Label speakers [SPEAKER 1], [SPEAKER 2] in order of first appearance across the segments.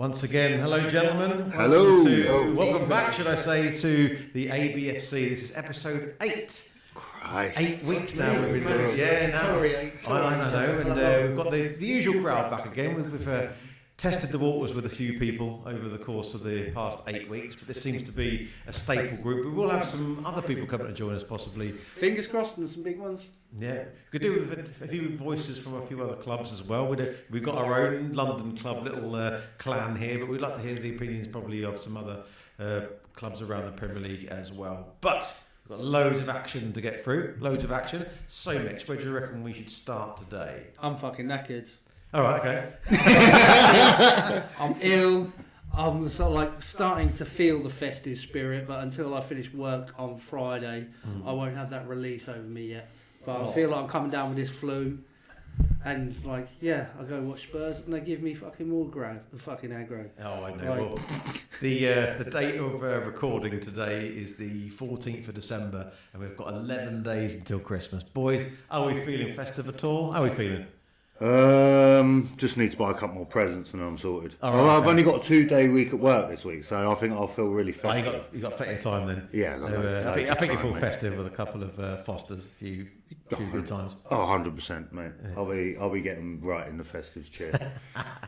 [SPEAKER 1] Once again, hello gentlemen.
[SPEAKER 2] Hello.
[SPEAKER 1] Welcome back, should I say, to the ABFC. This is episode 8.
[SPEAKER 2] Christ.
[SPEAKER 1] 8 weeks now we've been doing it. Yeah, now. I know. And we've got the usual crowd back again. We've tested the waters with a few people over the course of the past 8 weeks, but this seems to be a staple group. We will have some other people coming to join us possibly.
[SPEAKER 3] Fingers crossed and some big ones.
[SPEAKER 1] Yeah, we could do with a few voices from a few other clubs as well. We've got our own London club little clan here, but we'd like to hear the opinions probably of some other clubs around the Premier League as well. But we've got loads of action to get through, loads of action. So Mitch, where do you reckon we should start today?
[SPEAKER 3] I'm fucking knackered.
[SPEAKER 1] All right, okay.
[SPEAKER 3] I'm ill. I'm sort of like starting to feel the festive spirit, but until I finish work on Friday, I won't have that release over me yet. But I feel like I'm coming down with this flu, and I go watch Spurs, and they give me fucking more fucking aggro.
[SPEAKER 1] Oh, I know. Well, the date of recording today is the 14th of December, and we've got 11 days until Christmas. Boys, are we feeling festive at all? How are we feeling?
[SPEAKER 2] Just need to buy a couple more presents and I'm sorted.
[SPEAKER 1] Right,
[SPEAKER 2] I've only got a 2-day week at work this week, so I think I'll feel really festive.
[SPEAKER 1] You got plenty of time then.
[SPEAKER 2] Yeah,
[SPEAKER 1] I think you feel festive with a couple of Fosters, a few good times.
[SPEAKER 2] Oh, 100%, mate. Yeah. I'll be getting right in the festive chair.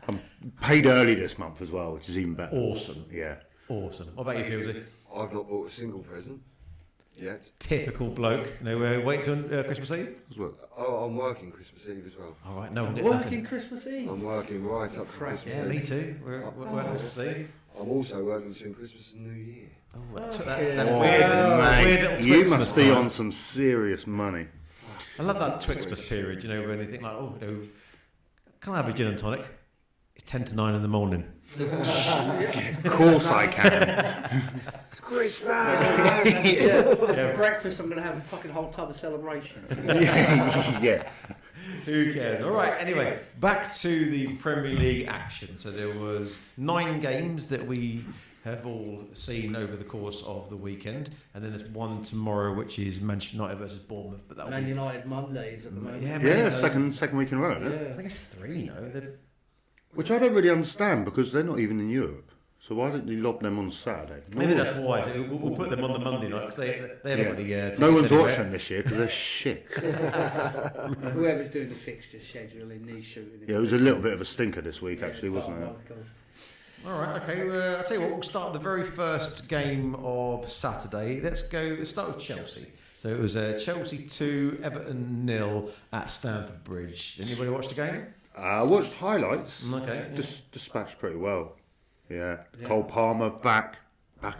[SPEAKER 2] I'm paid early this month as well, which is even better.
[SPEAKER 1] Awesome.
[SPEAKER 2] Yeah.
[SPEAKER 1] Awesome. What about you, Fieldsie?
[SPEAKER 4] I've not bought a single present yet.
[SPEAKER 1] Typical bloke. Wait till Christmas Eve?
[SPEAKER 4] Oh, I'm working Christmas Eve as well.
[SPEAKER 1] All right, no one
[SPEAKER 3] Working Christmas Eve?
[SPEAKER 4] I'm working right up to Christmas Eve.
[SPEAKER 1] Yeah, me too. We're working Christmas Eve.
[SPEAKER 4] I'm also working between Christmas and New Year.
[SPEAKER 1] That weird little
[SPEAKER 2] You
[SPEAKER 1] Twixmas
[SPEAKER 2] must be
[SPEAKER 1] time.
[SPEAKER 2] on some serious money.
[SPEAKER 1] I love that Twixmas period, when you think like, can I have a gin and tonic? It's 10 to 9 in the morning.
[SPEAKER 2] Of course I can.
[SPEAKER 4] It's Christmas!
[SPEAKER 3] For breakfast, I'm going to have a fucking whole tub of celebrations.
[SPEAKER 2] Yeah.
[SPEAKER 1] Who cares? All right, anyway, back to the Premier League action. So there was 9 games that we have all seen over the course of the weekend, and then there's one tomorrow, which is Manchester United versus Bournemouth. But that'll
[SPEAKER 3] Man United Mondays at the moment.
[SPEAKER 2] Yeah, second week in a row, isn't it?
[SPEAKER 1] I think it's 3,
[SPEAKER 2] Which I don't really understand because they're not even in Europe. So why don't you lob them on Saturday?
[SPEAKER 1] Maybe that's why. We'll put them on the Monday night because they haven't got
[SPEAKER 2] no one's watching them this year because they're shit.
[SPEAKER 3] Whoever's doing the fixture scheduling, he's shooting.
[SPEAKER 2] Yeah, it was a little bit of a stinker this week, actually, wasn't it?
[SPEAKER 1] All right, okay. I'll tell you what. We'll start the very first game of Saturday. Let's start with Chelsea. So it was Chelsea 2, Everton 0 at Stamford Bridge. Anybody watch the game?
[SPEAKER 2] I watched highlights.
[SPEAKER 1] Okay.
[SPEAKER 2] Dispatched pretty well. Yeah. Cole Palmer back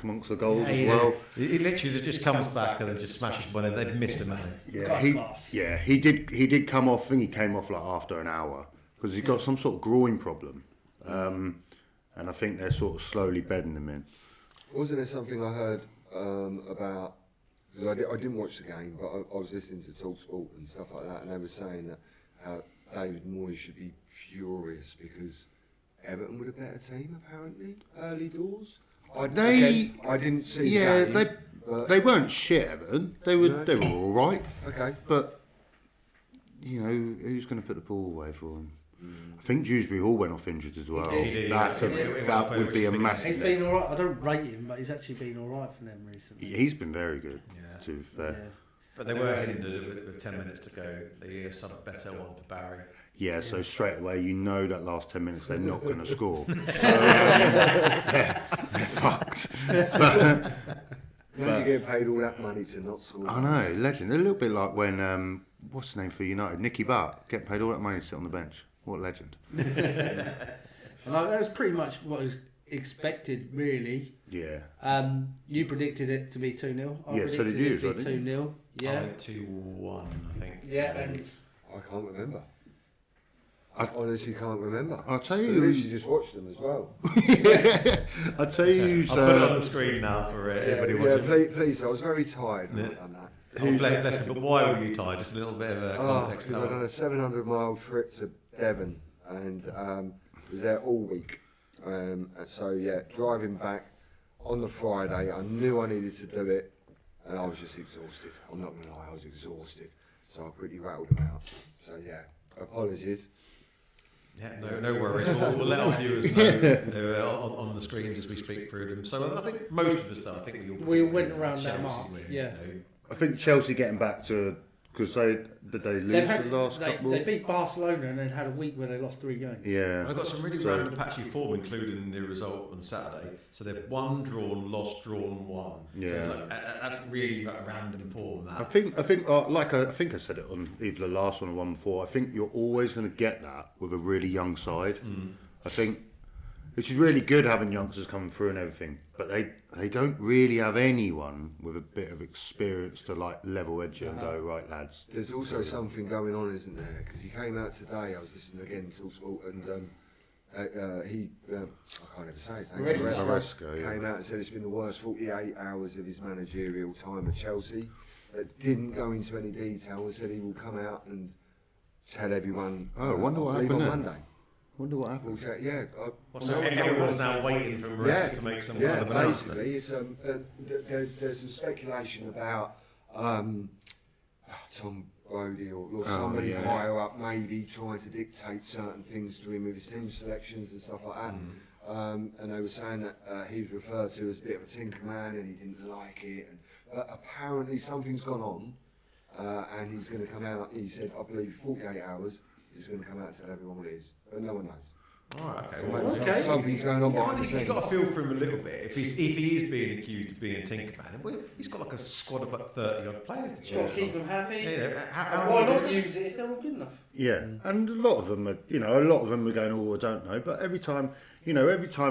[SPEAKER 2] amongst the goals as well.
[SPEAKER 1] He literally just comes back and then just smashes one, and they've missed him, haven't they?
[SPEAKER 2] He did come off. I think he came off like after an hour because he's got some sort of groin problem, and I think they're sort of slowly bedding him in.
[SPEAKER 4] Wasn't there something I heard about? Because I didn't watch the game, but I was listening to TalkSport and stuff like that, and they were saying that how David Moyes should be furious because Everton were a better team apparently early doors. I didn't see.
[SPEAKER 2] Yeah,
[SPEAKER 4] the game,
[SPEAKER 2] they weren't shit, Everton. They were all right.
[SPEAKER 4] Okay,
[SPEAKER 2] but who's going to put the ball away for them? I think Dewsbury Hall went off injured as well. That would be a massive.
[SPEAKER 3] He's been all right. I don't rate him, but he's actually been all right for them recently.
[SPEAKER 2] He's been very good. To be fair.
[SPEAKER 3] Yeah.
[SPEAKER 1] But they were hindered with 10 minutes to go. They subbed better one for Barry.
[SPEAKER 2] Yeah, so straight away that last 10 minutes they're not going to score. So, they're fucked.
[SPEAKER 4] When you get paid all that money to not score.
[SPEAKER 2] I know, legend. A little bit like when what's the name for United? Nicky Butt getting paid all that money to sit on the bench. What a legend.
[SPEAKER 3] And that was pretty much what was expected, really.
[SPEAKER 2] Yeah.
[SPEAKER 3] You predicted it to be 2-0.
[SPEAKER 2] Yeah, so did you,
[SPEAKER 3] it to be 2-0. Yeah.
[SPEAKER 1] I went 2-1, I think.
[SPEAKER 3] Yeah, and
[SPEAKER 4] I can't remember. I honestly can't remember.
[SPEAKER 2] I'll tell
[SPEAKER 4] I
[SPEAKER 2] you.
[SPEAKER 4] literally just watched them as well.
[SPEAKER 2] I'll tell you.
[SPEAKER 1] I'll put it on the screen now for everybody watching.
[SPEAKER 4] Yeah, please. I was very tired when I done that.
[SPEAKER 1] Oh, bless him, but why were you tired? Just a little bit of context.
[SPEAKER 4] Because I've done a 700-mile trip to Devon and was there all week. So driving back on the Friday, I knew I needed to do it, and I was just exhausted. I'm not going to lie, I was exhausted. So I quickly rattled them out. So apologies.
[SPEAKER 1] Yeah, no worries. We'll let our viewers know, on the screens as we speak through them. So I think most of us, I think
[SPEAKER 3] we went around that
[SPEAKER 1] Chelsea
[SPEAKER 3] mark.
[SPEAKER 1] win,
[SPEAKER 3] Yeah.
[SPEAKER 2] I think Chelsea getting back to, because they lose the last couple.
[SPEAKER 3] They beat Barcelona and then had a week where they lost 3 games.
[SPEAKER 2] Yeah.
[SPEAKER 1] They've got some really random patchy form, including the result on Saturday. So they've won, drawn, lost, drawn, won.
[SPEAKER 2] Yeah.
[SPEAKER 1] So it's like, that's really like random form. That.
[SPEAKER 2] I think I think I said it on either the last one or one before. I think you're always going to get that with a really young side. I think, which is really good having youngsters coming through and everything, but they don't really have anyone with a bit of experience to like level edge and go, right lads.
[SPEAKER 4] There's also something going on, isn't there? Because he came out today. I was listening again to TalkSport, and he I can't ever say his name.
[SPEAKER 2] Maresca,
[SPEAKER 4] came out and said it's been the worst 48 hours of his managerial time at Chelsea. Didn't go into any detail and said he will come out and tell everyone.
[SPEAKER 2] Oh, I wonder what happened
[SPEAKER 4] on
[SPEAKER 2] there.
[SPEAKER 4] Monday.
[SPEAKER 2] Wonder what happened.
[SPEAKER 4] Yeah.
[SPEAKER 1] So everyone's now waiting for Maresca to make some kind of announcement.
[SPEAKER 4] Basically, it's, there's some speculation about Tom Brody or somebody higher up maybe trying to dictate certain things to him with his team selections and stuff like that. And they were saying that he was referred to as a bit of a tinker man and he didn't like it. But apparently something's gone on and he's going to come out. He said, I believe 48 hours, he's going to come out and tell everyone what it is. But no one knows.
[SPEAKER 1] Alright, okay.
[SPEAKER 3] Okay.
[SPEAKER 4] Something's going on behind the
[SPEAKER 1] You've
[SPEAKER 4] scenes.
[SPEAKER 1] got to feel for him a little bit. If he is being accused of being a tinkerman, well, he's got like a squad of like 30 odd players to
[SPEAKER 3] Got to
[SPEAKER 1] choose
[SPEAKER 3] keep
[SPEAKER 1] from.
[SPEAKER 3] them happy.
[SPEAKER 1] How
[SPEAKER 3] Why
[SPEAKER 1] do you
[SPEAKER 3] not
[SPEAKER 1] do
[SPEAKER 3] use it if they're all good enough?
[SPEAKER 2] Yeah, and a lot of them are going, oh, I don't know. But every time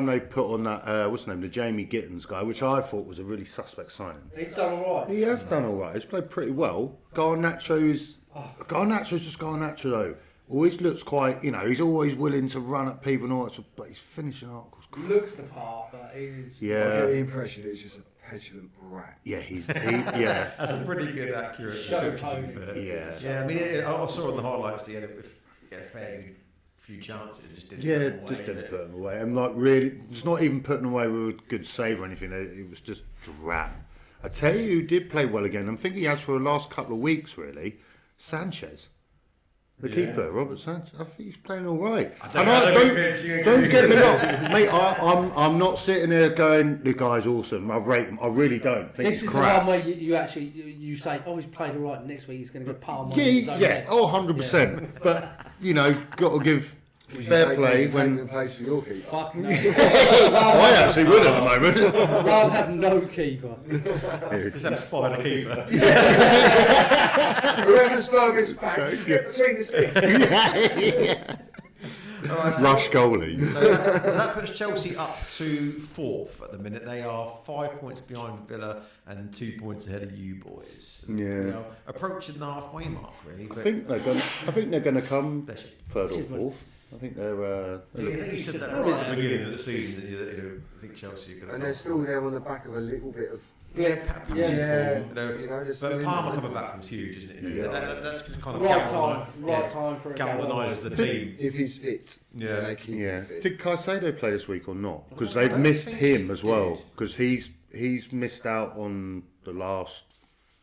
[SPEAKER 2] they put on that, what's his name, the Jamie Gittins guy, which I thought was a really suspect signing.
[SPEAKER 3] He's done all right.
[SPEAKER 2] He has done all right. He's played pretty well. Garnacho's just Garnacho though. Always looks quite, he's always willing to run at people and all that, but his finishing articles.
[SPEAKER 3] Looks the part, but he's...
[SPEAKER 4] I
[SPEAKER 2] Yeah.
[SPEAKER 4] get the impression it was just a petulant brat.
[SPEAKER 2] Yeah, yeah.
[SPEAKER 1] That's a pretty good, accurate
[SPEAKER 3] Show
[SPEAKER 1] description, to be
[SPEAKER 3] pony.
[SPEAKER 1] fair.
[SPEAKER 2] Yeah.
[SPEAKER 1] Yeah, I mean, I saw on the highlights that he had a fair few chances, just didn't
[SPEAKER 2] Yeah,
[SPEAKER 1] put them away,
[SPEAKER 2] just didn't
[SPEAKER 1] did
[SPEAKER 2] put them away. And like really, it's not even putting them away with a good save or anything. It was just drab. I tell you who did play well again, I think he has for the last couple of weeks really, Sanchez. The keeper, Robert Sanchez. I think he's playing all right. Don't get me wrong, mate. I'm not sitting there going, the guy's awesome. I rate him. I really don't think
[SPEAKER 3] This
[SPEAKER 2] he's
[SPEAKER 3] is
[SPEAKER 2] crap.
[SPEAKER 3] the one where you actually you say, oh, he's played all right. Next week he's going to get palm on
[SPEAKER 2] Yeah,
[SPEAKER 3] his own
[SPEAKER 2] yeah,
[SPEAKER 3] head.
[SPEAKER 2] 100%. But got to give fair play when.
[SPEAKER 4] Place for your keeper.
[SPEAKER 3] Fuck no.
[SPEAKER 2] I actually would at the moment.
[SPEAKER 3] I'd rather have no keeper.
[SPEAKER 1] Just have Spider keeper.
[SPEAKER 4] Whoever's burger's back, get between the sticks.
[SPEAKER 2] Rush goalie.
[SPEAKER 1] So that puts Chelsea up to 4th at the minute. They are 5 points behind Villa and 2 points ahead of you boys.
[SPEAKER 2] Yeah.
[SPEAKER 1] Approaching the halfway mark, really.
[SPEAKER 2] I
[SPEAKER 1] But
[SPEAKER 2] think they're going to come
[SPEAKER 1] Bless you.
[SPEAKER 2] third or fourth. I think they're.
[SPEAKER 1] I think you said that right at the beginning of the season. That I think Chelsea are going to.
[SPEAKER 4] And they're still there on the back of a little bit of.
[SPEAKER 1] patchy
[SPEAKER 3] Yeah.
[SPEAKER 1] form,
[SPEAKER 4] there's
[SPEAKER 1] but
[SPEAKER 4] still
[SPEAKER 1] Palmer
[SPEAKER 4] in-
[SPEAKER 1] coming back from is huge, isn't it?
[SPEAKER 2] Yeah.
[SPEAKER 1] That's just kind of
[SPEAKER 3] Right time for a
[SPEAKER 1] galvanises the team.
[SPEAKER 4] If he's fit.
[SPEAKER 1] Yeah.
[SPEAKER 4] They keep
[SPEAKER 2] Yeah.
[SPEAKER 4] him fit.
[SPEAKER 2] Did Caicedo play this week or not? Because
[SPEAKER 1] I
[SPEAKER 2] they've
[SPEAKER 1] don't
[SPEAKER 2] missed
[SPEAKER 1] think
[SPEAKER 2] him
[SPEAKER 1] he
[SPEAKER 2] as well.
[SPEAKER 1] did.
[SPEAKER 2] Because he's missed out on the last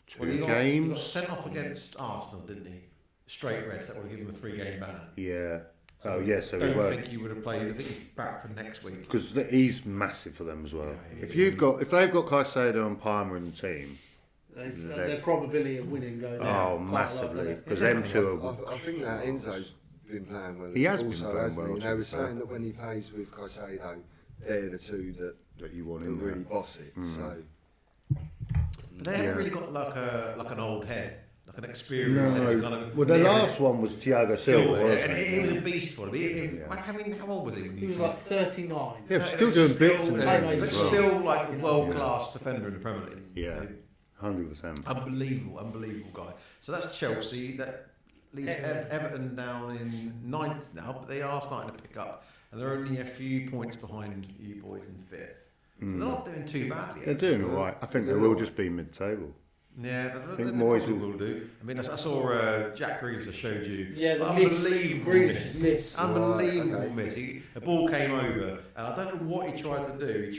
[SPEAKER 2] two
[SPEAKER 1] He got
[SPEAKER 2] games.
[SPEAKER 1] sent off against Arsenal, didn't he? Straight reds. That would have given him a 3-game ban.
[SPEAKER 2] Yeah. Oh yeah. So he
[SPEAKER 1] don't
[SPEAKER 2] won't.
[SPEAKER 1] think he would have played. I think he's back for next week.
[SPEAKER 2] Because he's massive for them as well.
[SPEAKER 1] Yeah,
[SPEAKER 2] If they've got Caicedo and Palmer in the team,
[SPEAKER 3] Their probability of winning goes down.
[SPEAKER 2] oh
[SPEAKER 3] quite a lot,
[SPEAKER 2] massively,
[SPEAKER 3] doesn't it?
[SPEAKER 2] because them two are.
[SPEAKER 4] I think that Enzo's been playing well.
[SPEAKER 2] He has been
[SPEAKER 4] also,
[SPEAKER 2] playing
[SPEAKER 4] hasn't
[SPEAKER 2] well,
[SPEAKER 4] he?
[SPEAKER 2] to
[SPEAKER 4] They
[SPEAKER 2] be
[SPEAKER 4] were
[SPEAKER 2] fair.
[SPEAKER 4] saying that when he plays with Caicedo, they're the two
[SPEAKER 2] That you want
[SPEAKER 4] that
[SPEAKER 2] in
[SPEAKER 4] really
[SPEAKER 2] there.
[SPEAKER 4] boss it. So
[SPEAKER 1] But they haven't really got like an old head, like an experienced head to kind
[SPEAKER 2] No.
[SPEAKER 1] of.
[SPEAKER 2] Well, the last one was Thiago Silva, wasn't
[SPEAKER 1] and
[SPEAKER 2] it?
[SPEAKER 1] he was a beast for him.
[SPEAKER 2] Yeah.
[SPEAKER 1] I mean, how old was he when
[SPEAKER 3] He was like 39.
[SPEAKER 2] Yeah, still doing bits in
[SPEAKER 3] Same
[SPEAKER 2] there.
[SPEAKER 3] age
[SPEAKER 1] but
[SPEAKER 3] as well.
[SPEAKER 1] still like a world-class defender in the Premier League.
[SPEAKER 2] Yeah, 100%.
[SPEAKER 1] Unbelievable guy. So that's Chelsea. That leaves Everton down in 9th now, but they are starting to pick up, and they're only a few points behind you boys in 5th. So they're not doing too badly.
[SPEAKER 2] They're doing all right. I think they will just be mid-table.
[SPEAKER 1] Yeah,
[SPEAKER 2] think
[SPEAKER 1] they
[SPEAKER 2] Moyes
[SPEAKER 1] probably
[SPEAKER 2] will-
[SPEAKER 1] will do. I mean, I saw Jack Greaves showed you.
[SPEAKER 3] Yeah, the
[SPEAKER 1] unbelievable
[SPEAKER 3] miss.
[SPEAKER 1] Unbelievable
[SPEAKER 4] Right, okay.
[SPEAKER 1] miss. The ball came over, and I don't know what he tried to do.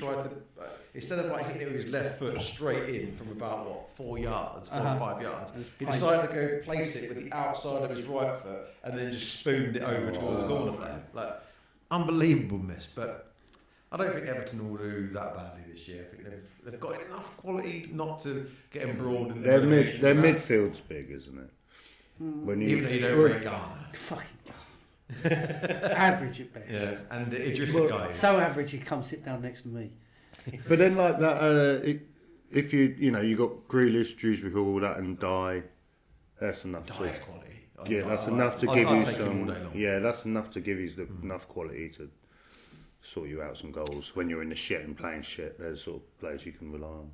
[SPEAKER 1] instead of like hitting it with his left foot straight in from about 4 yards, 4 or 5 yards, he
[SPEAKER 3] Place
[SPEAKER 1] decided to go place it with the outside of his right foot and then just spooned it over towards the corner flag. Like unbelievable miss, but I don't think Everton will do that badly this year. I think they've got enough quality not to get embroiled in the
[SPEAKER 2] Their
[SPEAKER 1] relegation zone.
[SPEAKER 2] midfield's big, isn't it? When
[SPEAKER 1] Even though you don't bring Ghana.
[SPEAKER 3] Fucking average at best.
[SPEAKER 1] Yeah, and Idrissa Gueye.
[SPEAKER 3] So average he come sit down next to me.
[SPEAKER 2] But then like that, if you got Grealish, Dewsbury Hall, that and Dye, that's enough.
[SPEAKER 1] Diet quality.
[SPEAKER 2] Yeah, that's enough to give you some. Yeah, that's enough to give you enough quality to sort you out some goals when you're in the shit and playing shit. There's sort of players you can rely on.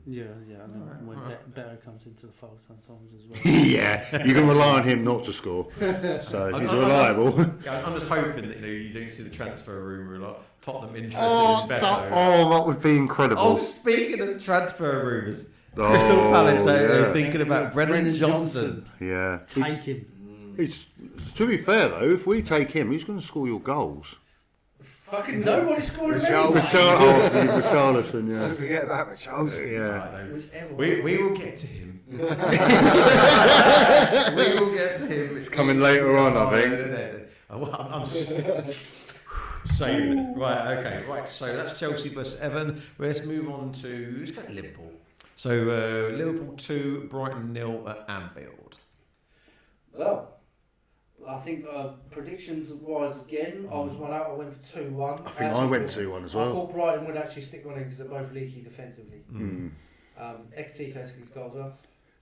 [SPEAKER 3] Yeah, and then when Better comes into the fold sometimes as well.
[SPEAKER 2] Yeah, you can rely on him not to score, so he's reliable.
[SPEAKER 1] I'm just hoping that you don't see the transfer rumour like Tottenham interested in Beto.
[SPEAKER 2] That would be incredible.
[SPEAKER 1] Oh, speaking of transfer rumours, Crystal Palace are thinking about Brennan Johnson.
[SPEAKER 2] Yeah,
[SPEAKER 3] Take him.
[SPEAKER 2] It's to be fair though, if we take him, who's going to score your goals?
[SPEAKER 3] Fucking nobody scored
[SPEAKER 2] Richarlison, yeah.
[SPEAKER 4] Don't forget about Richarlison.
[SPEAKER 2] Yeah.
[SPEAKER 1] We will get to him. We will get to him.
[SPEAKER 2] It's coming later on, I think.
[SPEAKER 1] I'm saving it. Right, okay, right. So that's Chelsea versus Everton. Let's move on to Liverpool. So Liverpool 2, Brighton 0 at Anfield.
[SPEAKER 3] Well, I think predictions wise again, I was 1 out. I went for 2-1.
[SPEAKER 2] I think I went 2-1 as well.
[SPEAKER 3] I thought Brighton would actually stick one in because they're both leaky defensively. Ekitike has his goals well.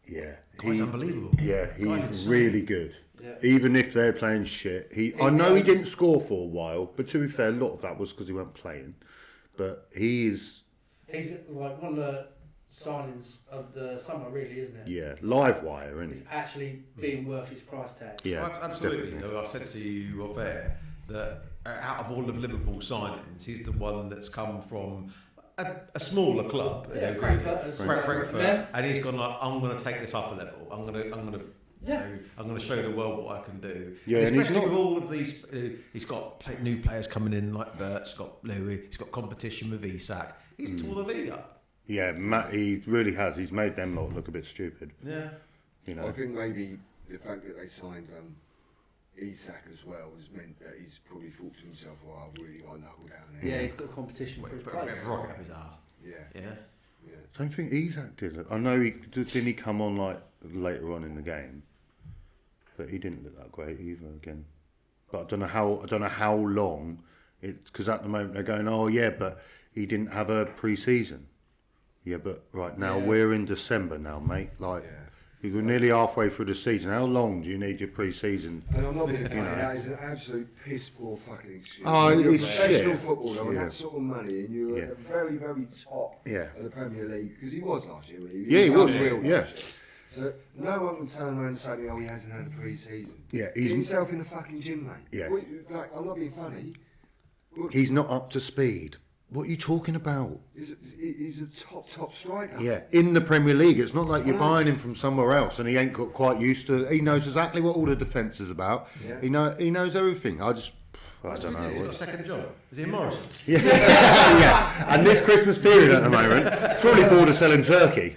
[SPEAKER 2] Yeah,
[SPEAKER 1] He's unbelievable.
[SPEAKER 2] Yeah, he's really good.
[SPEAKER 3] Yeah.
[SPEAKER 2] Even if they're playing shit, I know he didn't score for a while, but to be fair, a lot of that was because he weren't playing. But he's
[SPEAKER 3] like one of the signings of the summer, really, isn't it?
[SPEAKER 2] Yeah, live wire, isn't
[SPEAKER 3] It's
[SPEAKER 2] he?
[SPEAKER 3] actually being worth its price tag.
[SPEAKER 2] Yeah,
[SPEAKER 1] Well, absolutely.
[SPEAKER 2] definitely.
[SPEAKER 1] I said to you off air that out of all of Liverpool signings, he's the one that's come from a smaller club,
[SPEAKER 3] Yeah, Frankfurt.
[SPEAKER 1] Frankfurt,
[SPEAKER 3] Yeah.
[SPEAKER 1] and he's gone like, I'm going to take this up a level. I'm going to.
[SPEAKER 3] Yeah.
[SPEAKER 1] I'm going to show the world what I can do.
[SPEAKER 2] Yeah,
[SPEAKER 1] and
[SPEAKER 2] and he's
[SPEAKER 1] especially
[SPEAKER 2] not-
[SPEAKER 1] with all of these, he's got new players coming in like Bert, he's got Louis, he's got competition with Isak. He's tore the league up.
[SPEAKER 2] Yeah, Matt, he really has. He's made them lot look a bit stupid.
[SPEAKER 1] Yeah.
[SPEAKER 2] You know.
[SPEAKER 4] I think maybe the fact that they signed Isak as well has meant that he's probably thought to himself, well, I've really got to knuckle down here.
[SPEAKER 3] Yeah, he's got competition for his
[SPEAKER 1] Put a bit
[SPEAKER 3] place.
[SPEAKER 1] of rocket up his ass.
[SPEAKER 4] Yeah.
[SPEAKER 1] Yeah.
[SPEAKER 4] Yeah.
[SPEAKER 2] I don't think Isak did it. I know didn't he come on like later on in the game, but he didn't look that great either again. But I don't know how long it's because at the moment they're going, oh yeah, but he didn't have a pre-season. Yeah, but right now we're in December now, mate. Like you're nearly halfway through the season. How long do you need your pre-season?
[SPEAKER 4] And I'm not being funny, that is an absolute piss poor fucking excuse.
[SPEAKER 2] Oh,
[SPEAKER 4] You're a
[SPEAKER 2] it's
[SPEAKER 4] professional
[SPEAKER 2] shit.
[SPEAKER 4] footballer on that sort of money, and you're at the very, very top
[SPEAKER 2] Yeah.
[SPEAKER 4] of the Premier League, because he was last year, really.
[SPEAKER 2] Yeah, he was,
[SPEAKER 4] unreal
[SPEAKER 2] yeah.
[SPEAKER 4] last year. So no one can turn around and say, oh, he hasn't had a pre-season.
[SPEAKER 2] Yeah,
[SPEAKER 4] Get
[SPEAKER 2] he's
[SPEAKER 4] himself in the fucking gym, mate.
[SPEAKER 2] Yeah.
[SPEAKER 4] Like, I'm not being funny.
[SPEAKER 2] he's not up to speed. What are you talking about?
[SPEAKER 4] He's a top striker.
[SPEAKER 2] Yeah, in the Premier League, it's not like you're buying him from somewhere else, and he ain't got quite used to. He knows exactly what all the defence is about.
[SPEAKER 4] Yeah.
[SPEAKER 2] He knows everything. I don't know.
[SPEAKER 1] He's got a second job. Is he in Morrison's?
[SPEAKER 2] Yeah, and this Christmas period at the moment, it's probably bored of selling turkey.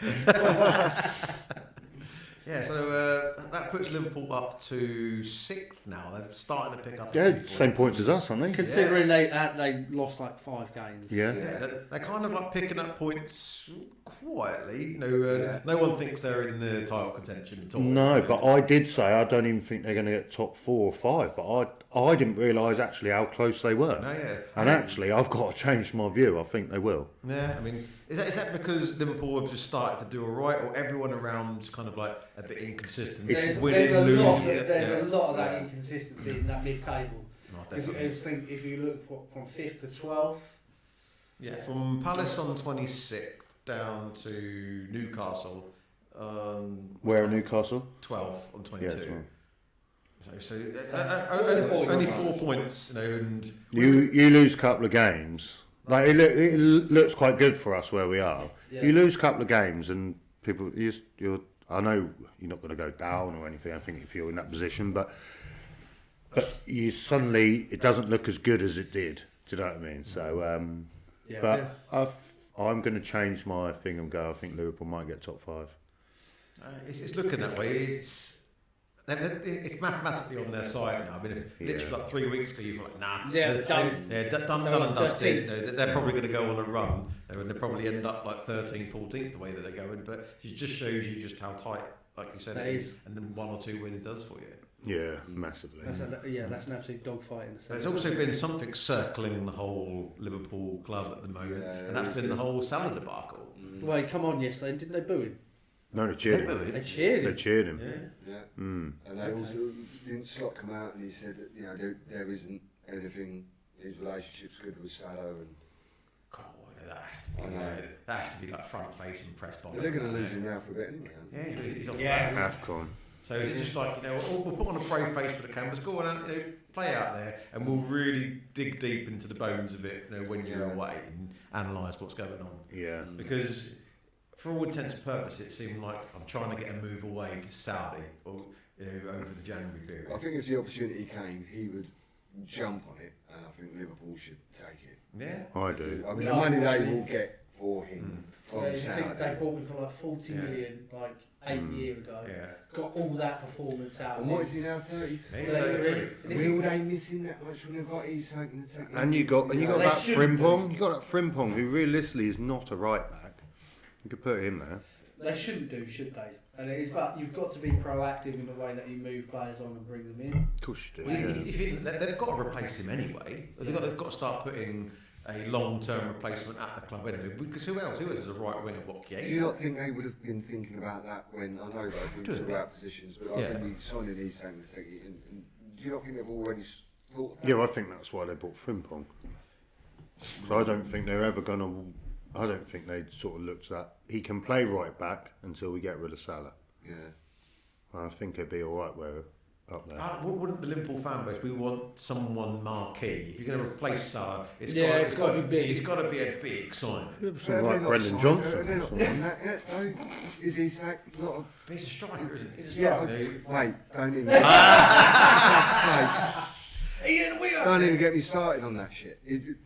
[SPEAKER 1] Yeah, so that puts Liverpool up to 6th now. They're starting to pick up.
[SPEAKER 2] Yeah, same points as us, aren't they?
[SPEAKER 3] Considering they lost like 5 games.
[SPEAKER 2] Yeah.
[SPEAKER 1] Yeah, they're kind of like picking up points quietly. You know, no one thinks they're in the title contention at all.
[SPEAKER 2] No, but I did say I don't even think they're going to get top 4 or 5. But I didn't realise actually how close they were.
[SPEAKER 1] No, yeah.
[SPEAKER 2] And actually, I've got to change my view. I think they will.
[SPEAKER 1] Yeah, I mean, is that because Liverpool have just started to do all right, or everyone around's kind of like a bit inconsistent?
[SPEAKER 3] There's
[SPEAKER 1] winning,
[SPEAKER 3] a
[SPEAKER 1] losing.
[SPEAKER 3] a lot of that inconsistency in that mid-table.
[SPEAKER 1] No,
[SPEAKER 3] If you look from 5th to 12th.
[SPEAKER 1] Yeah, from Palace on 26th down to Newcastle.
[SPEAKER 2] Where in Newcastle?
[SPEAKER 1] 12th on 22.
[SPEAKER 2] Yeah, 12.
[SPEAKER 1] So only 4 points, you know, and
[SPEAKER 2] You lose a couple of games. Like it looks quite good for us where we are.
[SPEAKER 3] Yeah.
[SPEAKER 2] You lose a couple of games and people, I know you're not going to go down or anything. I think if you're in that position, but you suddenly it doesn't look as good as it did. Do you know what I mean? So, but I'm going to change my thing and go. I think Liverpool might get top 5.
[SPEAKER 1] It's looking that way. It's mathematically on their side now. I mean, if literally like 3 weeks ago, you were like, nah,
[SPEAKER 3] done.
[SPEAKER 1] Done and dusted. They're probably going to go on a run, and they probably end up like 13th, 14th the way that they're going. But it just shows you just how tight, like you said, it is, and then 1 or 2 wins does for you.
[SPEAKER 2] Yeah, massively.
[SPEAKER 3] That's an absolute dogfight in the
[SPEAKER 1] There's also been something circling the whole Liverpool club at the moment, and that's been the whole Salah debacle.
[SPEAKER 3] Well, he come on yesterday, didn't they boo him?
[SPEAKER 2] No, they cheered him.
[SPEAKER 3] They cheered him.
[SPEAKER 4] Yeah. And they also didn't Slot come out and he said that there isn't anything. His relationship's good with Salah and.
[SPEAKER 1] God, that has to be like front facing press box.
[SPEAKER 4] They're going to lose him now for a bit anyway.
[SPEAKER 1] Yeah, he's off
[SPEAKER 2] AFCON.
[SPEAKER 1] So is it just like, we'll put on a brave face for the cameras, go on, play out there, and we'll really dig deep into the bones of it, when you're away, and analyse what's going on.
[SPEAKER 2] Yeah.
[SPEAKER 1] Because for all intents and purposes, it seemed like I'm trying to get a move away to Saudi or over the January period.
[SPEAKER 4] I think if the opportunity came, he would jump on it, and I think Liverpool should take it.
[SPEAKER 1] Yeah,
[SPEAKER 2] I do.
[SPEAKER 4] I mean, the money they will get for him from
[SPEAKER 3] I
[SPEAKER 4] Saudi.
[SPEAKER 3] think they bought him for like 40 million, like 8 years ago.
[SPEAKER 1] Yeah.
[SPEAKER 3] Got all that performance out of
[SPEAKER 4] And
[SPEAKER 3] him.
[SPEAKER 4] what is he now? 33.
[SPEAKER 1] He's 33.
[SPEAKER 4] Will they missing that much when they've got Isak and the technique?
[SPEAKER 2] And you got
[SPEAKER 3] They
[SPEAKER 2] that
[SPEAKER 3] shouldn't
[SPEAKER 2] Frimpong. You got that Frimpong, who realistically is not a right back. You could put him there.
[SPEAKER 3] They shouldn't do, should they? And it is, but you've got to be proactive in the way that you move players on and bring them in.
[SPEAKER 2] Of course you do.
[SPEAKER 1] Well, they've got to replace him anyway. They've got to start putting a long-term replacement at the club anyway. Because who else is a right winger? What,
[SPEAKER 4] Do you not think they would have been thinking about that when, I know they've been about positions, but I think we signed in Isak and Teki, and do you not think they've already thought of that?
[SPEAKER 2] Yeah, I think that's why they bought Frimpong. So I don't think they're ever going to... I don't think they sort of looked at... He can play right back until we get rid of Salah.
[SPEAKER 4] Yeah.
[SPEAKER 2] And I think he'd be all right where up there.
[SPEAKER 1] Wouldn't the Liverpool fan base, we want someone marquee. If you're going to replace Salah, it's got to be big. It's got to be a big signing.
[SPEAKER 2] Something like Brendan Johnson.
[SPEAKER 4] They're not doing that yet, though. Is Isak not a...
[SPEAKER 1] He's a striker, isn't he?
[SPEAKER 4] Yeah, wait, don't even... Don't even get me started on that shit.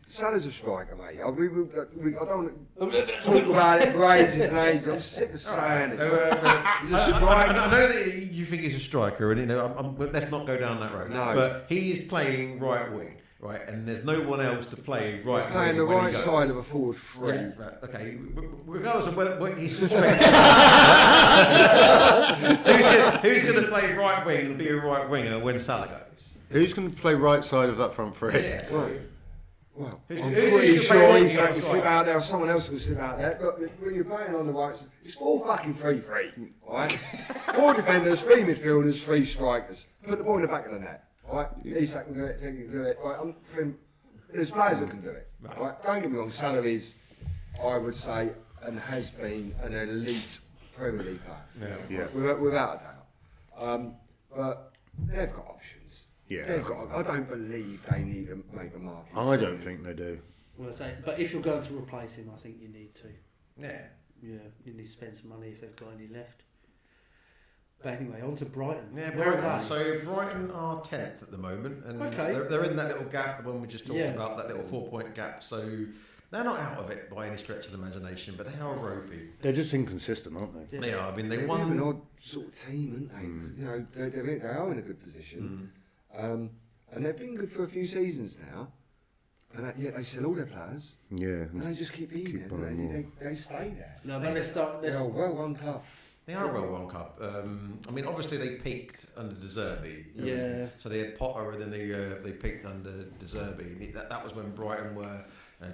[SPEAKER 4] Salah's a striker, mate. I don't want to talk about it for ages and ages. I'm sick of saying it.
[SPEAKER 1] I know that you think he's a striker, and let's not go down that road.
[SPEAKER 4] No.
[SPEAKER 1] But he is playing right wing, right, and there's no one else to play right wing.
[SPEAKER 4] Playing the
[SPEAKER 1] when
[SPEAKER 4] right
[SPEAKER 1] he goes.
[SPEAKER 4] side of a forward three.
[SPEAKER 1] Yeah, right, okay. Regardless of whether he's suspended, who's going to play right wing and be a right winger when Salah goes?
[SPEAKER 2] Who's going to play right side of that front three?
[SPEAKER 1] Yeah.
[SPEAKER 4] Well,
[SPEAKER 1] Who's
[SPEAKER 4] I'm
[SPEAKER 1] gonna
[SPEAKER 4] pretty
[SPEAKER 1] play
[SPEAKER 4] sure
[SPEAKER 1] right
[SPEAKER 4] he's
[SPEAKER 1] side?
[SPEAKER 4] going to sit out there, or someone else can sit out there. But when you're playing on the right side, it's 4-3-3, right? 4 defenders, 3 midfielders, 3 strikers. Put the ball in the back of the net, right? Isak can do it, Teki can do it, right? There's players that can do it, right? Don't get me wrong, Salah is, I would say, and has been an elite Premier League player, without a doubt. But they've got options.
[SPEAKER 2] Yeah.
[SPEAKER 4] I don't believe they need to make a market.
[SPEAKER 2] I don't think they do.
[SPEAKER 3] Well, I say, but if you're going to replace him, I think you need to.
[SPEAKER 1] Yeah.
[SPEAKER 3] Yeah, you need to spend some money if they've got any left. But anyway, on to Brighton.
[SPEAKER 1] Yeah,
[SPEAKER 3] Where are
[SPEAKER 1] Brighton.
[SPEAKER 3] they?
[SPEAKER 1] So Brighton are 10th at the moment, and
[SPEAKER 3] Okay.
[SPEAKER 1] they're in that little gap, the one we just talked about, that little 4-point gap. So they're not out of it by any stretch of the imagination, but they are ropey.
[SPEAKER 2] They're just inconsistent, aren't they?
[SPEAKER 1] They are. I mean, they
[SPEAKER 4] They're
[SPEAKER 1] won.
[SPEAKER 4] an odd sort of team, aren't they? You know, they are in a good position, and they've been good for a few seasons now. And yet they sell all their players,
[SPEAKER 2] Yeah.
[SPEAKER 4] and they just keep being there.
[SPEAKER 2] buying more.
[SPEAKER 4] They stay there.
[SPEAKER 3] No, but let's start.
[SPEAKER 4] They're a well-run club.
[SPEAKER 1] They are a well-run club. I mean, obviously they peaked under De Zerbi.
[SPEAKER 3] Yeah.
[SPEAKER 1] So they had Potter, and then they peaked under De Zerbi. And that was when Brighton were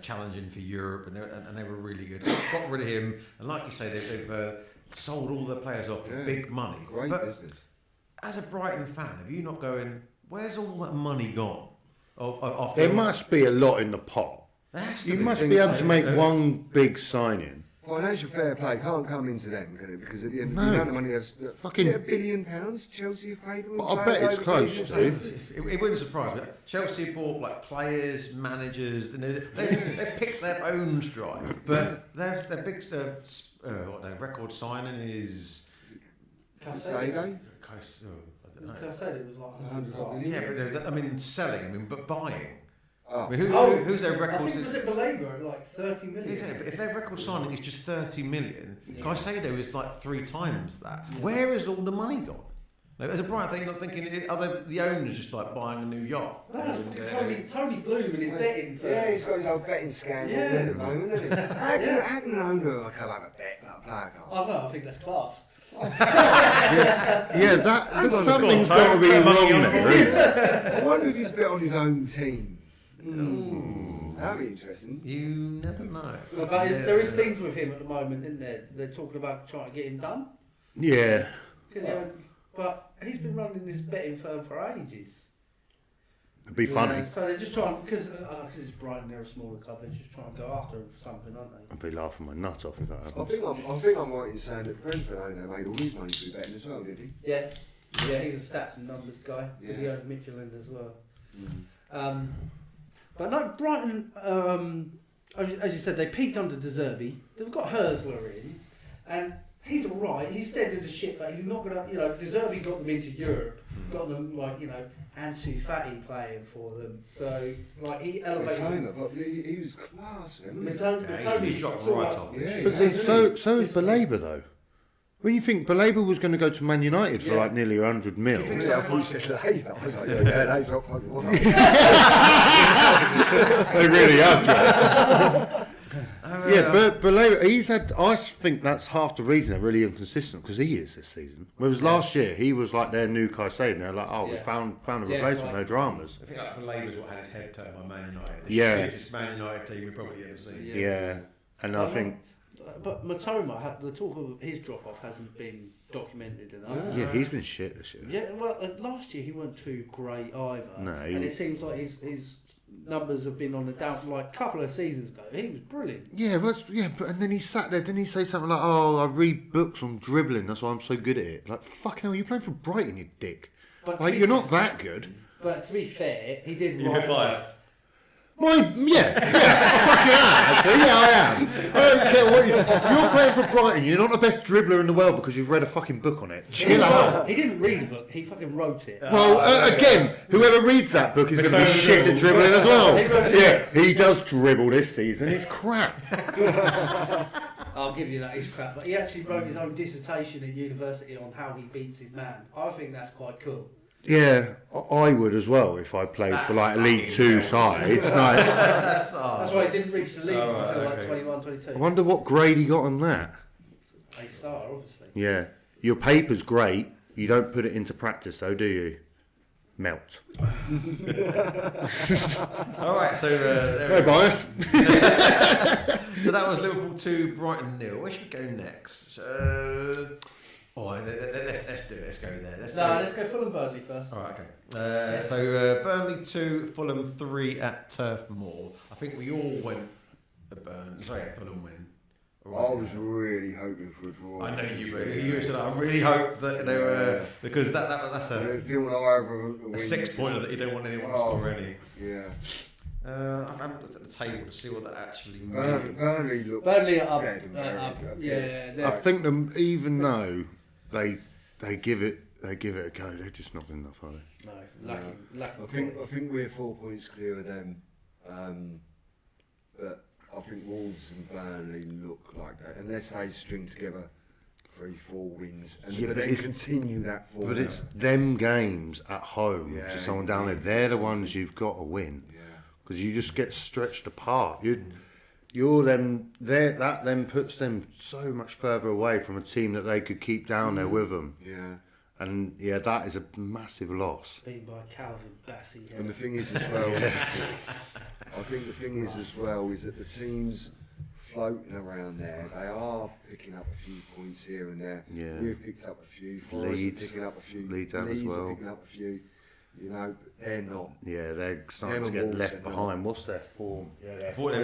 [SPEAKER 1] challenging for Europe, and they were really good. Got rid of him, and like you say, they've sold all their players off for big money.
[SPEAKER 4] Great
[SPEAKER 1] but
[SPEAKER 4] business.
[SPEAKER 1] as a Brighton fan, have you not going, where's all that money gone?
[SPEAKER 2] There must be a lot in the pot. You must be able to make one big signing.
[SPEAKER 4] Financial fair play can't come into them, can it? Because at the end, the
[SPEAKER 2] No.
[SPEAKER 4] amount of money that's
[SPEAKER 2] Fucking-
[SPEAKER 4] £1 billion Chelsea have paid them.
[SPEAKER 2] But I bet it's close to.
[SPEAKER 1] It wouldn't surprise me. Chelsea bought like players, managers. They picked their own stride, but their big what their record signing is.
[SPEAKER 4] Casado?
[SPEAKER 3] I said it was like 100.
[SPEAKER 1] Yeah, but no, I mean selling. I mean, but buying.
[SPEAKER 4] Oh.
[SPEAKER 1] I mean, who's their
[SPEAKER 3] I
[SPEAKER 1] record?
[SPEAKER 3] think was it Belanger at like 30 million?
[SPEAKER 1] Exactly, but if their record signing is just 30 million,
[SPEAKER 3] Yeah.
[SPEAKER 1] Caicedo is like 3 times that. Where has all the money gone? Like, as a Brighton thing, you're not thinking, are the owners just like buying a new yacht?
[SPEAKER 3] Tony Bloom and his betting firm.
[SPEAKER 4] Yeah, he's got his old betting scandal at the moment, hasn't he? How can an owner come up a bet that a player can't?
[SPEAKER 3] I don't know, I think that's class.
[SPEAKER 2] That something's got to be wrong there, isn't it?
[SPEAKER 4] I wonder if he's bet on his own team. That'd be interesting.
[SPEAKER 1] You never know.
[SPEAKER 3] But there is things with him at the moment, isn't there? They're talking about trying to get him done.
[SPEAKER 2] Yeah.
[SPEAKER 3] But he's been running this betting firm for ages.
[SPEAKER 2] It'd be funny.
[SPEAKER 3] So they're just trying, because it's Brighton, they're a smaller club, they're just trying to go after him for something, aren't they?
[SPEAKER 2] I'd be laughing my nut off if that
[SPEAKER 4] I
[SPEAKER 2] happens.
[SPEAKER 4] think I'm right in saying that Brentford owner made all his money through betting as well, did he?
[SPEAKER 3] Yeah, he's a stats and numbers guy, because he owns Michelin as well. But no, Brighton, as you said, they peaked under De Zerbi. They've got Herzler in, and he's alright. He's steady as shit, but he's not gonna. De Zerbi got them into Europe, got them Ansu Fati playing for them. So he elevated.
[SPEAKER 4] But he was class.
[SPEAKER 1] He's dropped right off.
[SPEAKER 2] So is Belaber though. When you think Belaber was going to go to Man United for like nearly 100 mil.
[SPEAKER 4] I thought you said Labour. I was like, they've got fucking one.
[SPEAKER 2] They really have. But Belaber, I think that's half the reason they're really inconsistent, because he is this season. Whereas last year, he was like their new Caicedo, and they're like, we found a replacement, no dramas.
[SPEAKER 1] I think like Belaber's what had his head turned by Man United. The shittest Man United team we've probably ever seen.
[SPEAKER 2] Yeah. And I think...
[SPEAKER 3] But Matoma, the talk of his drop-off hasn't been documented enough.
[SPEAKER 2] Yeah, he's been shit this year.
[SPEAKER 3] Yeah, well, last year he weren't too great either.
[SPEAKER 2] No,
[SPEAKER 3] and it seems like his numbers have been on the down. Like a couple of seasons ago, he was brilliant.
[SPEAKER 2] Yeah, but and then he sat there. Didn't he say something like, "Oh, I read books on dribbling. That's why I'm so good at it." Like, fucking hell, you're playing for Brighton, you dick.
[SPEAKER 3] But
[SPEAKER 2] you're not that good.
[SPEAKER 3] But to be fair, he did.
[SPEAKER 1] You're a bit biased.
[SPEAKER 2] I fucking am, actually. Yeah, I am. I don't care what you're playing for Brighton. You're not the best dribbler in the world because you've read a fucking book on it. Chill out.
[SPEAKER 3] He didn't read the book. He fucking wrote it.
[SPEAKER 2] Well, again, whoever reads that book is going to be shit at dribbling as well. Yeah, he does dribble this season. It's crap.
[SPEAKER 3] I'll give you that. He's crap. But he actually wrote his own dissertation at university on how he beats his man. I think that's quite cool.
[SPEAKER 2] Yeah, I would as well if I played for like League 2 sides. Like,
[SPEAKER 3] that's why he didn't reach the leagues until like 21, 22.
[SPEAKER 2] I wonder what grade he got on that.
[SPEAKER 3] A star, obviously.
[SPEAKER 2] Yeah, your paper's great. You don't put it into practice though, do you? Melt.
[SPEAKER 1] All right, so
[SPEAKER 2] no bias.
[SPEAKER 1] So that was Liverpool 2, Brighton 0. Where should we go next? Let's do it. Let's go there.
[SPEAKER 3] Let's go Fulham Burnley first.
[SPEAKER 1] All right, okay. So Burnley 2, Fulham 3 at Turf Moor. I think we all went at Fulham win.
[SPEAKER 4] Right. I was really hoping for a draw.
[SPEAKER 1] I know you were. You said I really hope that because that's a 6 pointer that you don't want anyone to score any.
[SPEAKER 4] Yeah.
[SPEAKER 1] I haven't looked at the table to see what that actually means.
[SPEAKER 4] Burnley
[SPEAKER 3] are up.
[SPEAKER 2] I think them, even though they give it a go, they're just not good enough, are they?
[SPEAKER 3] No, lacking.
[SPEAKER 4] I think we're 4 points clear of them, but I think Wolves and Burnley look like that unless they string together 3-4 wins and then continue that form.
[SPEAKER 2] But it's them games at home to someone down there. They're the ones you've got to win. Because you just get stretched apart. That then puts them so much further away from a team that they could keep down there with them.
[SPEAKER 4] Yeah.
[SPEAKER 2] And that is a massive loss.
[SPEAKER 3] Beaten by Calvin Bassey.
[SPEAKER 4] And the thing is as well, I think the thing is as well is that the teams floating around there, they are picking up a few points here and there.
[SPEAKER 2] Yeah.
[SPEAKER 4] We've picked up a few. Leeds are picking up a few.
[SPEAKER 2] Leeds as well.
[SPEAKER 4] Are picking up a few. But they're not.
[SPEAKER 2] Yeah, they're starting to get left behind. What's their form? Yeah,
[SPEAKER 1] they've
[SPEAKER 2] 5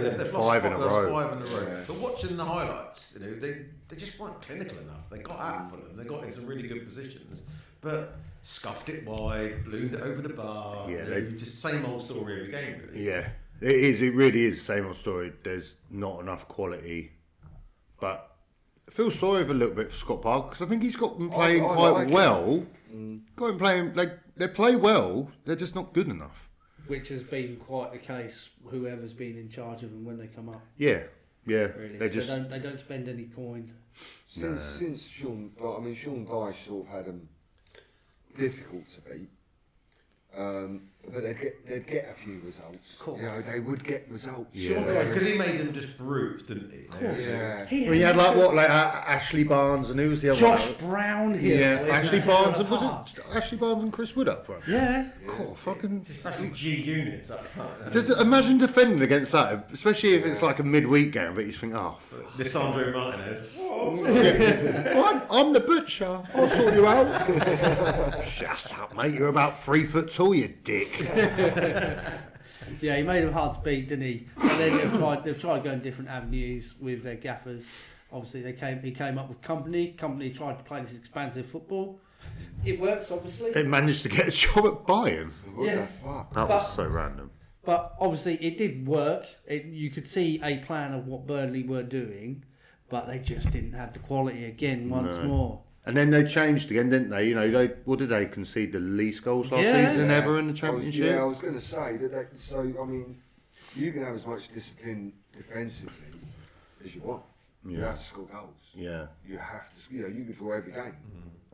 [SPEAKER 2] in a row.
[SPEAKER 1] 5 in a row. Yeah. But watching the highlights, they just weren't clinical enough. They got out for them. They got in some really good positions, but scuffed it wide, ballooned it over the bar.
[SPEAKER 2] Yeah,
[SPEAKER 1] just same old story every game. Really.
[SPEAKER 2] Yeah, it is. It really is the same old story. There's not enough quality, but I feel sorry for a little bit for Scott Parker because I think he's got them playing quite well. Got him playing they play well. They're just not good enough.
[SPEAKER 3] which has been quite the case. Whoever's been in charge of them when they come up,
[SPEAKER 2] Yeah.
[SPEAKER 3] really,
[SPEAKER 2] They
[SPEAKER 3] they don't spend any coin.
[SPEAKER 4] Since Sean Dyche sort of had them difficult to beat, but they'd get a few results.
[SPEAKER 3] Cool.
[SPEAKER 4] You know, they would get results.
[SPEAKER 2] Yeah.
[SPEAKER 1] Because he made them just brutes, didn't he?
[SPEAKER 4] Yeah.
[SPEAKER 2] Well, you had Ashley Barnes and who was the other
[SPEAKER 3] Josh
[SPEAKER 2] one?
[SPEAKER 3] Brownhill.
[SPEAKER 2] Yeah, Ashley Barnes and
[SPEAKER 3] was
[SPEAKER 2] Ashley Barnes and Chris Wood up front.
[SPEAKER 3] Yeah.
[SPEAKER 2] Cool, fucking.
[SPEAKER 1] Especially G units up front.
[SPEAKER 2] Just imagine defending against that, especially if it's like a midweek game, but you think, oh,
[SPEAKER 1] Lissandro Martinez.
[SPEAKER 2] I'm the butcher. I'll sort you out. Shut up, mate. You're about 3 foot tall, you dick.
[SPEAKER 3] Yeah, he made them hard to beat, didn't he? And then they've tried going different avenues with their gaffers. Obviously, he came up with Company. Company tried to play this expansive football. It works, obviously.
[SPEAKER 2] They managed to get a job at Bayern.
[SPEAKER 3] Yeah.
[SPEAKER 2] That was so random.
[SPEAKER 3] But obviously, it did work. You could see a plan of what Burnley were doing, but they just didn't have the quality again once more.
[SPEAKER 2] And then they changed again, didn't they? You know, what did they concede the least goals last season ever in the Championship?
[SPEAKER 4] I was going to say that. So I mean, you can have as much discipline defensively as you want. You have to score goals.
[SPEAKER 2] Yeah.
[SPEAKER 4] You have to. You know, you could draw every game.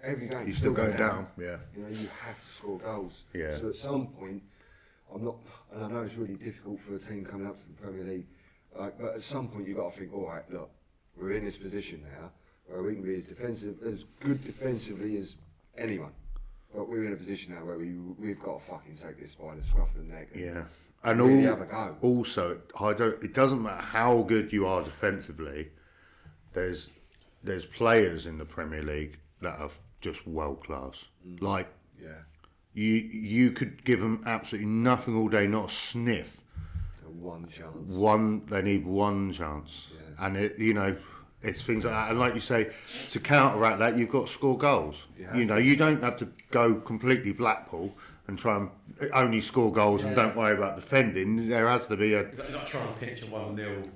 [SPEAKER 4] Every game.
[SPEAKER 2] You're still going down. Yeah.
[SPEAKER 4] You know, you have to score goals.
[SPEAKER 2] Yeah.
[SPEAKER 4] So at some point, I'm not, and I know it's really difficult for a team coming up to the Premier League, but at some point you've got to think, all right, look, we're in this position now where we can be as good defensively as anyone. But we're in a position now where we've got to fucking take this by the scruff of the neck.
[SPEAKER 2] And
[SPEAKER 4] really have a go.
[SPEAKER 2] Also, it doesn't matter how good you are defensively. There's players in the Premier League that are just world class. Like you could give them absolutely nothing all day, not a sniff.
[SPEAKER 4] One chance.
[SPEAKER 2] They need one chance, and it's things like that. And like you say, to counteract that, you've got to score goals. You know, you don't have to go completely Blackpool and try and only score goals and don't worry about defending. There has to be a.
[SPEAKER 1] You've got to try and pitch a 1-0.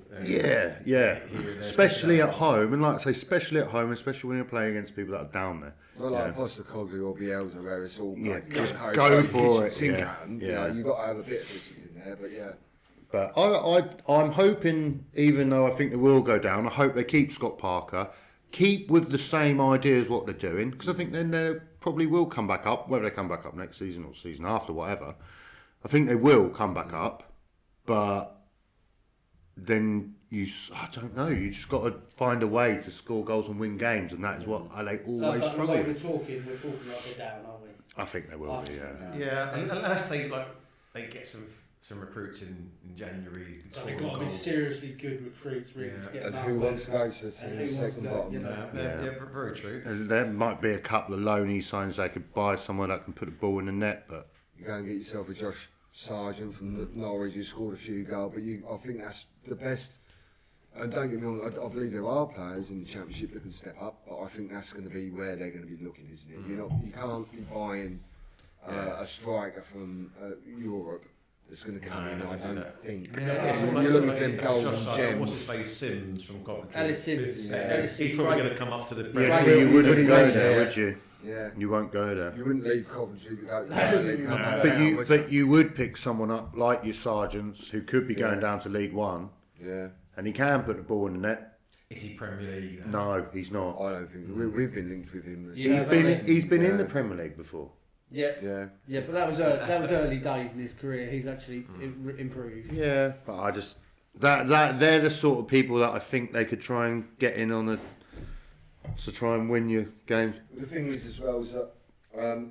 [SPEAKER 2] Yeah. Especially at home, and like I say, especially at home, especially when you're playing against people that are down there.
[SPEAKER 4] Not like Postecoglou or Bielsa, where it's all
[SPEAKER 2] just go for it.
[SPEAKER 4] You know, you've got to have a bit of discipline there, but yeah.
[SPEAKER 2] But I'm hoping, even though I think they will go down, I hope they keep Scott Parker, keep with the same ideas what they're doing, because I think then they probably will come back up, whether they come back up next season or season after, whatever. I think they will come back up, but then I don't know, you just got to find a way to score goals and win games, and that is what they always struggle with.
[SPEAKER 3] We're talking like they're down, aren't we?
[SPEAKER 2] I think they will be,
[SPEAKER 1] Yeah, unless they get some recruits in January.
[SPEAKER 3] They've got to be seriously good recruits, really, to get
[SPEAKER 4] And
[SPEAKER 3] them
[SPEAKER 4] who
[SPEAKER 3] out
[SPEAKER 4] wants to go to
[SPEAKER 3] there.
[SPEAKER 4] the second bottom?
[SPEAKER 1] Yeah, very true.
[SPEAKER 2] There might be a couple of loanee signs they could buy somewhere that can put a ball in the net, but
[SPEAKER 4] You go and get yourself a Josh Sargent from Norwich who scored a few goals, but I think that's the best. And don't get me wrong, I believe there are players in the Championship that can step up, but I think that's going to be where they're going to be looking, isn't it? You can't be buying a striker from Europe that's going to come in. I don't think.
[SPEAKER 1] You're
[SPEAKER 4] looking at them goals and
[SPEAKER 1] What's
[SPEAKER 4] gems.
[SPEAKER 1] his face? Sims from Coventry.
[SPEAKER 3] Alice Sims.
[SPEAKER 1] He's probably going to come up to the.
[SPEAKER 2] but you wouldn't go
[SPEAKER 4] Yeah.
[SPEAKER 2] there, would you?
[SPEAKER 4] Yeah.
[SPEAKER 2] You won't go there.
[SPEAKER 4] You wouldn't leave Coventry to go.
[SPEAKER 2] But you would pick someone up like your Sargents who could be going down to League One, and he can put the ball in the net.
[SPEAKER 1] Is he Premier League?
[SPEAKER 2] No, he's not.
[SPEAKER 4] I don't think we've been linked with him.
[SPEAKER 2] He's been in the Premier League before.
[SPEAKER 3] Yeah, but that was early days in his career. He's actually improved.
[SPEAKER 2] Yeah, but I just that they're the sort of people that I think they could try and get in on to try and win your games.
[SPEAKER 4] The thing is as well is that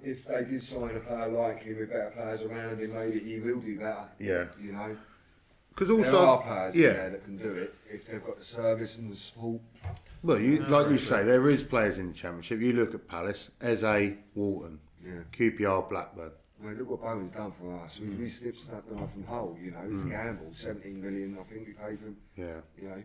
[SPEAKER 4] if they did sign a player like him with better players around him, maybe he will do better.
[SPEAKER 2] Yeah.
[SPEAKER 4] You know.
[SPEAKER 2] Because also
[SPEAKER 4] there are players there that can do it if they've got the service and the support.
[SPEAKER 2] Well, like you say, there is players in the Championship. You look at Palace, Eze, Walton, QPR, Blackburn.
[SPEAKER 4] I mean, look what Bowen's done for us. We snapped them off from Hull, you know. It's a gamble. 17 million, I think we paid for him.
[SPEAKER 2] Yeah.
[SPEAKER 4] You know,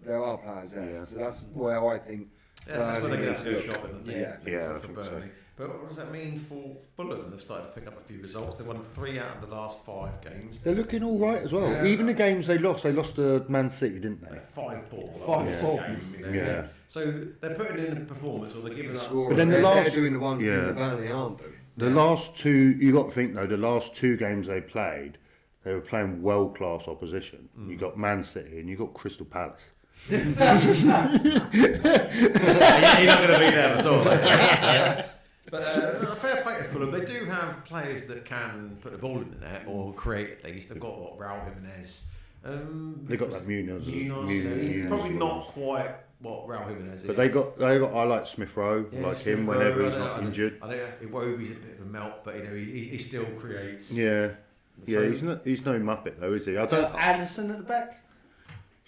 [SPEAKER 4] there are players there. So that's where I think.
[SPEAKER 1] That's where they're going to have to go shopping, I think.
[SPEAKER 2] I think
[SPEAKER 1] Burnley.
[SPEAKER 2] so.
[SPEAKER 1] But what does that mean for Fulham? They've started to pick up a few results. They won 3 out of the last 5 games.
[SPEAKER 2] They're looking all right as well. Even the games they lost to Man City, didn't they?
[SPEAKER 1] 5-4.
[SPEAKER 3] 5-4.
[SPEAKER 1] Yeah. So they're putting in a performance, or they're giving up.
[SPEAKER 4] But
[SPEAKER 2] then they're doing
[SPEAKER 4] the ones that Burnley aren't doing.
[SPEAKER 2] The last two, you got to think though, the last two games they played, they were playing world-class opposition. You got Man City and you got Crystal Palace.
[SPEAKER 1] You're not going to beat them at all. But fair play to Fulham. They do have players that can put the ball in the net or create at least. They've got Raul Jimenez.
[SPEAKER 2] They got that Munoz.
[SPEAKER 1] Probably not quite what Raul Jimenez is.
[SPEAKER 2] But they got. I like Smith Rowe, like
[SPEAKER 1] Smith
[SPEAKER 2] him
[SPEAKER 1] Rowe,
[SPEAKER 2] whenever he's not injured.
[SPEAKER 1] I know Iwobi's a bit of a melt, but he still creates.
[SPEAKER 2] Yeah,
[SPEAKER 1] So-
[SPEAKER 2] he's no muppet though, is he? I don't.
[SPEAKER 3] Anderson at the back.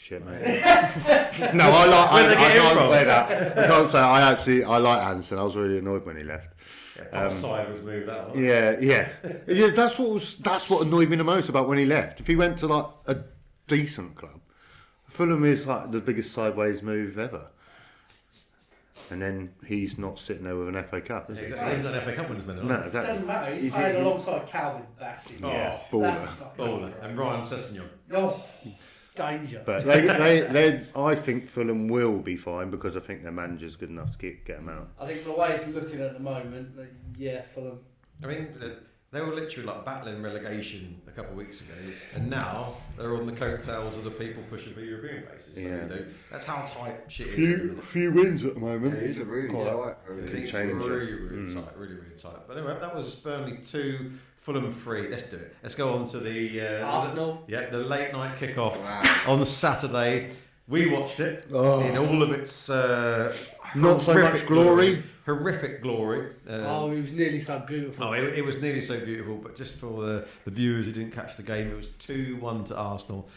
[SPEAKER 2] Shit, mate. No, I can't say that. I can't say. I like Anderson. I was really annoyed when he left.
[SPEAKER 1] Side was moved that one.
[SPEAKER 2] Yeah. That's what annoyed me the most about when he left. If he went to like a decent club, Fulham is like the biggest sideways move ever. And then he's not sitting there with an FA Cup, is he?
[SPEAKER 1] Exactly. He's not an FA Cup winner's medal.
[SPEAKER 2] No,
[SPEAKER 3] It
[SPEAKER 2] exactly.
[SPEAKER 3] doesn't matter. He's playing alongside Calvin Bassett.
[SPEAKER 2] Yeah,
[SPEAKER 1] Oh,
[SPEAKER 3] That's a
[SPEAKER 2] baller.
[SPEAKER 3] fucking
[SPEAKER 1] Baller. And Ryan Sessegnon.
[SPEAKER 3] Oh, danger.
[SPEAKER 2] But I think Fulham will be fine because I think their manager's good enough to get them out.
[SPEAKER 3] I think the way it's looking at the moment, Fulham.
[SPEAKER 1] I mean, they were literally like battling relegation a couple of weeks ago, and now they're on the coattails of the people pushing for European places. So,
[SPEAKER 2] Yeah.
[SPEAKER 1] That's how tight shit is.
[SPEAKER 2] Few wins at the moment.
[SPEAKER 4] He's a really
[SPEAKER 2] Quite-
[SPEAKER 4] tight.
[SPEAKER 1] It's
[SPEAKER 2] change it.
[SPEAKER 1] really tight, really tight. But anyway, that was Burnley 2, Fulham 3. Let's do it. Let's go on to the
[SPEAKER 3] Arsenal.
[SPEAKER 1] the late night kickoff
[SPEAKER 4] Wow.
[SPEAKER 1] on the Saturday. We watched it
[SPEAKER 2] Oh.
[SPEAKER 1] in all of its
[SPEAKER 2] Not so much glory.
[SPEAKER 1] horrific glory.
[SPEAKER 3] It was nearly so beautiful.
[SPEAKER 1] Oh, it was nearly so beautiful, but just for the viewers who didn't catch the game, it was 2-1 to Arsenal.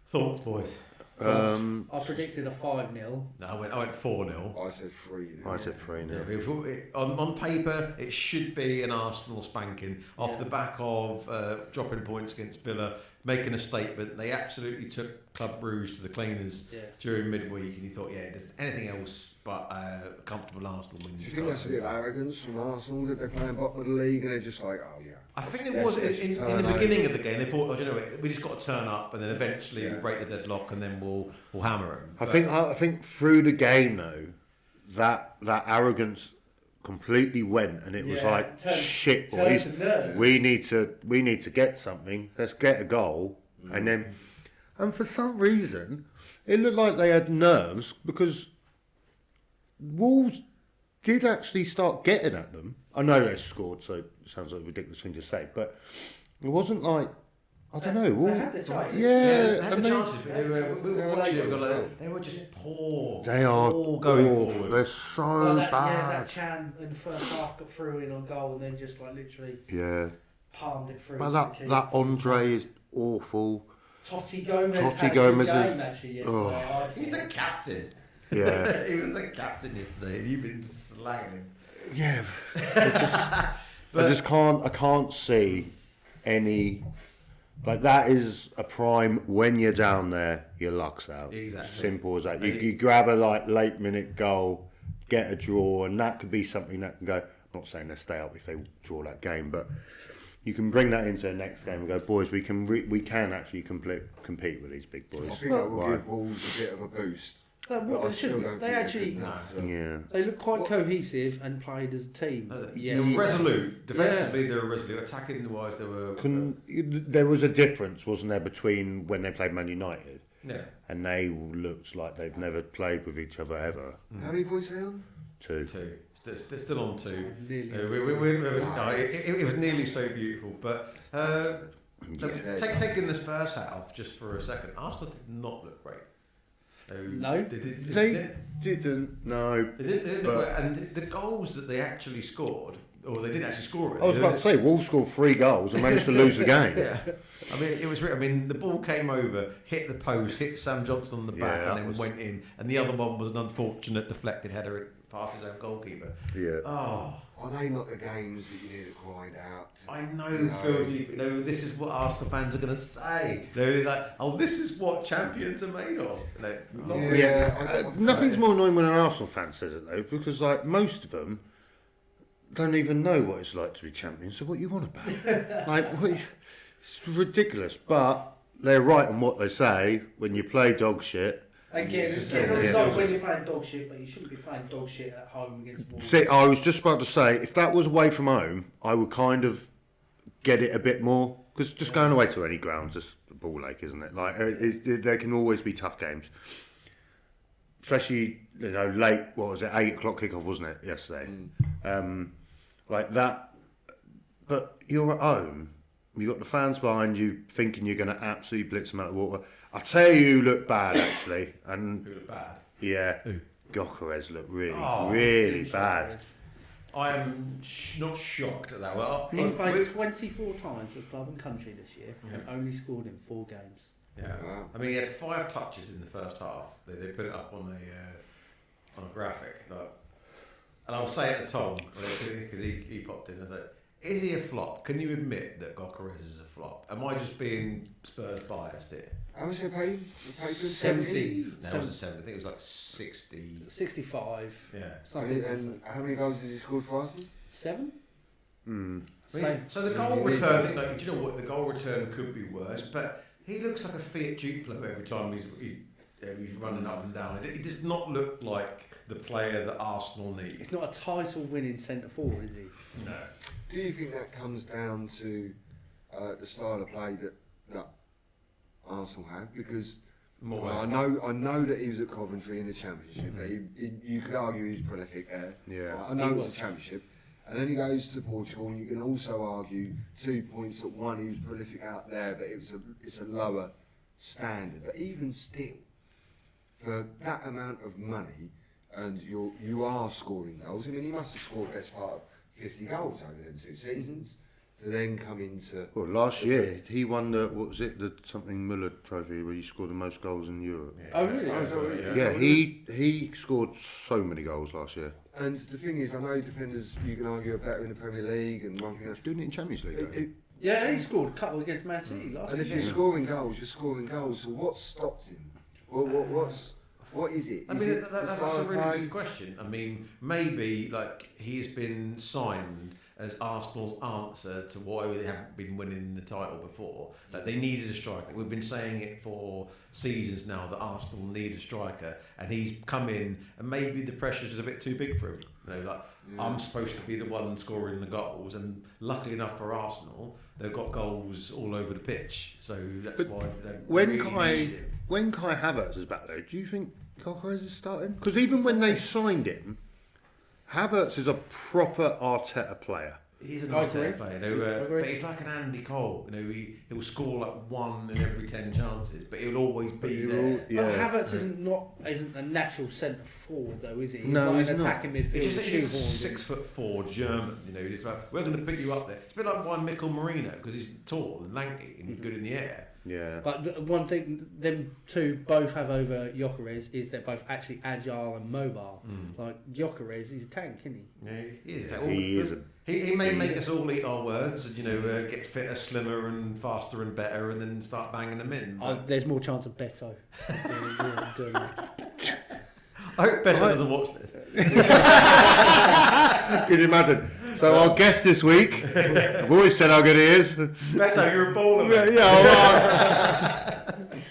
[SPEAKER 1] Thoughts, boys?
[SPEAKER 3] I predicted a 5-0.
[SPEAKER 1] No, I went 4-0.
[SPEAKER 4] I said 3.
[SPEAKER 2] I said 3-0.
[SPEAKER 1] On paper, it should be an Arsenal spanking off the back of dropping points against Villa, making a statement. They absolutely took Club Brugge to the cleaners during midweek, and you thought, there's anything else but a comfortable Arsenal win.
[SPEAKER 4] Do you think that's a bit of arrogance from Arsenal that they're playing bottom of the league and they're just like, oh yeah?
[SPEAKER 1] I think it was in the beginning of the game. They thought, you know, we just got to turn up, and then eventually we'll break the deadlock, and then we'll hammer them.
[SPEAKER 2] I think through the game though, that arrogance completely went, and it was like, shit, boys, we need to get something. Let's get a goal, and for some reason, it looked like they had nerves because Wolves did actually start getting at them. I know they scored, so it sounds like a ridiculous thing to say, but it wasn't like, I don't know.
[SPEAKER 3] They had the chances.
[SPEAKER 1] They had the chances, but we were watching it. They were just poor.
[SPEAKER 2] They are
[SPEAKER 1] going
[SPEAKER 2] awful.
[SPEAKER 1] forward.
[SPEAKER 2] They're so
[SPEAKER 3] that
[SPEAKER 2] bad.
[SPEAKER 3] Chan in the first half got through in on goal and then just like literally palmed it through.
[SPEAKER 2] But that Andre is awful.
[SPEAKER 3] Totti Gomez
[SPEAKER 2] Totti
[SPEAKER 3] had
[SPEAKER 2] Gomez
[SPEAKER 3] a good
[SPEAKER 2] is-
[SPEAKER 3] game actually yesterday. I
[SPEAKER 1] He's the
[SPEAKER 3] thought.
[SPEAKER 1] captain.
[SPEAKER 2] Yeah.
[SPEAKER 1] He was the captain yesterday, and you've been slagging him.
[SPEAKER 2] Yeah. I can't see any. Like, that is a prime, when you're down there, your luck's out.
[SPEAKER 1] Exactly.
[SPEAKER 2] Simple as that. You grab a late minute goal, get a draw, and that could be something that can go. I'm not saying they stay up if they draw that game, but you can bring that into the next game and go, boys, we can actually compete with these big boys.
[SPEAKER 4] I think that will give Wolves a bit of a boost.
[SPEAKER 3] They look quite cohesive and played as a team.
[SPEAKER 1] They were resolute. Defensively, they were resolute. Attacking wise, they were.
[SPEAKER 2] There was a difference, wasn't there, between when they played Man United and they looked like they've never played with each other ever.
[SPEAKER 4] How many points are they on?
[SPEAKER 2] 2.
[SPEAKER 1] They're still on 2.
[SPEAKER 3] Nearly.
[SPEAKER 1] It was nearly so beautiful, but taking the Spurs hat off just for a second, Arsenal did not look great.
[SPEAKER 3] No.
[SPEAKER 2] They didn't. No.
[SPEAKER 1] They didn't look great. And the goals that they actually scored, or they didn't actually score.
[SPEAKER 2] I was about to say, Wolves scored 3 goals and managed to lose the game.
[SPEAKER 1] I mean, it was. I mean, the ball came over, hit the post, hit Sam Johnson on the back, and then went in. And the other one was an unfortunate deflected header past his own goalkeeper.
[SPEAKER 2] Yeah.
[SPEAKER 1] Oh.
[SPEAKER 4] Are they not the games that you need to grind out?
[SPEAKER 1] I know, Phil. This is what Arsenal fans are going to say. They're like, "Oh, this is what champions are made of."
[SPEAKER 2] Nothing's more annoying when an Arsenal fan says it though, because like most of them don't even know what it's like to be champions. So what you want about? It's ridiculous, but they're right on what they say. When you play dog shit
[SPEAKER 3] Again, it's not when you're playing dog shit, but you shouldn't be playing dog shit at home against Wolves.
[SPEAKER 2] See, I was just about to say, if that was away from home, I would kind of get it a bit more. Because just going away to any ground's just a ball ache, isn't it? Like, there can always be tough games. Especially, late, 8 o'clock kickoff, wasn't it, yesterday? Like that. But you're at home. You've got the fans behind you thinking you're going to absolutely blitz them out of the water. I tell you, who looked bad, actually. And
[SPEAKER 1] Who looked bad?
[SPEAKER 2] yeah, Gyökeres looked really bad.
[SPEAKER 1] I am not shocked at that. Well,
[SPEAKER 3] He's played 24 times for club and country this year and only scored in 4 games.
[SPEAKER 1] Yeah,
[SPEAKER 4] Wow.
[SPEAKER 1] I mean, he had 5 touches in the first half. They put it up on a graphic, and I was saying to Tom because he popped in. I was like, "Is he a flop? Can you admit that Gyökeres is a flop? Am I just being Spurs biased here?"
[SPEAKER 4] How much they paid?
[SPEAKER 3] 70.
[SPEAKER 1] No, it wasn't 70. I think it was like 60.
[SPEAKER 3] 65.
[SPEAKER 1] Yeah.
[SPEAKER 3] Something.
[SPEAKER 4] And how many goals did he score for Arsenal?
[SPEAKER 3] 7?
[SPEAKER 1] So the goal return thing, do you know what? The goal return could be worse, but he looks like a Fiat Duplo every time he's running up and down. He does not look like the player that Arsenal need.
[SPEAKER 3] He's not a title-winning centre forward, is he?
[SPEAKER 1] No.
[SPEAKER 4] Do you think that comes down to the style of play that Arsenal have? Because I know that he was at Coventry in the Championship. But you could argue he's prolific there.
[SPEAKER 2] Yeah.
[SPEAKER 4] I know it was the Championship. And then he goes to Portugal, and you can also argue 2 points that one, he was prolific out there, but it's a lower standard. But even still, for that amount of money, and you are scoring goals. I mean, he must have scored best part of 50 goals over them 2 seasons to then come into.
[SPEAKER 2] Well, last year he won the something Muller Trophy where he scored the most goals in Europe.
[SPEAKER 1] Yeah.
[SPEAKER 3] Oh, really?
[SPEAKER 2] Yeah, he scored so many goals last year.
[SPEAKER 4] And the thing is, I know defenders you can argue are better in the Premier League, and one thing
[SPEAKER 2] He's doing it in Champions League. though.
[SPEAKER 3] Yeah, he scored a couple against Man City last
[SPEAKER 4] and if
[SPEAKER 3] year.
[SPEAKER 4] you're scoring goals, you're scoring goals. So what stops him? What is it?
[SPEAKER 1] I
[SPEAKER 4] Is
[SPEAKER 1] mean,
[SPEAKER 4] it the
[SPEAKER 1] that's
[SPEAKER 4] style
[SPEAKER 1] a
[SPEAKER 4] of
[SPEAKER 1] really
[SPEAKER 4] play?
[SPEAKER 1] good question. I mean, maybe he's been signed as Arsenal's answer to why they haven't been winning the title before. Like, they needed a striker. We've been saying it for seasons now that Arsenal need a striker, and he's come in, and maybe the pressure's just a bit too big for him. I'm supposed to be the one scoring the goals, and luckily enough for Arsenal, they've got goals all over the pitch. So that's why they don't really need him.
[SPEAKER 2] When Kai Havertz is back though, do you think Gyökeres is starting? Because even when they signed him, Havertz is a proper Arteta player.
[SPEAKER 1] He's an
[SPEAKER 3] I
[SPEAKER 1] Arteta
[SPEAKER 3] agree.
[SPEAKER 1] player,
[SPEAKER 3] I agree.
[SPEAKER 1] but he's like an Andy Cole. He'll score like 1 in every 10 chances, but he'll always be there.
[SPEAKER 3] But Havertz isn't a natural centre forward though, is he? He's
[SPEAKER 2] No,
[SPEAKER 3] like
[SPEAKER 2] he's
[SPEAKER 3] an
[SPEAKER 2] not.
[SPEAKER 3] attacking midfielder.
[SPEAKER 1] He's just 6'4" German. He's like, we're going to pick you up there. It's a bit like why Mikkel Marino, because he's tall and lanky and good in the air.
[SPEAKER 2] Yeah.
[SPEAKER 3] But one thing them two both have over Gyökeres is they're both actually agile and mobile. Like Gyökeres, he's a tank, isn't he?
[SPEAKER 1] Yeah,
[SPEAKER 2] He is.
[SPEAKER 1] He may make us all eat our words, and get fitter, slimmer, and faster and better, and then start banging them in.
[SPEAKER 3] There's more chance of Beto doing that.
[SPEAKER 1] I hope Beto doesn't watch this.
[SPEAKER 2] Can you imagine? So our guest this week, I've always said how good he is.
[SPEAKER 1] Beto, you're a baller.
[SPEAKER 2] Yeah,
[SPEAKER 1] mate.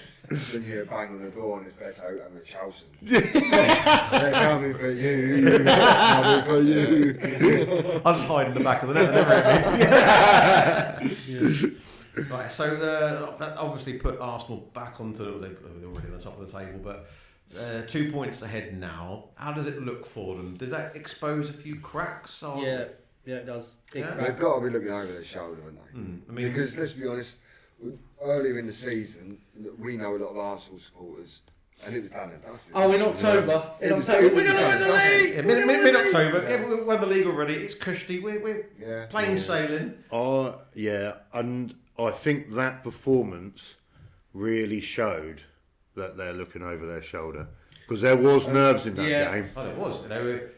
[SPEAKER 4] Then you hear a bang on the door and it's Beto and the Chelsea. They're coming for you. They're coming for you.
[SPEAKER 1] I'll just hide in the back of the net and never hit me. Right, so that obviously put Arsenal back onto they're already on the top of the table, but 2 points ahead now. How does it look for them? Does that expose a few cracks?
[SPEAKER 3] Yeah, it does. Big
[SPEAKER 1] Yeah.
[SPEAKER 3] crack.
[SPEAKER 4] They've got to be looking over their shoulder, haven't they?
[SPEAKER 1] I mean,
[SPEAKER 4] Because let's be honest, earlier in the season, we know a lot of Arsenal supporters, and it was done and dusted.
[SPEAKER 3] Oh, in October.
[SPEAKER 4] It
[SPEAKER 3] In
[SPEAKER 4] was-
[SPEAKER 3] October.
[SPEAKER 4] it
[SPEAKER 3] We're
[SPEAKER 4] was
[SPEAKER 3] going to win the
[SPEAKER 4] done, dusted.
[SPEAKER 3] league!
[SPEAKER 1] mid-October, yeah, we won the league already. It's cushy. We're
[SPEAKER 4] Yeah.
[SPEAKER 1] plain sailing.
[SPEAKER 2] Yeah, and I think that performance really showed that they're looking over their shoulder. Because there was nerves in that game.
[SPEAKER 1] Oh, there was,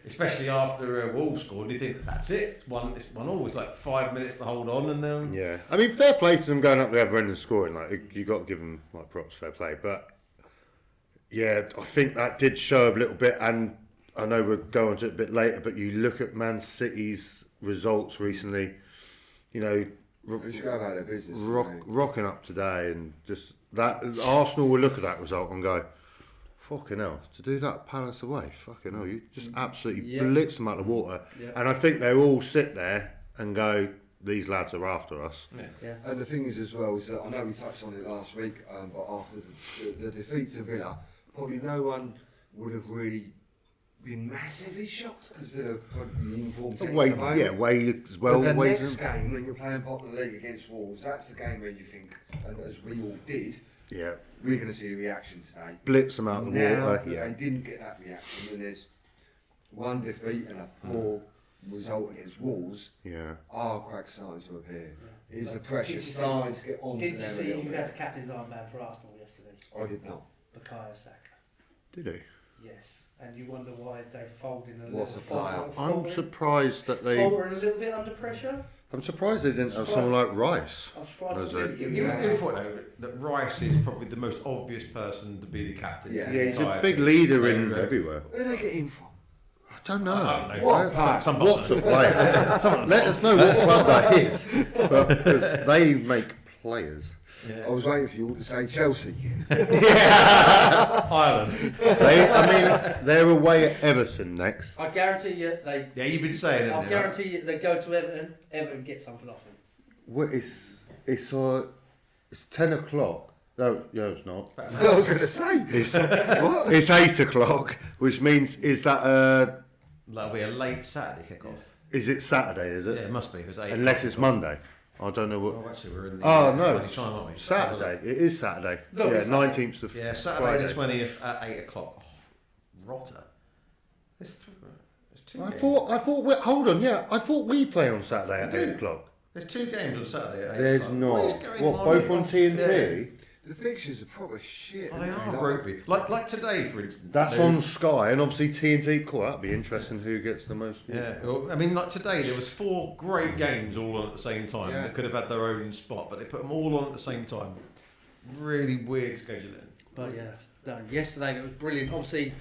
[SPEAKER 1] especially after Wolves scored. You think that's it? It's one all. It's like 5 minutes to hold on, and then
[SPEAKER 2] Yeah, I mean, fair play to them going up the other end and scoring. Like, you got to give them props, fair play. But yeah, I think that did show a little bit. And I know we'll go on to it a bit later. But you look at Man City's results recently.
[SPEAKER 4] They should go about their business.
[SPEAKER 2] rocking up today, and just that Arsenal will look at that result and go, Fucking hell, to do that Palace away, fucking hell, you just absolutely
[SPEAKER 3] Yeah.
[SPEAKER 2] blitz them out of the water.
[SPEAKER 3] Yeah.
[SPEAKER 2] And I think they all sit there and go, these lads are after us.
[SPEAKER 3] Yeah.
[SPEAKER 4] And the thing is as well, is that I know we touched on it last week, but after the defeat to Villa, probably no one would have really been massively shocked because Villa probably the informed team
[SPEAKER 2] Way,
[SPEAKER 4] at the moment.
[SPEAKER 2] yeah, way as well.
[SPEAKER 4] But the
[SPEAKER 2] way
[SPEAKER 4] next game when you're playing bottom of the league against Wolves, that's the game where you think, and as we all did,
[SPEAKER 2] yeah,
[SPEAKER 4] we're going to see a reaction today.
[SPEAKER 2] blitz them out of the
[SPEAKER 4] Now
[SPEAKER 2] water.
[SPEAKER 4] that
[SPEAKER 2] Yeah,
[SPEAKER 4] they didn't get that reaction, and there's one defeat and a poor result against Wolves,
[SPEAKER 2] yeah.
[SPEAKER 4] our cracks starting to appear. Is the
[SPEAKER 3] Did
[SPEAKER 4] pressure
[SPEAKER 3] you see-
[SPEAKER 4] starting to get onto
[SPEAKER 3] Did you
[SPEAKER 4] them a
[SPEAKER 3] see
[SPEAKER 4] little
[SPEAKER 3] who
[SPEAKER 4] bit?
[SPEAKER 3] had the captain's armband for Arsenal yesterday?
[SPEAKER 4] I did not.
[SPEAKER 3] Bukayo Saka.
[SPEAKER 2] Did he?
[SPEAKER 3] Yes. And you wonder why they folded a
[SPEAKER 4] What
[SPEAKER 3] little.
[SPEAKER 4] a player.
[SPEAKER 2] I'm surprised that they.
[SPEAKER 3] Faltering a little bit under pressure.
[SPEAKER 2] I'm surprised they didn't have someone like Rice.
[SPEAKER 3] I'm surprised.
[SPEAKER 2] As
[SPEAKER 3] they
[SPEAKER 2] a-
[SPEAKER 3] didn't.
[SPEAKER 1] You thought that Rice is probably the most obvious person to be the captain.
[SPEAKER 4] Yeah.
[SPEAKER 2] Yeah, he's a
[SPEAKER 1] Entire
[SPEAKER 2] big
[SPEAKER 1] team.
[SPEAKER 2] leader in
[SPEAKER 1] Yeah.
[SPEAKER 2] everywhere.
[SPEAKER 4] Where did they get him from?
[SPEAKER 2] I don't know.
[SPEAKER 1] I don't know.
[SPEAKER 2] What?
[SPEAKER 1] Some
[SPEAKER 2] What's a player? Let us know what club that is, because they make players.
[SPEAKER 4] I was waiting for you all to say Chelsea.
[SPEAKER 1] Ireland.
[SPEAKER 2] I mean, they're away at Everton next.
[SPEAKER 3] I guarantee you they.
[SPEAKER 1] Yeah, you've been saying it.
[SPEAKER 3] I
[SPEAKER 1] haven't you?
[SPEAKER 3] guarantee you they go to Everton. Everton get something off him.
[SPEAKER 2] What it's 10 o'clock. No, it's not.
[SPEAKER 4] I was going to say.
[SPEAKER 2] It's 8 o'clock, which means is that
[SPEAKER 1] That'll be a late Saturday kick-off.
[SPEAKER 2] is it Saturday? Is
[SPEAKER 1] Yeah,
[SPEAKER 2] it?
[SPEAKER 1] it must be. If it's 8
[SPEAKER 2] Unless
[SPEAKER 1] o'clock.
[SPEAKER 2] it's Monday. I don't know what.
[SPEAKER 1] Oh, actually, we're in the
[SPEAKER 2] Oh no,
[SPEAKER 1] funny time, aren't we?
[SPEAKER 2] Saturday. It is Saturday.
[SPEAKER 3] No,
[SPEAKER 2] yeah,
[SPEAKER 3] it's Saturday.
[SPEAKER 2] 19th of
[SPEAKER 1] Yeah, Saturday the
[SPEAKER 2] Friday.
[SPEAKER 1] 20th at 8 o'clock. Oh, rotter. There's two
[SPEAKER 2] I
[SPEAKER 1] games.
[SPEAKER 2] thought. Hold on. Yeah, I thought we play on Saturday at
[SPEAKER 1] We do.
[SPEAKER 2] 8 o'clock.
[SPEAKER 1] There's two games on Saturday at 8
[SPEAKER 2] There's
[SPEAKER 1] o'clock.
[SPEAKER 2] not.
[SPEAKER 1] What is going
[SPEAKER 2] What?
[SPEAKER 1] on?
[SPEAKER 2] Both on TNT.
[SPEAKER 4] The fixtures are proper shit.
[SPEAKER 1] Oh, they
[SPEAKER 4] aren't
[SPEAKER 1] are rugby. Like today, for instance.
[SPEAKER 2] That's
[SPEAKER 1] they-
[SPEAKER 2] on Sky, and obviously TNT. Cool. That'd be interesting. Who gets the most?
[SPEAKER 1] Yeah, well, I mean, like today, there was 4 great games all on at the same time
[SPEAKER 4] Yeah.
[SPEAKER 1] that could have had their own spot, but they put them all on at the same time. Really weird scheduling.
[SPEAKER 3] But yeah, no, yesterday it was brilliant. Obviously,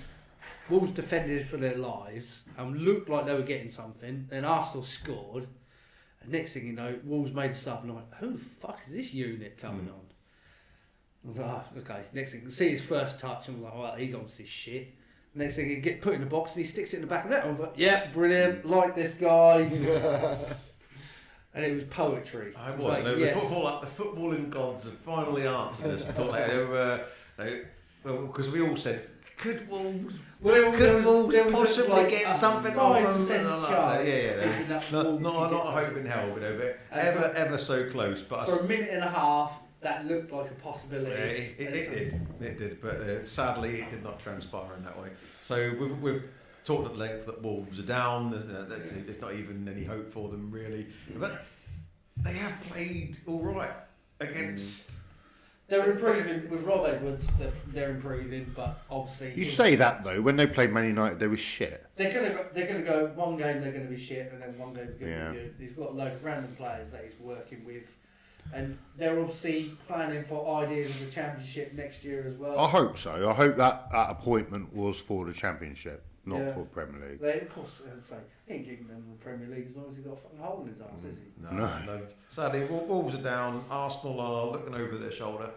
[SPEAKER 3] Wolves defended for their lives and looked like they were getting something. Then Arsenal scored. And next thing you know, Wolves made a sub, and I went, "Who the fuck is this unit coming on?" I was like, "Oh, okay." Next thing, see his first touch, and I was like, "Well, he's obviously shit." Next thing, he get put in the box, and he sticks it in the back of the net. I was like, "Yeah, brilliant, like this guy." And it was poetry.
[SPEAKER 1] I
[SPEAKER 3] It
[SPEAKER 1] was.
[SPEAKER 3] like,
[SPEAKER 1] The
[SPEAKER 3] yeah.
[SPEAKER 1] footballing gods have finally answered us. And thought because we all said, could Wolves
[SPEAKER 3] There was
[SPEAKER 1] possibly
[SPEAKER 3] like
[SPEAKER 1] get
[SPEAKER 3] a
[SPEAKER 1] something off them?
[SPEAKER 3] 5% chance
[SPEAKER 1] Yeah.
[SPEAKER 3] thinking that
[SPEAKER 1] Not
[SPEAKER 3] Wolves
[SPEAKER 1] not
[SPEAKER 3] could
[SPEAKER 1] a
[SPEAKER 3] get
[SPEAKER 1] hope in hell, but
[SPEAKER 3] And for-
[SPEAKER 1] ever so close. But
[SPEAKER 3] For a minute and a half, that looked like a possibility.
[SPEAKER 1] Yeah, it did, but sadly it did not transpire in that way. So we've talked at length that Wolves are down. There's not even any hope for them really, but they have played all right against.
[SPEAKER 3] They're improving with Rob Edwards. They're improving, but obviously
[SPEAKER 2] You say that though. When they played Man United, they were shit.
[SPEAKER 3] they're gonna go one game. They're gonna be shit, and then one game they're gonna
[SPEAKER 2] Yeah.
[SPEAKER 3] be good. He's got a load of random players that he's working with, and they're obviously planning for ideas of the Championship next year as well.
[SPEAKER 2] I hope so. I hope that appointment was for the Championship, not
[SPEAKER 3] Yeah.
[SPEAKER 2] for Premier League.
[SPEAKER 3] They, of course, I'd say he ain't giving them the Premier League as long as he's got a fucking hole in his arse, is he?
[SPEAKER 1] No. Sadly, Wolves are down. Arsenal are looking over their shoulder,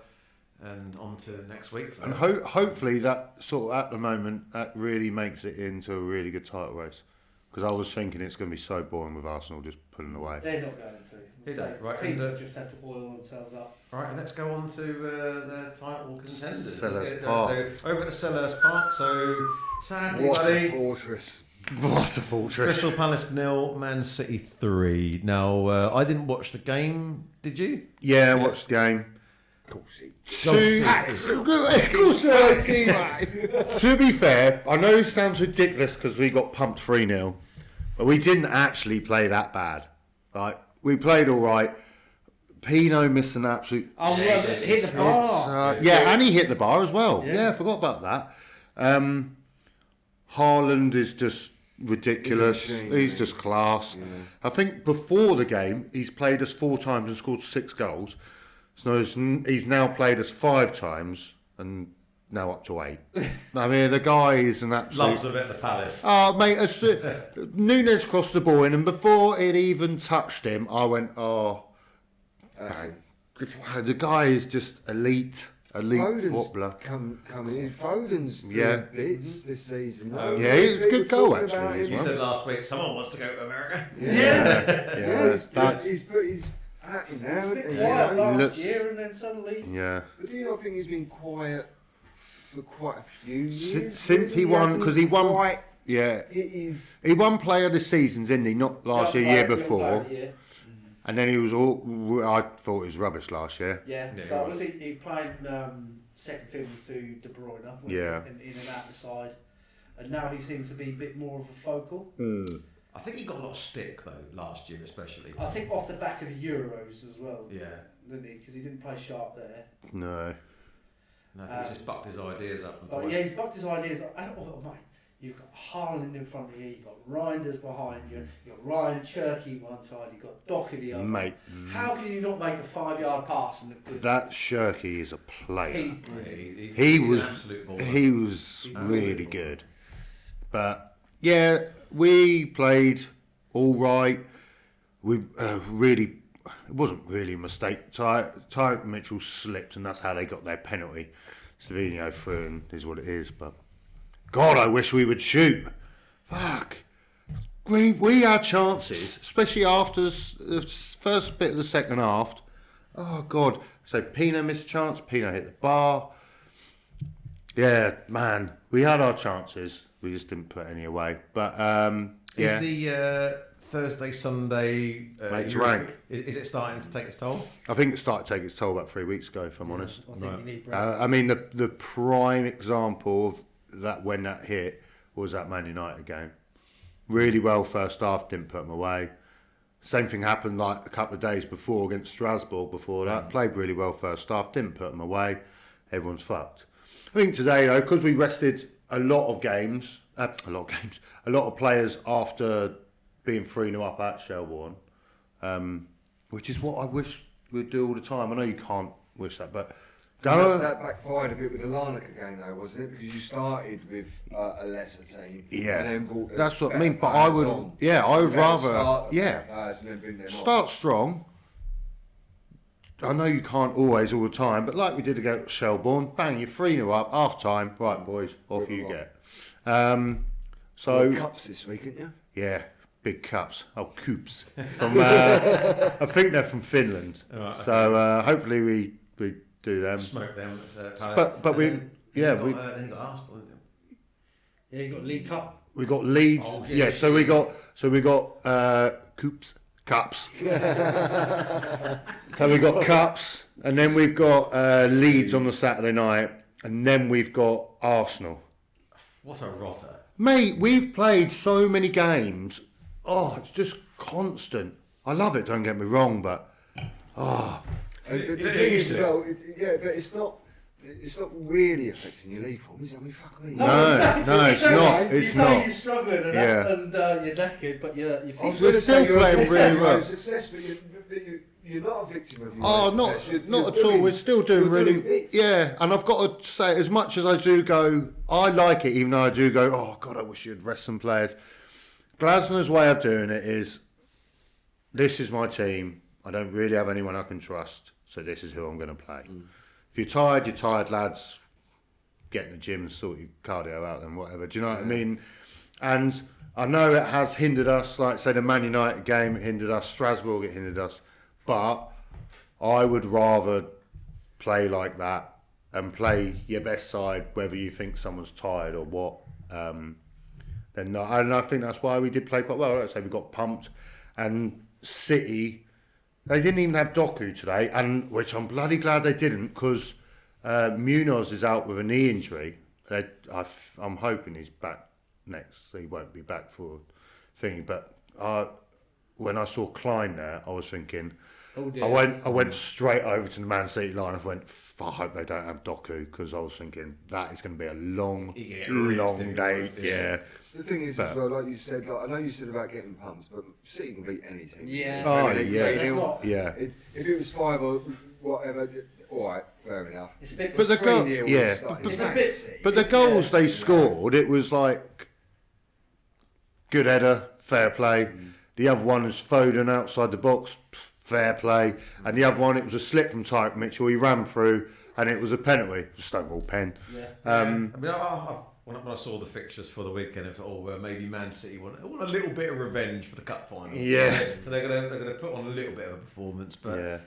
[SPEAKER 1] and on to next week. For
[SPEAKER 2] And
[SPEAKER 1] them.
[SPEAKER 2] hopefully that sort of at the moment that really makes it into a really good title race. Because I was thinking it's going to be so boring with Arsenal just pulling away.
[SPEAKER 3] They're not going to.
[SPEAKER 1] Is
[SPEAKER 3] So
[SPEAKER 1] that right?
[SPEAKER 3] Teams
[SPEAKER 1] And,
[SPEAKER 3] just have to oil themselves up.
[SPEAKER 1] All right, and let's go on to the title contenders.
[SPEAKER 2] Selhurst
[SPEAKER 1] Let's get it
[SPEAKER 2] Park.
[SPEAKER 1] done. So over to Selhurst Park. So sadly,
[SPEAKER 4] What a
[SPEAKER 1] buddy.
[SPEAKER 4] fortress.
[SPEAKER 2] What a fortress!
[SPEAKER 1] Crystal Palace 0, Man City 3. Now, I didn't watch the game, did you?
[SPEAKER 2] Yeah, watch the game.
[SPEAKER 4] Of course he.
[SPEAKER 2] To be fair, I know it sounds ridiculous because we got pumped 3-0, but we didn't actually play that bad. Like we played all right. Pino missed an absolute.
[SPEAKER 3] Oh, well, hit the bar.
[SPEAKER 2] Yeah, and he hit the bar as well.
[SPEAKER 3] Yeah.
[SPEAKER 2] Yeah, I forgot about that. Haaland is just ridiculous.
[SPEAKER 4] He's a machine,
[SPEAKER 2] He's
[SPEAKER 4] mate.
[SPEAKER 2] just class.
[SPEAKER 4] Yeah.
[SPEAKER 2] I think before the game, he's played us 4 times and scored 6 goals. So he's now played us 5 times and now up to 8. I mean, the guy is an absolute.
[SPEAKER 1] Loves a bit of the Palace.
[SPEAKER 2] Oh, mate, Nunes crossed the ball in, and before it even touched him, I went, oh,
[SPEAKER 4] That's
[SPEAKER 2] man, the guy is just elite. elite
[SPEAKER 4] Foden's
[SPEAKER 2] footballer.
[SPEAKER 4] come in. Foden's doing
[SPEAKER 2] Yeah.
[SPEAKER 4] bits this season.
[SPEAKER 2] Yeah, it was a good goal, actually, as
[SPEAKER 1] You
[SPEAKER 2] well.
[SPEAKER 1] said last week someone wants to go to America.
[SPEAKER 2] Yeah.
[SPEAKER 4] He's acting now.
[SPEAKER 3] He was a bit
[SPEAKER 4] isn't he?
[SPEAKER 3] quiet last
[SPEAKER 2] looks-
[SPEAKER 3] year, and then suddenly.
[SPEAKER 2] Yeah.
[SPEAKER 4] But do you not think he's been quiet for quite a few years?
[SPEAKER 2] Since he won,
[SPEAKER 4] hasn't
[SPEAKER 2] because he won.
[SPEAKER 4] quite-
[SPEAKER 2] Yeah.
[SPEAKER 4] It is.
[SPEAKER 2] He won player of the seasons, didn't he? Not last year, year before. And then he was all. I thought he was rubbish last year.
[SPEAKER 3] Yeah,
[SPEAKER 1] Yeah, he
[SPEAKER 3] but
[SPEAKER 1] was.
[SPEAKER 3] he playing second fiddle to De Bruyne,
[SPEAKER 2] Yeah.
[SPEAKER 3] in and out the side, and now he seems to be a bit more of a focal.
[SPEAKER 1] I think he got a lot of stick though last year, especially.
[SPEAKER 3] I think off the back of the Euros as well,
[SPEAKER 1] Yeah.
[SPEAKER 3] didn't he? Because he didn't play sharp there.
[SPEAKER 2] No.
[SPEAKER 1] And I think he's just bucked his ideas up. And
[SPEAKER 3] But
[SPEAKER 1] thought,
[SPEAKER 3] yeah, he's bucked his ideas. Mate, you've got Haaland in front of you, you've got Reinders behind you, you've got Ryan Cherky one side, you've got Doherty the other.
[SPEAKER 2] Mate,
[SPEAKER 3] How can you not make a 5-yard pass and look good?
[SPEAKER 2] that Shirky is a player.
[SPEAKER 3] He's
[SPEAKER 1] yeah,
[SPEAKER 3] brilliant.
[SPEAKER 2] He
[SPEAKER 1] he's
[SPEAKER 2] was
[SPEAKER 1] an absolute baller.
[SPEAKER 2] he was
[SPEAKER 3] He's
[SPEAKER 2] really good. But yeah, we played all right. We really, it wasn't really a mistake. Tyreek Mitchell slipped, and that's how they got their penalty. Savinho threw, and is what it is. But God, I wish we would shoot. Fuck. We had chances, especially after the first bit of the second half. Oh God! So Pino missed a chance. Pino hit the bar. Yeah, man, we had our chances. We just didn't put any away. But yeah,
[SPEAKER 1] Is the Thursday, Sunday
[SPEAKER 2] Mates
[SPEAKER 1] Euro-
[SPEAKER 2] rank.
[SPEAKER 1] Is it starting to take its toll?
[SPEAKER 2] I think it started to take its toll about 3 weeks ago. If I'm honest.
[SPEAKER 3] I think you need break.
[SPEAKER 2] I mean, the prime example of that when that hit was that Man United game. Really well first half, didn't put them away. Same thing happened like a couple of days before against Strasbourg. Before that, played really well first half, didn't put them away. Everyone's fucked. I think today though, because we rested a lot of players after being 3-0 up at Shelbourne, which is what I wish we'd do all the time. I know you can't wish that, but
[SPEAKER 4] That backfired a bit with the Larnaca game though, wasn't it? Because you started with a lesser team.
[SPEAKER 2] Yeah,
[SPEAKER 4] And then brought the
[SPEAKER 2] that's what I
[SPEAKER 4] better
[SPEAKER 2] mean. But I
[SPEAKER 4] players
[SPEAKER 2] would,
[SPEAKER 4] on.
[SPEAKER 2] yeah, I would
[SPEAKER 4] You had to
[SPEAKER 2] rather,
[SPEAKER 4] start with
[SPEAKER 2] yeah,
[SPEAKER 4] better players and then bring them on.
[SPEAKER 2] start strong. I know you can't always all the time, but like we did against Shelbourne, bang, you're 3-0 up, half time, right boys, off you get. So
[SPEAKER 4] Cups this week, aren't you?
[SPEAKER 2] yeah, big cups, coups. From I think they're from Finland.
[SPEAKER 1] Right,
[SPEAKER 2] So hopefully we do them.
[SPEAKER 1] Smoke them at Palace.
[SPEAKER 2] But we
[SPEAKER 1] Then
[SPEAKER 2] we
[SPEAKER 1] you got Arsenal. Didn't you?
[SPEAKER 3] Yeah, you got League Cup.
[SPEAKER 2] we got Leeds.
[SPEAKER 1] Oh,
[SPEAKER 2] yeah,
[SPEAKER 1] yeah.
[SPEAKER 2] so we got cups. So we got cups, and then we've got Leeds on the Saturday night, and then we've got Arsenal.
[SPEAKER 1] What a rotter.
[SPEAKER 2] Mate, we've played so many games. Oh, it's just constant. I love it, don't get me wrong, but
[SPEAKER 4] And the
[SPEAKER 1] You
[SPEAKER 4] thing
[SPEAKER 1] get
[SPEAKER 4] is,
[SPEAKER 1] used to it.
[SPEAKER 4] well, but it's not really affecting your league form, is it? I mean, fuck me.
[SPEAKER 2] No, it's not. It's
[SPEAKER 3] you say
[SPEAKER 2] not.
[SPEAKER 3] you're struggling and,
[SPEAKER 2] Yeah.
[SPEAKER 3] and you're knackered, but you're
[SPEAKER 4] I was
[SPEAKER 3] fit.
[SPEAKER 2] We're
[SPEAKER 4] gonna
[SPEAKER 2] still
[SPEAKER 4] say you're a
[SPEAKER 2] playing
[SPEAKER 4] victim
[SPEAKER 2] really
[SPEAKER 4] of your
[SPEAKER 2] well.
[SPEAKER 4] own success, but you're not a victim of your
[SPEAKER 2] Oh,
[SPEAKER 4] own
[SPEAKER 2] not
[SPEAKER 4] success. You're
[SPEAKER 2] not at all.
[SPEAKER 4] doing-
[SPEAKER 2] We're still doing
[SPEAKER 4] you're
[SPEAKER 2] really,
[SPEAKER 4] doing bits.
[SPEAKER 2] yeah. And I've got to say, as much as I do go, I like it. Even though I do go, oh God, I wish you'd rest some players. Glasner's way of doing it is, this is my team. I don't really have anyone I can trust, so this is who I'm going to play. If you're tired, lads. Get in the gym and sort your cardio out and whatever. Do you know what I mean? And I know it has hindered us, like say the Man United game, it hindered us, Strasbourg, it hindered us. But I would rather play like that and play your best side, whether you think someone's tired or what. Then no, and I think that's why we did play quite well. Like I say, we got pumped. And City, they didn't even have Doku today, and which I'm bloody glad they didn't, because Munoz is out with a knee injury. I'm hoping he's back next. He won't be back for thing. But when I saw Klein there, I was thinking.
[SPEAKER 3] Oh dear.
[SPEAKER 2] I went straight over to the Man City line. I went, I hope they don't have Doku, because I was thinking that is going to be a long day. Yeah.
[SPEAKER 4] The thing is,
[SPEAKER 2] But-
[SPEAKER 4] as well, like you said, like, I know you said about getting pumped, but City can beat any team.
[SPEAKER 3] Yeah.
[SPEAKER 2] Oh,
[SPEAKER 4] Premier League
[SPEAKER 2] yeah.
[SPEAKER 4] 3-0.
[SPEAKER 3] That's not-
[SPEAKER 2] Yeah.
[SPEAKER 4] If it was 5 or whatever, all right, fair enough.
[SPEAKER 3] It's a bit.
[SPEAKER 2] But the goal,
[SPEAKER 4] 3-0
[SPEAKER 2] yeah.
[SPEAKER 4] was like-
[SPEAKER 3] It's a bit-
[SPEAKER 2] But the goals they scored, it was like good header, fair play. The other one was Foden outside the box, fair play. And the other one, it was a slip from Tyreek Mitchell. He ran through. and it was a penalty. Stonewall pen.
[SPEAKER 3] Yeah.
[SPEAKER 1] I mean, when I saw the fixtures for the weekend, I thought, maybe Man City want a little bit of revenge for the cup final.
[SPEAKER 2] Yeah.
[SPEAKER 1] So they're gonna put on a little bit of a performance, but
[SPEAKER 2] Yeah.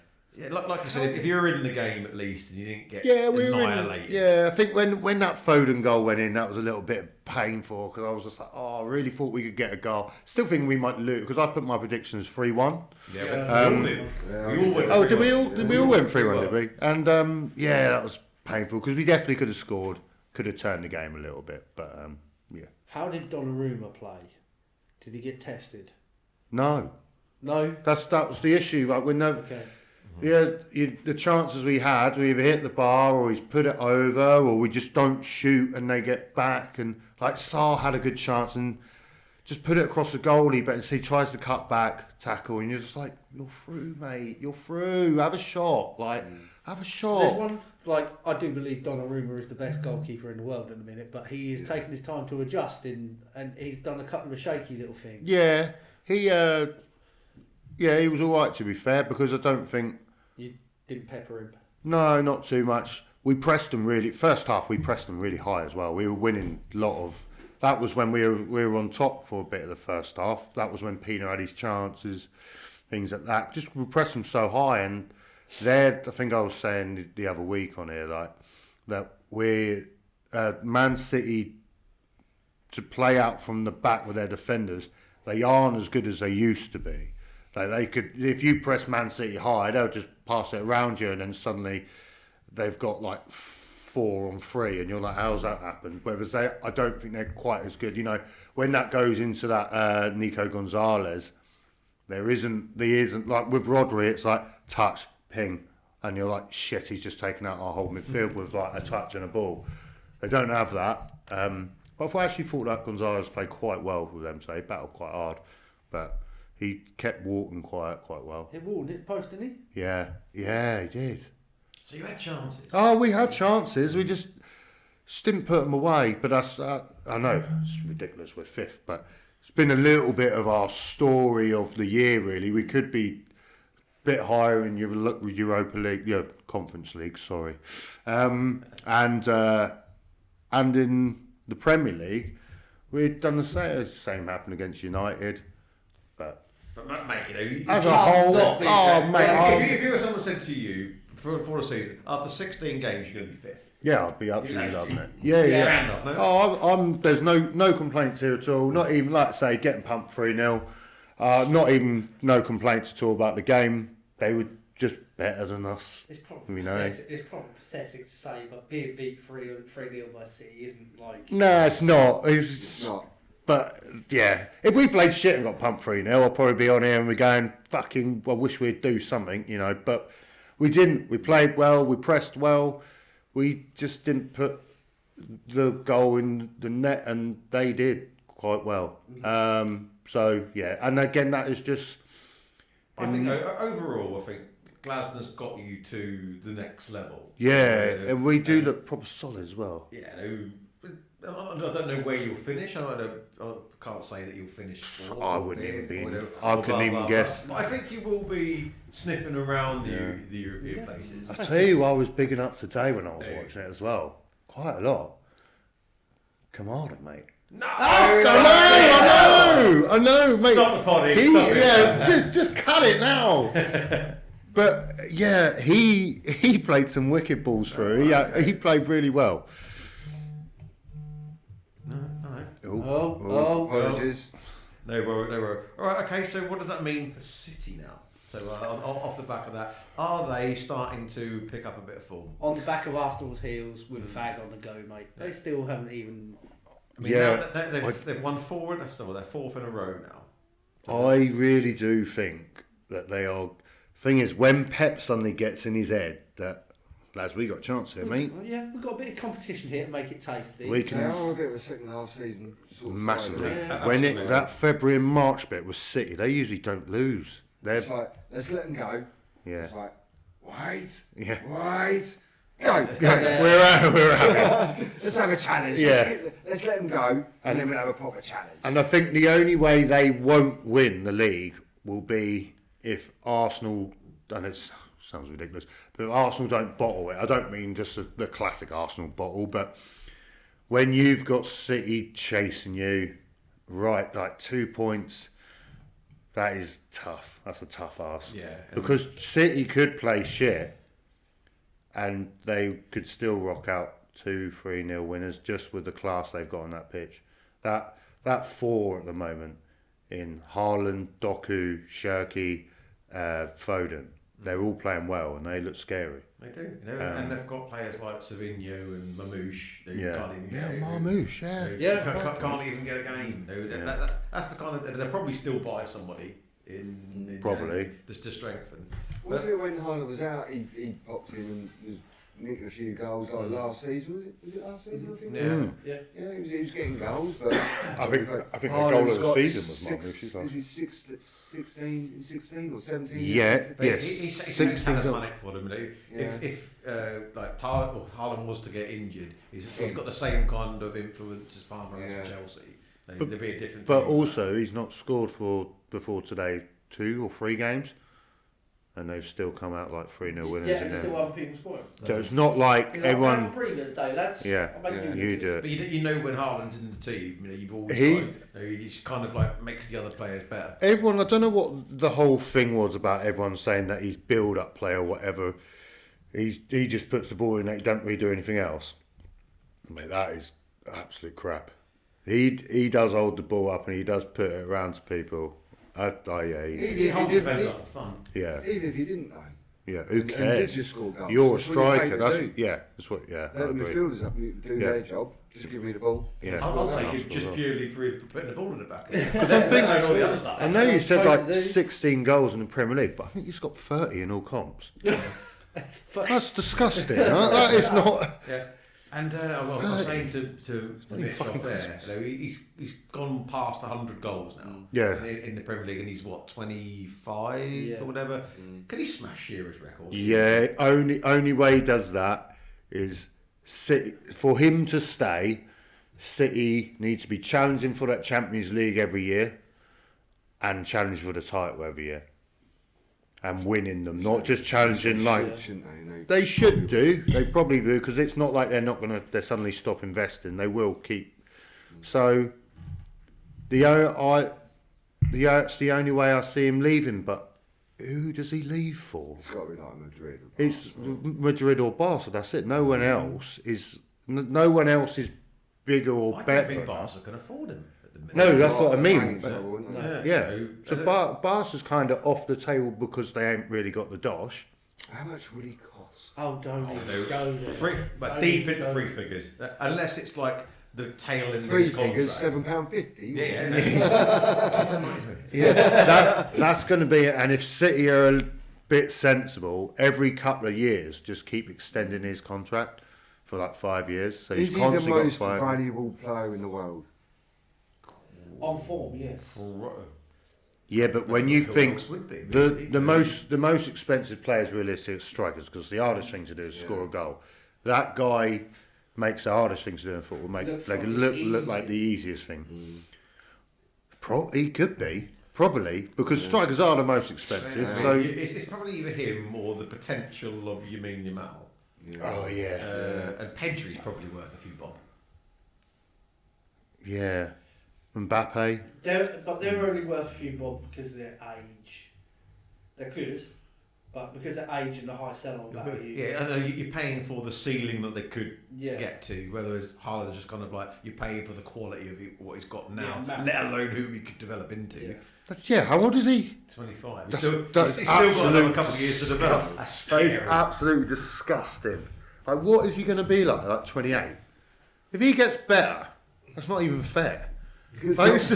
[SPEAKER 1] like you said, if you're in the game at least and you didn't get annihilated.
[SPEAKER 2] I think when that Foden goal went in, that was a little bit painful because I was just like, I really thought we could get a goal. Still think we might lose because I put my prediction as 3-1.
[SPEAKER 1] Yeah, we all did. We all went.
[SPEAKER 2] Oh, did we all? We all went 3-1, did we? And that was painful because we definitely could have scored, could have turned the game a little bit, but yeah.
[SPEAKER 3] How did Donnarumma play? Did he get tested?
[SPEAKER 2] No,
[SPEAKER 3] No.
[SPEAKER 2] that was the issue. Like
[SPEAKER 3] Okay.
[SPEAKER 2] the chances we had, we either hit the bar or he's put it over, or we just don't shoot and they get back. And like Sarr had a good chance and just put it across the goalie, but he tries to cut back, tackle, and you're just like, you're through, mate. You're through. Have a shot. Have a shot.
[SPEAKER 3] There's one, I do believe Donnarumma is the best goalkeeper in the world in a minute, but he is taking his time to adjust and he's done a couple of shaky little things.
[SPEAKER 2] Yeah, he was all right, to be fair, because I don't think...
[SPEAKER 3] You didn't pepper him?
[SPEAKER 2] No, not too much. We pressed them really... First half, we pressed them really high as well. We were winning a lot of... That was when we were on top for a bit of the first half. That was when Pino had his chances, things like that. Just we pressed them so high, and there, I think I was saying the other week on here, that we're... Man City, to play out from the back with their defenders, they aren't as good as they used to be. They could, if you press Man City high, they'll just pass it around you, and then suddenly they've got 4 on 3, and you're like, how's that happened? Whereas I don't think they're quite as good. When that goes into that Nico Gonzalez, there isn't like with Rodri, it's like touch, ping, and you're like, shit, he's just taken out our whole midfield with a touch and a ball. They don't have that. But I actually thought that Gonzalez played quite well with them, so he battled quite hard, but he kept walking quite well.
[SPEAKER 3] He walled it post, didn't he?
[SPEAKER 2] Yeah, he did.
[SPEAKER 1] So you had chances.
[SPEAKER 2] Oh, we had chances. We just didn't put them away. But that's I know it's ridiculous. We're 5th, but it's been a little bit of our story of the year. Really, we could be a bit higher in Europa League, Conference League. Sorry, and in the Premier League, we'd done the same happened against United, but
[SPEAKER 1] mate,
[SPEAKER 2] as a whole,
[SPEAKER 1] if you were someone said to you for a season after 16 games you're going to be 5th.
[SPEAKER 2] Yeah, I'd be absolutely loving it.
[SPEAKER 1] Yeah. Enough, no?
[SPEAKER 2] I'm there's no complaints here at all. Not even getting pumped 3-0. Not even no complaints at all about the game. They were just better than us.
[SPEAKER 3] It's probably pathetic to say, but being beat 3-0 by City isn't like...
[SPEAKER 2] No, it's not. It's not. But yeah, if we played shit and got pumped 3-0, I'll probably be on here and we're going, fucking, I wish we'd do something, but we didn't. We played well, we pressed well, we just didn't put the goal in the net, and they did quite well. So yeah, and again, that is just...
[SPEAKER 1] I think overall, Glasnow's got you to the next level.
[SPEAKER 2] Yeah, and we do look proper solid as well.
[SPEAKER 1] Yeah, I don't know where you'll finish. I can't say that you'll finish 4th.
[SPEAKER 2] I wouldn't even be. I couldn't even guess.
[SPEAKER 1] But I think you will be sniffing around the European places.
[SPEAKER 2] I tell you, I was bigging up today when I was watching it as well. Quite a lot. Come on, mate.
[SPEAKER 1] No,
[SPEAKER 2] I know, mate.
[SPEAKER 1] Stop the potty.
[SPEAKER 2] Just cut it now. But yeah, he played some wicked balls through. He played really well.
[SPEAKER 4] Apologies.
[SPEAKER 1] No worry. All right, okay, so what does that mean for City now? So off the back of that, are they starting to pick up a bit of form?
[SPEAKER 3] On the back of Arsenal's heels with a fag on the go, mate. They still haven't even...
[SPEAKER 1] I mean, they've won 4, they're 4th in a row now.
[SPEAKER 2] I really do think that they are... Thing is, when Pep suddenly gets in his head that, lads, we got a chance here, mate.
[SPEAKER 3] Yeah, we've got a bit of competition here to make it tasty.
[SPEAKER 2] We can...
[SPEAKER 4] They are a bit of a second half season sort of
[SPEAKER 2] massively.
[SPEAKER 3] Yeah.
[SPEAKER 2] When that February and March bit was City, they usually don't lose.
[SPEAKER 4] It's like, let's let them go.
[SPEAKER 2] Yeah.
[SPEAKER 4] It's like, wait,
[SPEAKER 2] yeah.
[SPEAKER 4] wait, go.
[SPEAKER 2] We're out.
[SPEAKER 4] Let's have a challenge.
[SPEAKER 2] Yeah.
[SPEAKER 4] Let's let them go, and then we'll have a proper challenge.
[SPEAKER 2] And I think the only way they won't win the league will be if Arsenal, and it's sounds ridiculous. But Arsenal don't bottle it. I don't mean just the classic Arsenal bottle, but when you've got City chasing you, right, like 2 points, that is tough. That's a tough ask.
[SPEAKER 1] Yeah.
[SPEAKER 2] Because City could play shit and they could still rock out 2-3-0 winners just with the class they've got on that pitch. That four at the moment in Haaland, Doku, Shirky, Foden, they're all playing well and they look scary.
[SPEAKER 1] They do, and they've got players like Savinho and Mamouche who can't even
[SPEAKER 2] Marmouche,
[SPEAKER 1] can't even get a game. That's the kind of they'll probably still buy somebody in
[SPEAKER 2] probably
[SPEAKER 1] just to strengthen.
[SPEAKER 4] Wasn't it when Haaland was out, he popped in and was nicking a few goals like last season? Was it last season? I think. Yeah, he was getting goals, but
[SPEAKER 2] I think the goal of the season was Marmouche's.
[SPEAKER 4] Is he 16 or 17?
[SPEAKER 2] Yes.
[SPEAKER 1] He saves talismanic for them. If like Haaland was to get injured, he's got the same kind of influence as Palmer has for Chelsea. There'd be a different.
[SPEAKER 2] But
[SPEAKER 1] team.
[SPEAKER 2] also, he's not scored before today 2 or 3 games. And they've still come out like 3-0 winners.
[SPEAKER 3] Yeah, and still other people scoring.
[SPEAKER 2] So it's not like everyone.
[SPEAKER 3] Have a breather today, lads.
[SPEAKER 2] Yeah, you do it.
[SPEAKER 1] But you know when Haaland's in the team, you've always he just kind of like makes the other players better.
[SPEAKER 2] Everyone, I don't know what the whole thing was about. Everyone saying that he's build-up player or whatever. He just puts the ball in. He don't really do anything else. Mate, that is absolute crap. He does hold the ball up and he does put it around to people.
[SPEAKER 1] He holds defence up for fun.
[SPEAKER 2] Yeah.
[SPEAKER 4] Even if he didn't know.
[SPEAKER 2] Yeah, who
[SPEAKER 4] And
[SPEAKER 2] cares?
[SPEAKER 4] did just score goals.
[SPEAKER 2] You're a
[SPEAKER 4] That's what you're
[SPEAKER 2] striker.
[SPEAKER 4] paid to do.
[SPEAKER 2] That's what. Yeah, I
[SPEAKER 4] Let the
[SPEAKER 2] agree.
[SPEAKER 4] midfielders up do their job. Just give me the ball.
[SPEAKER 2] Yeah.
[SPEAKER 1] I'll take him just purely for putting the ball in the back.
[SPEAKER 2] Because I think
[SPEAKER 1] all the other stuff.
[SPEAKER 2] I know you said
[SPEAKER 3] supposed
[SPEAKER 2] like
[SPEAKER 3] to do.
[SPEAKER 2] 16 goals in the Premier League, but I think he's got 30 in all comps. That's disgusting. That is not.
[SPEAKER 1] Yeah. And I was saying to Mitch off there, he's gone past 100 goals now.
[SPEAKER 2] Yeah.
[SPEAKER 1] In the Premier League, and he's what 25 or whatever. Can he smash Shearer's record?
[SPEAKER 2] Yeah. Only way he does that is City, for him to stay. City needs to be challenging for that Champions League every year, and challenge for the title every year, and winning them, not just challenging like.
[SPEAKER 4] Shouldn't they?
[SPEAKER 2] They should do. They probably do because it's not like they're not going to. They suddenly stop investing. They will keep. So, that's the only way I see him leaving. But who does he leave for?
[SPEAKER 4] It's got to be like Madrid.
[SPEAKER 2] It's Madrid or Barca. That's it. No one else is. No one else is bigger or
[SPEAKER 1] I
[SPEAKER 2] better.
[SPEAKER 1] don't think Barca can afford him at the minute.
[SPEAKER 2] No, that's what I mean.
[SPEAKER 4] Playing
[SPEAKER 2] But-
[SPEAKER 4] so, wouldn't they?
[SPEAKER 2] yeah. So Barca's kind of off the table because they ain't really got the dosh.
[SPEAKER 4] How much would he cost?
[SPEAKER 3] Oh, don't even go there.
[SPEAKER 1] But
[SPEAKER 3] Don't
[SPEAKER 1] deep
[SPEAKER 3] even
[SPEAKER 1] into
[SPEAKER 3] go
[SPEAKER 1] 3
[SPEAKER 3] there.
[SPEAKER 1] figures, unless it's like the tail end of
[SPEAKER 4] 3
[SPEAKER 1] his
[SPEAKER 4] figures,
[SPEAKER 1] contract.
[SPEAKER 4] £7.50.
[SPEAKER 1] Yeah.
[SPEAKER 2] That's going to be it. And if City are a bit sensible, every couple of years, just keep extending his contract for like 5 years. So
[SPEAKER 4] Is
[SPEAKER 2] he's
[SPEAKER 4] he the
[SPEAKER 2] constantly
[SPEAKER 4] most
[SPEAKER 2] got 5.
[SPEAKER 4] valuable player in the world?
[SPEAKER 3] On form, yes.
[SPEAKER 2] Yeah, but when you
[SPEAKER 1] Phil
[SPEAKER 2] think
[SPEAKER 1] Brooks would be,
[SPEAKER 2] the most expensive players realistic are strikers because the hardest thing to do is score a goal. That guy makes the hardest thing to do in football. Look like the easiest thing. He could be probably because strikers are the most expensive. So
[SPEAKER 1] it's probably either him or the potential of Yamin Yamal.
[SPEAKER 2] oh yeah,
[SPEAKER 1] And Pedri's probably worth a few bob.
[SPEAKER 2] yeah. Mbappe.
[SPEAKER 3] But they're only worth a few bob because of their age. They're good, but because of their age and the high sell-on value.
[SPEAKER 1] Yeah, and you're paying for the ceiling that they could
[SPEAKER 3] Yeah.
[SPEAKER 1] get to. Whether Haaland's just kind of like you're paying for the quality of what he's got now,
[SPEAKER 3] Yeah,
[SPEAKER 1] let alone who he could develop into.
[SPEAKER 3] Yeah.
[SPEAKER 2] How old is he?
[SPEAKER 1] 25.
[SPEAKER 2] That's
[SPEAKER 1] He's still got another couple of years to develop. That's
[SPEAKER 2] That is
[SPEAKER 1] scary.
[SPEAKER 2] absolutely disgusting. Like, what is he going to be like? Like 28? If he gets better, that's not even fair. Like, it's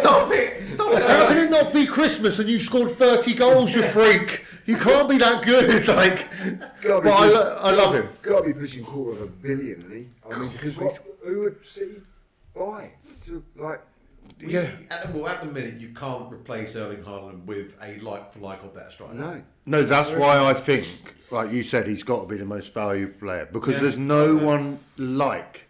[SPEAKER 1] Stop it! Stop it!
[SPEAKER 2] How can it not be Christmas and you scored 30 goals, you freak? You can't be that good. Like, but I love him.
[SPEAKER 4] Got to be pushing $250 million, isn't he? I mean, because who would City buy?
[SPEAKER 2] Yeah.
[SPEAKER 1] At the minute, you can't replace Erling Haaland with a like-for-like or better striker.
[SPEAKER 4] No.
[SPEAKER 2] No, that's why I think, like you said, he's got to be the most valuable player because there's no one like.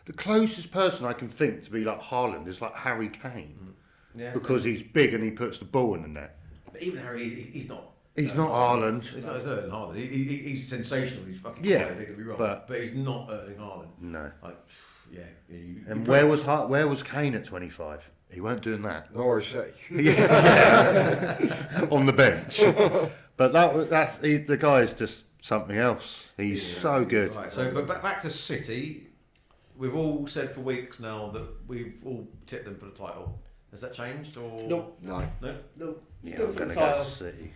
[SPEAKER 2] The closest person I can think to be like Haaland is like Harry Kane
[SPEAKER 1] Yeah.
[SPEAKER 2] because he's big and he puts the ball in the net.
[SPEAKER 1] But even Harry, he's not
[SPEAKER 2] He's not Haaland.
[SPEAKER 1] He's not Erling Haaland. He's sensational. He's fucking
[SPEAKER 2] Yeah,
[SPEAKER 1] quiet, don't get me wrong.
[SPEAKER 2] but
[SPEAKER 1] But he's not Erling Haaland.
[SPEAKER 2] No.
[SPEAKER 1] Like, yeah.
[SPEAKER 2] And where was Kane at 25? He weren't doing that.
[SPEAKER 4] Norwich.
[SPEAKER 2] On the bench. But the guy is just something else. He's so good.
[SPEAKER 1] Right, so but back to City. We've all said for weeks now that we've all tipped them for the title. Has that changed or
[SPEAKER 3] Nope.
[SPEAKER 4] No.
[SPEAKER 3] No,
[SPEAKER 2] Yeah,
[SPEAKER 3] still
[SPEAKER 2] I'm
[SPEAKER 3] for
[SPEAKER 2] going
[SPEAKER 3] the
[SPEAKER 2] to go
[SPEAKER 3] title.
[SPEAKER 2] to City.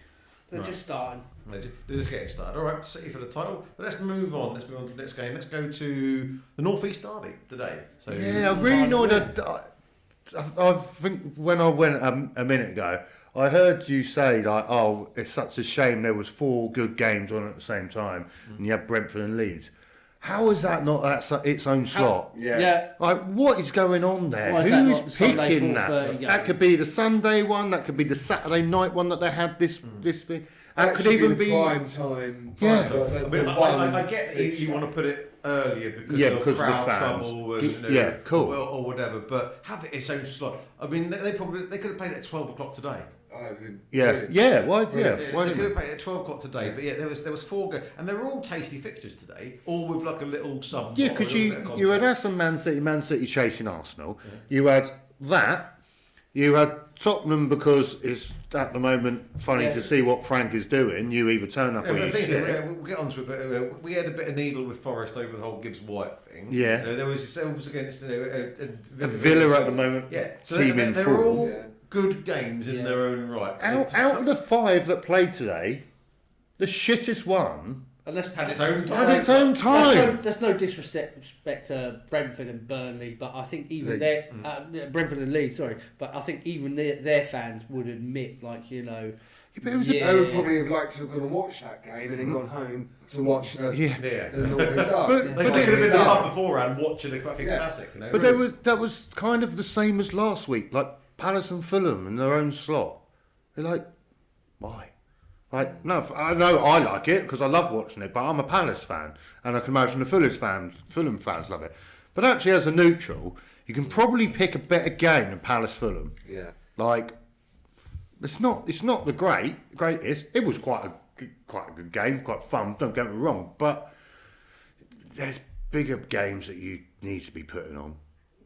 [SPEAKER 3] They're just starting.
[SPEAKER 1] They're just getting started. All right, City for the title. But let's move on. Let's move on to the next game. Let's go to the North East Derby today. So
[SPEAKER 2] Yeah, I'm really annoyed. I think when I went a minute ago, I heard you say like, "Oh, it's such a shame there was 4 good games on at the same time, and you had Brentford and Leeds." How is that not its own slot?
[SPEAKER 4] Yeah.
[SPEAKER 2] Like, what is going on there?
[SPEAKER 3] Why is that
[SPEAKER 2] Who's
[SPEAKER 3] not the Sunday
[SPEAKER 2] picking that?
[SPEAKER 3] 4:30 game?
[SPEAKER 2] That could be the Sunday one. That could be the Saturday night one that they had this thing. That could
[SPEAKER 4] should
[SPEAKER 2] even
[SPEAKER 4] the
[SPEAKER 2] be.
[SPEAKER 4] prime time.
[SPEAKER 2] Yeah.
[SPEAKER 1] I mean, I get that you want to put it earlier because
[SPEAKER 2] Yeah,
[SPEAKER 1] of
[SPEAKER 2] because of the
[SPEAKER 1] crowd
[SPEAKER 2] fans.
[SPEAKER 1] trouble and
[SPEAKER 2] Yeah, cool.
[SPEAKER 1] or whatever. But have it its own slot. I mean, they could have played it at 12 o'clock today.
[SPEAKER 2] Yeah. Why?
[SPEAKER 1] They
[SPEAKER 2] Why
[SPEAKER 1] could have
[SPEAKER 2] didn't
[SPEAKER 1] played it at 12 o'clock today. But yeah, there was 4 and they were all tasty fixtures today, all with like a little sub.
[SPEAKER 2] Yeah, because you had some Man City chasing Arsenal. You had that. You had Tottenham because it's at the moment funny to see what Frank is doing. You either turn up or
[SPEAKER 1] Yeah,
[SPEAKER 2] you
[SPEAKER 1] the thing is,
[SPEAKER 2] shit.
[SPEAKER 1] we'll get onto it, but we had a bit of needle with Forest over the whole Gibbs White thing.
[SPEAKER 2] Yeah.
[SPEAKER 1] There was yourselves against
[SPEAKER 2] A Villa at the moment.
[SPEAKER 1] Yeah, so
[SPEAKER 2] team
[SPEAKER 1] they're,
[SPEAKER 2] in
[SPEAKER 1] they're
[SPEAKER 2] form.
[SPEAKER 1] all good games in their own right.
[SPEAKER 2] Out of the 5 that played today, the shittest one
[SPEAKER 3] Unless
[SPEAKER 1] had its own time.
[SPEAKER 2] had its own time.
[SPEAKER 3] There's no disrespect to Brentford and Burnley, but I think even their Brentford and Leeds, sorry, but I think even their fans would admit, like
[SPEAKER 2] But it was
[SPEAKER 4] They would probably have liked to have gone and watched that game and then gone home to watch the North East Derby.
[SPEAKER 1] They could have been in the pub beforehand watching a fucking classic, you know.
[SPEAKER 2] But that was kind of the same as last week, like Palace and Fulham in their own slot. They're like, why? Like, no, I know I like it because I love watching it, but I'm a Palace fan, and I can imagine the Fulham fans love it. But actually, as a neutral, you can probably pick a better game than Palace Fulham.
[SPEAKER 4] Yeah.
[SPEAKER 2] Like, it's not the greatest. It was quite a good game, quite fun. Don't get me wrong, but there's bigger games that you need to be putting on.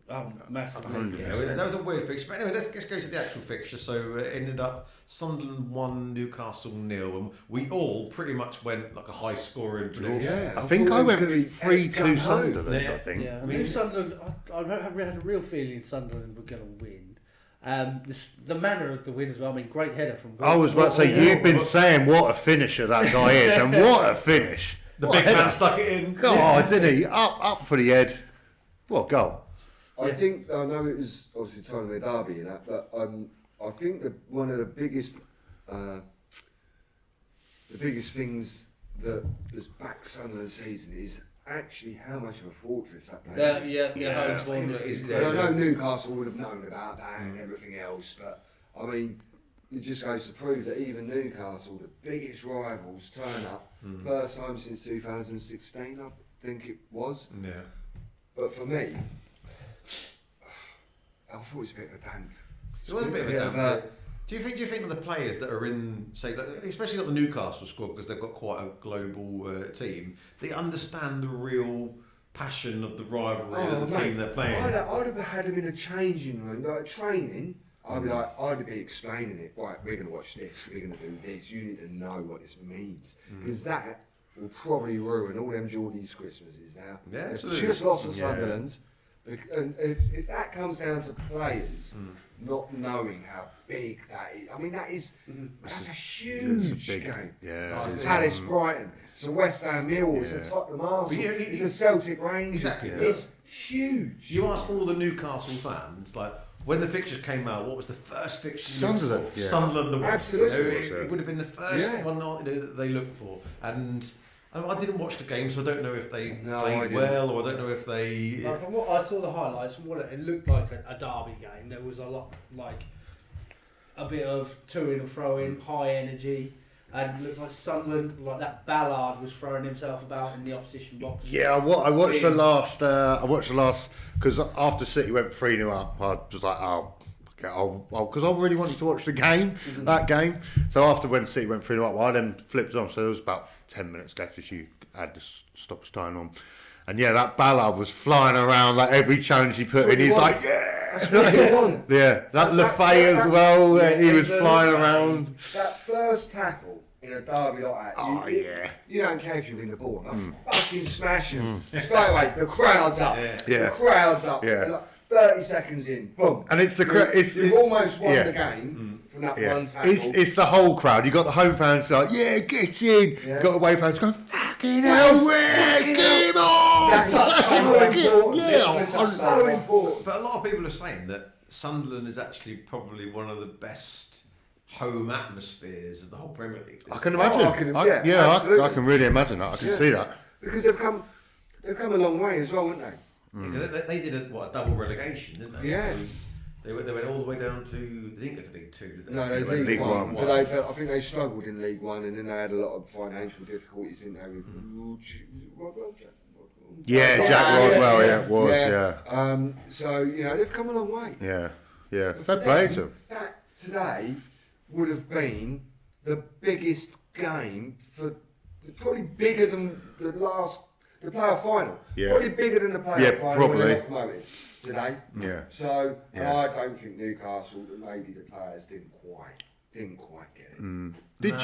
[SPEAKER 3] Oh, massively.
[SPEAKER 1] Yeah, that was a weird fixture. But anyway, let's go to the actual fixture. So it ended up Sunderland 1, Newcastle 0, and we all pretty much went like a high scoring prediction.
[SPEAKER 4] Yeah.
[SPEAKER 2] I think I went 3-2
[SPEAKER 4] Yeah.
[SPEAKER 2] Sunderland.
[SPEAKER 1] Yeah.
[SPEAKER 2] I think.
[SPEAKER 3] Yeah, I mean, Sunderland. I had a real feeling Sunderland were going to win. The manner of the win as well. I mean, great header from.
[SPEAKER 2] I was about to say you've been saying what a finisher that guy is, and what a finish!
[SPEAKER 1] The
[SPEAKER 2] What
[SPEAKER 1] big
[SPEAKER 2] a header.
[SPEAKER 1] man stuck it in.
[SPEAKER 2] God, didn't he? Up for the head. What a goal!
[SPEAKER 4] I think I know it was obviously trying to be a derby and that, but I think that one of the biggest things that has backed Sunderland's season is actually how much of a fortress that place is. And I know Newcastle would have known about that and everything else, but I mean, it just goes to prove that even Newcastle, the biggest rivals, turn up. First time since 2016, I think it was.
[SPEAKER 1] Yeah.
[SPEAKER 4] But for me, I thought it was a bit of a damp.
[SPEAKER 1] It was a bit of a damp. Do you think that the players that are in, say, like, especially not the Newcastle squad because they've got quite a global team, they understand the real passion of the rivalry of the team they're playing?
[SPEAKER 4] I'd have had them in a changing room, like training. I'd be explaining it. Right, we're going to watch this. We're going to do this. You need to know what this means because that will probably ruin all them Geordies Christmases now.
[SPEAKER 1] Yeah,
[SPEAKER 4] They've
[SPEAKER 1] absolutely.
[SPEAKER 4] just lost to Sunderland. And if that comes down to players not knowing how big that is, I mean that's a huge game.
[SPEAKER 2] Yeah.
[SPEAKER 4] It's Palace, Brighton, it's a West Ham Mill, it's a Tottenham Arsenal, it's a Celtic Rangers.
[SPEAKER 1] Exactly.
[SPEAKER 4] It's huge.
[SPEAKER 1] You ask all the Newcastle fans, like, when the fixtures came out, what was the first fixture?
[SPEAKER 2] Sunderland,
[SPEAKER 1] For?
[SPEAKER 2] yeah.
[SPEAKER 1] Sunderland, the one.
[SPEAKER 4] Absolutely.
[SPEAKER 1] It would have been the first one that they looked for. And I didn't watch the game, so I don't know if they played well, or I don't know if they.
[SPEAKER 3] Like, from what I saw the highlights, from what it looked like a derby game, there was a lot like a bit of to-in and throw-in, high energy, and it looked like Sunderland, like that Ballard was throwing himself about in the opposition box.
[SPEAKER 2] Yeah, I watched the last. I watched the last because after City went 3-0 up, I was like, oh, because I really wanted to watch the game, that game. So after when City went 3-0 up, I then flipped on. So there was about 10 minutes left if you had the stoppage time on. And yeah, that Ballard was flying around like every challenge he put in. He's like, yeah,
[SPEAKER 4] That's what you want.
[SPEAKER 2] yeah. That Lefay as well. He was flying around.
[SPEAKER 4] That first tackle in a derby like that. You don't care if you win the ball. Fucking smash him straight away. The crowd's up.
[SPEAKER 2] Yeah.
[SPEAKER 4] The crowd's up.
[SPEAKER 2] Yeah.
[SPEAKER 4] Like 30 seconds in, boom.
[SPEAKER 2] And it's the
[SPEAKER 4] you've almost won the game from that one tackle.
[SPEAKER 2] It's the whole crowd. You got the home fans like, yeah, get in. You got the away fans going, fucking hell, game on.
[SPEAKER 4] That's so important.
[SPEAKER 2] Yeah,
[SPEAKER 4] That's so important.
[SPEAKER 1] But a lot of people are saying that Sunderland is actually probably one of the best home atmospheres of the whole Premier League.
[SPEAKER 2] I can imagine. I can really imagine that. I can see that.
[SPEAKER 4] Because they've come a long way as well, haven't they?
[SPEAKER 1] Because they did a double relegation, didn't they?
[SPEAKER 4] Yeah.
[SPEAKER 1] They went all the way down to, they didn't go to League Two, did they?
[SPEAKER 4] No,
[SPEAKER 1] They went
[SPEAKER 4] League One.
[SPEAKER 1] One.
[SPEAKER 4] But I think they struggled in League One, and then they had a lot of financial difficulties, didn't they? With Rodwell,
[SPEAKER 2] Yeah, Jack Rodwell, it was, yeah.
[SPEAKER 4] So, they've come a long way.
[SPEAKER 2] Yeah. Fair play to them.
[SPEAKER 4] That today would have been the biggest game probably bigger than the player final.
[SPEAKER 2] Yeah.
[SPEAKER 4] Probably bigger than the player final
[SPEAKER 2] probably.
[SPEAKER 4] when they got promoted today.
[SPEAKER 2] Yeah.
[SPEAKER 4] So
[SPEAKER 2] Yeah.
[SPEAKER 4] I don't think Newcastle, maybe the players didn't quite get it.
[SPEAKER 2] Did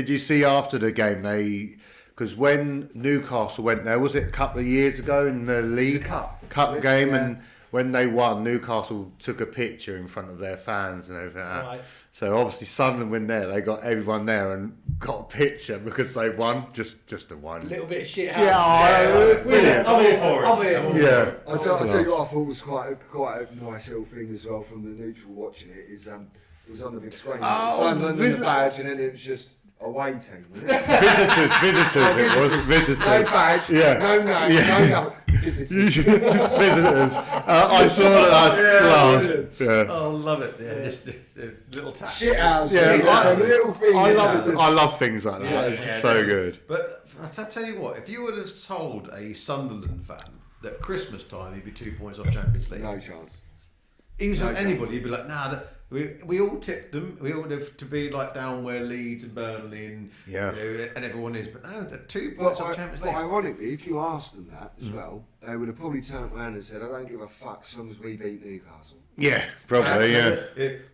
[SPEAKER 2] you see after the game because when Newcastle went there, was it a couple of years ago in the league cup game,
[SPEAKER 4] yeah.
[SPEAKER 2] and when they won, Newcastle took a picture in front of their fans and everything like that.
[SPEAKER 3] Right.
[SPEAKER 2] So obviously Sunderland went there, they got everyone there and got a picture because they won, just the one.
[SPEAKER 3] A little bit of shit house.
[SPEAKER 2] Brilliant.
[SPEAKER 1] I'm here for it.
[SPEAKER 3] I'm here for it.
[SPEAKER 2] Yeah.
[SPEAKER 4] I'll tell you what I thought was quite a nice little thing as well from the neutral watching it is it was on the big screen. Sunderland and the badge, and then it was just away team. Wasn't it?
[SPEAKER 2] Visitors, it was visitors.
[SPEAKER 4] No badge, no name, no. Visitors.
[SPEAKER 2] Visitors. I saw that. That's class. Yeah.
[SPEAKER 1] Oh, love it. Yeah, just the little tap.
[SPEAKER 4] Shit house.
[SPEAKER 2] Yeah,
[SPEAKER 4] A little thing.
[SPEAKER 2] I love things like that.
[SPEAKER 1] Yeah,
[SPEAKER 2] It's so good.
[SPEAKER 1] But I tell you what, if you would have told a Sunderland fan that Christmas time he'd be 2 points off Champions League,
[SPEAKER 4] No chance.
[SPEAKER 1] Anybody, you'd be like, nah. We all tipped them. We all have to be like down where Leeds and Burnley and and everyone is. But no, they're 2 points off Champions League.
[SPEAKER 4] But ironically, if you asked them that as well, they would have probably turned around and said, "I don't give a fuck as long as we beat Newcastle."
[SPEAKER 2] Yeah, probably.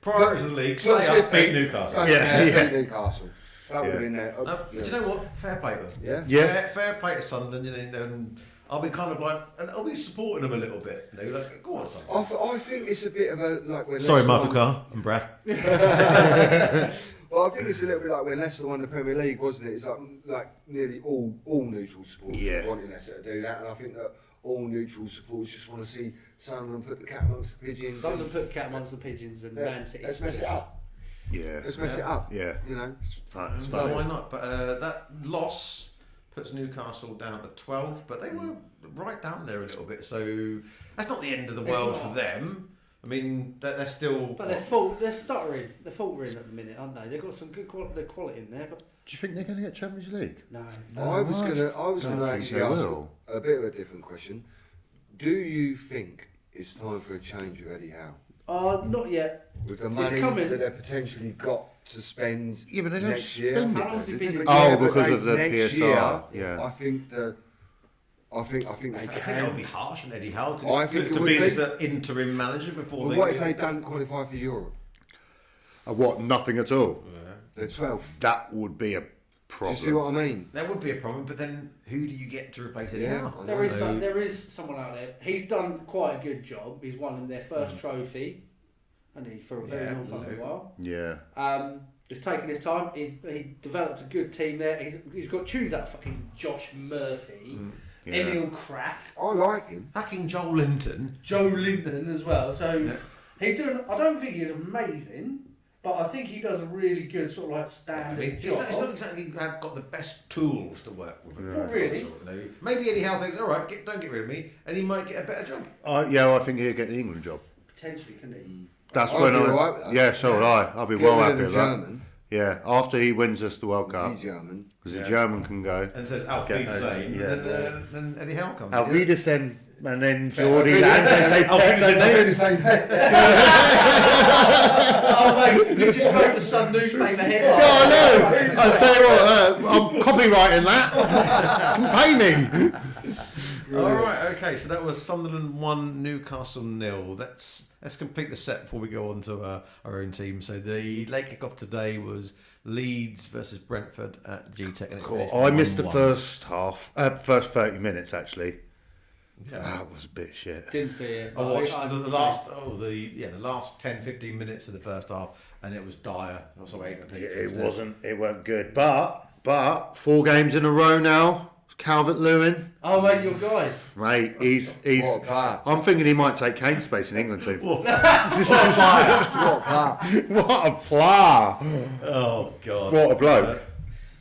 [SPEAKER 1] Priorities of the league, stay up, beat Newcastle.
[SPEAKER 4] Beat Newcastle. That would have been there.
[SPEAKER 1] But do you know what? Fair play to them.
[SPEAKER 4] Yeah.
[SPEAKER 1] Fair play to Sunderland. And I'll be kind of like, and I'll be supporting them a little bit. Like, go on, Sunderland.
[SPEAKER 4] I think it's a bit of a like when.
[SPEAKER 1] Sorry,
[SPEAKER 4] Leicester
[SPEAKER 1] Michael
[SPEAKER 4] won-
[SPEAKER 1] Carr and Brad.
[SPEAKER 4] Well, I think it's a little bit like when Leicester won the Premier League, wasn't it? It's like nearly all neutral supporters wanting Leicester to do that, and I think that all neutral supporters just want to see Sunderland put the cat amongst the pigeons.
[SPEAKER 3] Sunderland put the cat amongst the pigeons and Man City.
[SPEAKER 4] Let's mess it up.
[SPEAKER 2] Yeah.
[SPEAKER 4] Let's mess it up.
[SPEAKER 2] Yeah.
[SPEAKER 1] Why not? But that loss puts Newcastle down to 12, but they were right down there a little bit, so that's not the end of the world for them. I mean, they're still.
[SPEAKER 3] But they're stuttering. They're faltering at the minute, aren't they? They've got some good quality in there, but
[SPEAKER 2] Do you think they're going to get Champions League?
[SPEAKER 3] no.
[SPEAKER 4] I was gonna
[SPEAKER 2] think
[SPEAKER 4] actually
[SPEAKER 2] they
[SPEAKER 4] ask
[SPEAKER 2] will.
[SPEAKER 4] a bit of a different question. Do you think it's time for a change with Eddie Howe?
[SPEAKER 3] Not yet.
[SPEAKER 4] With the money
[SPEAKER 3] coming.
[SPEAKER 4] that they've potentially got to spend
[SPEAKER 2] Yeah, but they don't
[SPEAKER 4] next year.
[SPEAKER 2] spend
[SPEAKER 3] How
[SPEAKER 2] it.
[SPEAKER 3] long's
[SPEAKER 2] though,
[SPEAKER 3] he
[SPEAKER 2] do
[SPEAKER 3] been
[SPEAKER 2] they?
[SPEAKER 3] in-
[SPEAKER 2] Oh,
[SPEAKER 4] but
[SPEAKER 2] because
[SPEAKER 4] they-
[SPEAKER 2] of the
[SPEAKER 4] next
[SPEAKER 2] PSR.
[SPEAKER 4] year,
[SPEAKER 2] Yeah.
[SPEAKER 4] I think they
[SPEAKER 1] I think that would be harsh on Eddie Howe
[SPEAKER 4] I think it
[SPEAKER 1] to
[SPEAKER 4] would
[SPEAKER 1] be
[SPEAKER 4] be.
[SPEAKER 1] as the interim manager before
[SPEAKER 4] Well,
[SPEAKER 1] they.
[SPEAKER 4] what if they don't qualify for Europe?
[SPEAKER 2] What? Nothing at all.
[SPEAKER 4] They're 12th.
[SPEAKER 2] That would be a
[SPEAKER 4] Do
[SPEAKER 2] problem.
[SPEAKER 4] you see what I mean?
[SPEAKER 1] That would be a problem, but then who do you get to replace Eddie
[SPEAKER 4] Yeah.
[SPEAKER 1] Howe?
[SPEAKER 3] There is someone out there. He's done quite a good job. He's won their first trophy, and he for a very long fucking while.
[SPEAKER 2] Yeah.
[SPEAKER 3] He's taken his time. He developed a good team there. He's got tunes out of fucking Josh Murphy,
[SPEAKER 2] Yeah.
[SPEAKER 3] Emil Kraft,
[SPEAKER 4] I like him.
[SPEAKER 1] Fucking Joel Linton.
[SPEAKER 3] Joe Linton as well. So he's doing. I don't think he's amazing, but I think he does a really good sort of like
[SPEAKER 1] I
[SPEAKER 3] standard
[SPEAKER 1] mean,
[SPEAKER 3] job.
[SPEAKER 1] it's not exactly got the best tools to work with.
[SPEAKER 3] Not really.
[SPEAKER 1] Maybe Eddie Howe thinks, all right, don't get rid of me, and he might get a better job.
[SPEAKER 2] I think he'll get the England job.
[SPEAKER 3] Potentially, can he?
[SPEAKER 2] That's
[SPEAKER 4] I'd
[SPEAKER 2] when
[SPEAKER 4] be
[SPEAKER 2] I.
[SPEAKER 4] alright with that.
[SPEAKER 2] Yeah, so would I. I'll be
[SPEAKER 4] Get
[SPEAKER 2] well
[SPEAKER 4] rid of
[SPEAKER 2] happy
[SPEAKER 4] the
[SPEAKER 2] with that.
[SPEAKER 4] German.
[SPEAKER 2] Yeah, after he wins us the World Cup,
[SPEAKER 4] Is he German?
[SPEAKER 2] because the German can go.
[SPEAKER 1] And says Auf
[SPEAKER 2] Get
[SPEAKER 1] Wiedersehen,
[SPEAKER 2] yeah.
[SPEAKER 1] then Eddie Howe comes.
[SPEAKER 2] Auf Wiedersehen And then Geordie lands and say, Pep, don't
[SPEAKER 4] They're
[SPEAKER 2] they?
[SPEAKER 4] the same pet.
[SPEAKER 3] Oh mate, you just wrote the Sun newspaper headline.
[SPEAKER 2] Oh, I know. I'll tell you what, I'm copywriting that. Can pay me.
[SPEAKER 1] All right, okay. So that was Sunderland 1, Newcastle 0. Let's complete the set before we go on to our own team. So the late kick-off today was Leeds versus Brentford at G-Tech. And it finished
[SPEAKER 2] I missed the
[SPEAKER 1] 1-1.
[SPEAKER 2] first half, first 30 minutes actually.
[SPEAKER 1] Yeah.
[SPEAKER 2] That was a bit shit.
[SPEAKER 3] Didn't see it.
[SPEAKER 1] I watched the last 10-15 minutes of the first half, and it was dire. Also 8
[SPEAKER 2] It weren't good. But 4 games in a row now. Calvert-Lewin.
[SPEAKER 3] Oh mate, your guy.
[SPEAKER 2] Mate, he's.
[SPEAKER 4] What a player.
[SPEAKER 2] I'm thinking he might take Kane's space in England too.
[SPEAKER 4] What a player.
[SPEAKER 2] What a player!
[SPEAKER 1] Oh God!
[SPEAKER 2] What a bloke!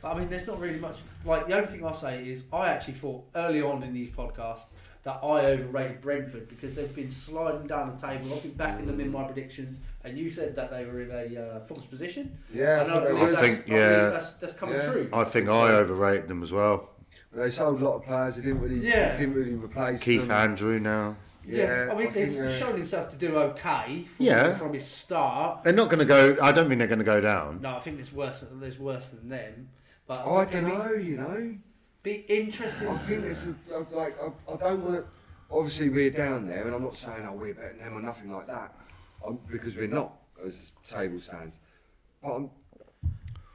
[SPEAKER 3] But I mean, there's not really much. Like, the only thing I'll say is I actually thought early on in these podcasts that I overrated Brentford because they've been sliding down the table. I've been backing them in my predictions, and you said that they were in a false position.
[SPEAKER 4] Yeah,
[SPEAKER 3] And I believe
[SPEAKER 2] I
[SPEAKER 3] that's,
[SPEAKER 2] think,
[SPEAKER 3] I believe
[SPEAKER 2] yeah.
[SPEAKER 3] that's coming
[SPEAKER 4] Yeah.
[SPEAKER 3] true.
[SPEAKER 2] I think I overrated them as well.
[SPEAKER 4] They sold a lot of players. They didn't really replace
[SPEAKER 2] Keith
[SPEAKER 4] them.
[SPEAKER 2] Andrew now.
[SPEAKER 3] Yeah, I mean,
[SPEAKER 4] think,
[SPEAKER 3] he's shown himself to do okay from his start.
[SPEAKER 2] They're not going to go. I don't think they're going to go down.
[SPEAKER 3] No, I think there's worse than them. But
[SPEAKER 4] I don't know, you know.
[SPEAKER 3] Be interesting.
[SPEAKER 4] I think it's like I don't want to. Obviously, we're down there, and I'm not saying we're better than them or nothing like that, because we're not as table stands. But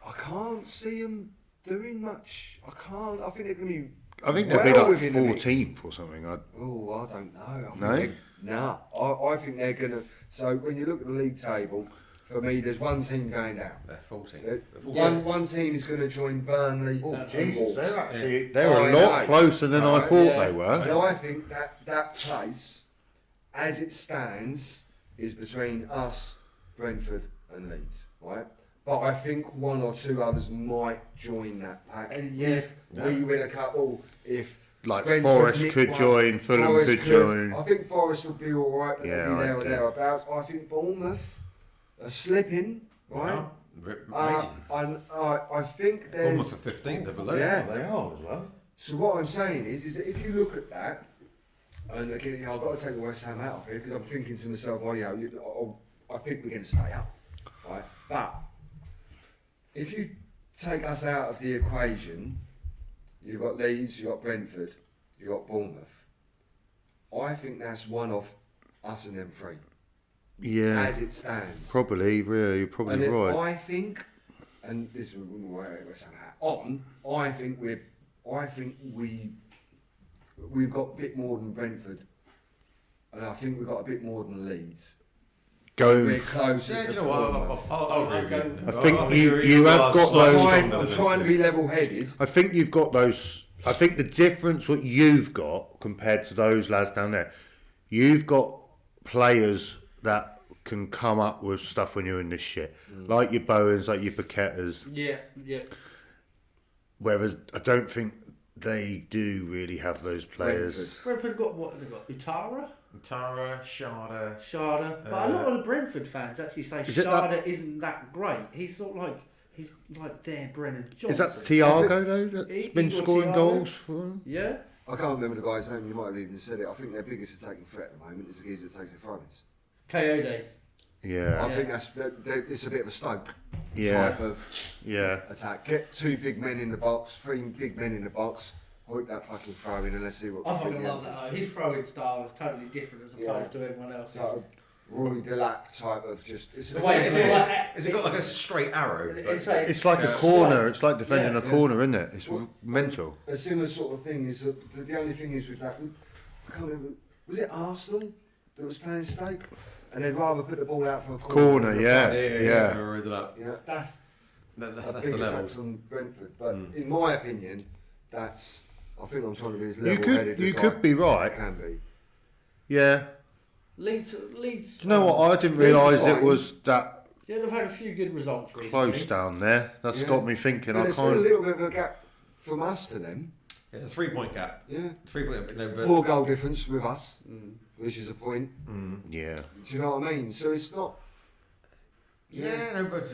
[SPEAKER 4] I can't see them doing much. I can't. I think they're going to be.
[SPEAKER 2] I think they'll be like 14th or something.
[SPEAKER 4] I don't know.
[SPEAKER 2] No?
[SPEAKER 4] I think they're going to. So when you look at the league table, for me, there's one team going down.
[SPEAKER 1] They're 14.
[SPEAKER 4] One team is going to join Burnley. and Wolves.
[SPEAKER 2] They're a lot closer than I thought they were.
[SPEAKER 4] And I think that place, as it stands, is between us, Brentford, and Leeds, right? But I think one or two others might join that pack. And if we win a couple, if
[SPEAKER 2] Like
[SPEAKER 4] Brentford
[SPEAKER 2] Forest
[SPEAKER 4] nick
[SPEAKER 2] could
[SPEAKER 4] one,
[SPEAKER 2] join, Fulham
[SPEAKER 4] Forest
[SPEAKER 2] could join.
[SPEAKER 4] I think Forest will be all right, but
[SPEAKER 2] Yeah,
[SPEAKER 4] they'll be there
[SPEAKER 2] I
[SPEAKER 4] or
[SPEAKER 2] do.
[SPEAKER 4] thereabouts. I think Bournemouth are slipping, right? I think there's.
[SPEAKER 1] Almost a 15th, they're below.
[SPEAKER 4] Yeah.
[SPEAKER 2] They are as well.
[SPEAKER 4] So what I'm saying is that if you look at that, and again, I've got to take the West Ham out of here because I'm thinking to myself, well, I think we're going to stay up, right? But if you take us out of the equation, you've got Leeds, you've got Brentford, you've got Bournemouth. I think that's one of us and them three.
[SPEAKER 2] Yeah.
[SPEAKER 4] As it stands.
[SPEAKER 2] Probably, yeah, you're probably right.
[SPEAKER 4] I think, and this is where West Ham hat on. I think we've got a bit more than Brentford, and I think we've got a bit more than Leeds. We're closer.
[SPEAKER 1] Yeah,
[SPEAKER 4] to
[SPEAKER 1] do you know what?
[SPEAKER 4] Bournemouth.
[SPEAKER 1] I'll agree with you.
[SPEAKER 2] I think you have got those.
[SPEAKER 4] I'm trying to be level-headed.
[SPEAKER 2] I think you've got those. I think the difference what you've got compared to those lads down there, you've got players that can come up with stuff when you're in this shit, like your Bowens, like your Paquetas.
[SPEAKER 3] Yeah.
[SPEAKER 2] Whereas I don't think they do really have those players.
[SPEAKER 3] Brentford got what have they got? Utara?
[SPEAKER 1] Tara, Sharda.
[SPEAKER 3] But a lot of the Brentford fans actually say Sharda isn't that great. He's sort of he's like Dan Brennan Johnson.
[SPEAKER 2] Is that Thiago though that's been scoring
[SPEAKER 3] Thiago.
[SPEAKER 2] goals for them?
[SPEAKER 3] Yeah.
[SPEAKER 4] I can't remember the guy's name. You might have even said it. I think their biggest attacking threat at the moment is the geezer that takes the throw-ins.
[SPEAKER 3] Coyote.
[SPEAKER 2] Yeah.
[SPEAKER 4] I think it's a bit of a Stoke
[SPEAKER 2] Yeah.
[SPEAKER 4] type of
[SPEAKER 2] Yeah.
[SPEAKER 4] attack. Get 2 big men in the box, 3 big men in the box. Hook that fucking throw in and let's see what.
[SPEAKER 3] I fucking love that though. His throwing style is totally different as opposed to everyone else's.
[SPEAKER 4] Type of Roy Delac type of just. It's
[SPEAKER 3] The way
[SPEAKER 1] Has it got like a straight arrow?
[SPEAKER 2] It's like a corner. It's like defending a corner, isn't it? It's mental.
[SPEAKER 4] A similar sort of thing is that the only thing is with that. I can't remember. Was it Arsenal that was playing Stoke? And they'd rather put the ball out for a corner.
[SPEAKER 2] Yeah.
[SPEAKER 4] That's
[SPEAKER 1] the
[SPEAKER 4] big
[SPEAKER 1] level.
[SPEAKER 4] attacks on Brentford. But in my opinion, that's. I think I'm trying to be as level-headed
[SPEAKER 2] You
[SPEAKER 4] as
[SPEAKER 2] could be
[SPEAKER 4] I
[SPEAKER 2] right.
[SPEAKER 4] can be.
[SPEAKER 2] Yeah.
[SPEAKER 3] Leeds.
[SPEAKER 2] Do you know what? I didn't realise it was that
[SPEAKER 3] Yeah, they've had a few good results recently.
[SPEAKER 2] close down there. That's got me thinking.
[SPEAKER 4] But
[SPEAKER 2] I
[SPEAKER 4] there's still a
[SPEAKER 2] can't.
[SPEAKER 4] little bit of a gap from us to them.
[SPEAKER 1] It's a 3-point gap.
[SPEAKER 4] Yeah.
[SPEAKER 1] 3-point. No, but
[SPEAKER 4] 4 goal difference with us, which is a point.
[SPEAKER 2] Yeah.
[SPEAKER 4] Do you know what I mean? So it's not.
[SPEAKER 1] Yeah, no, but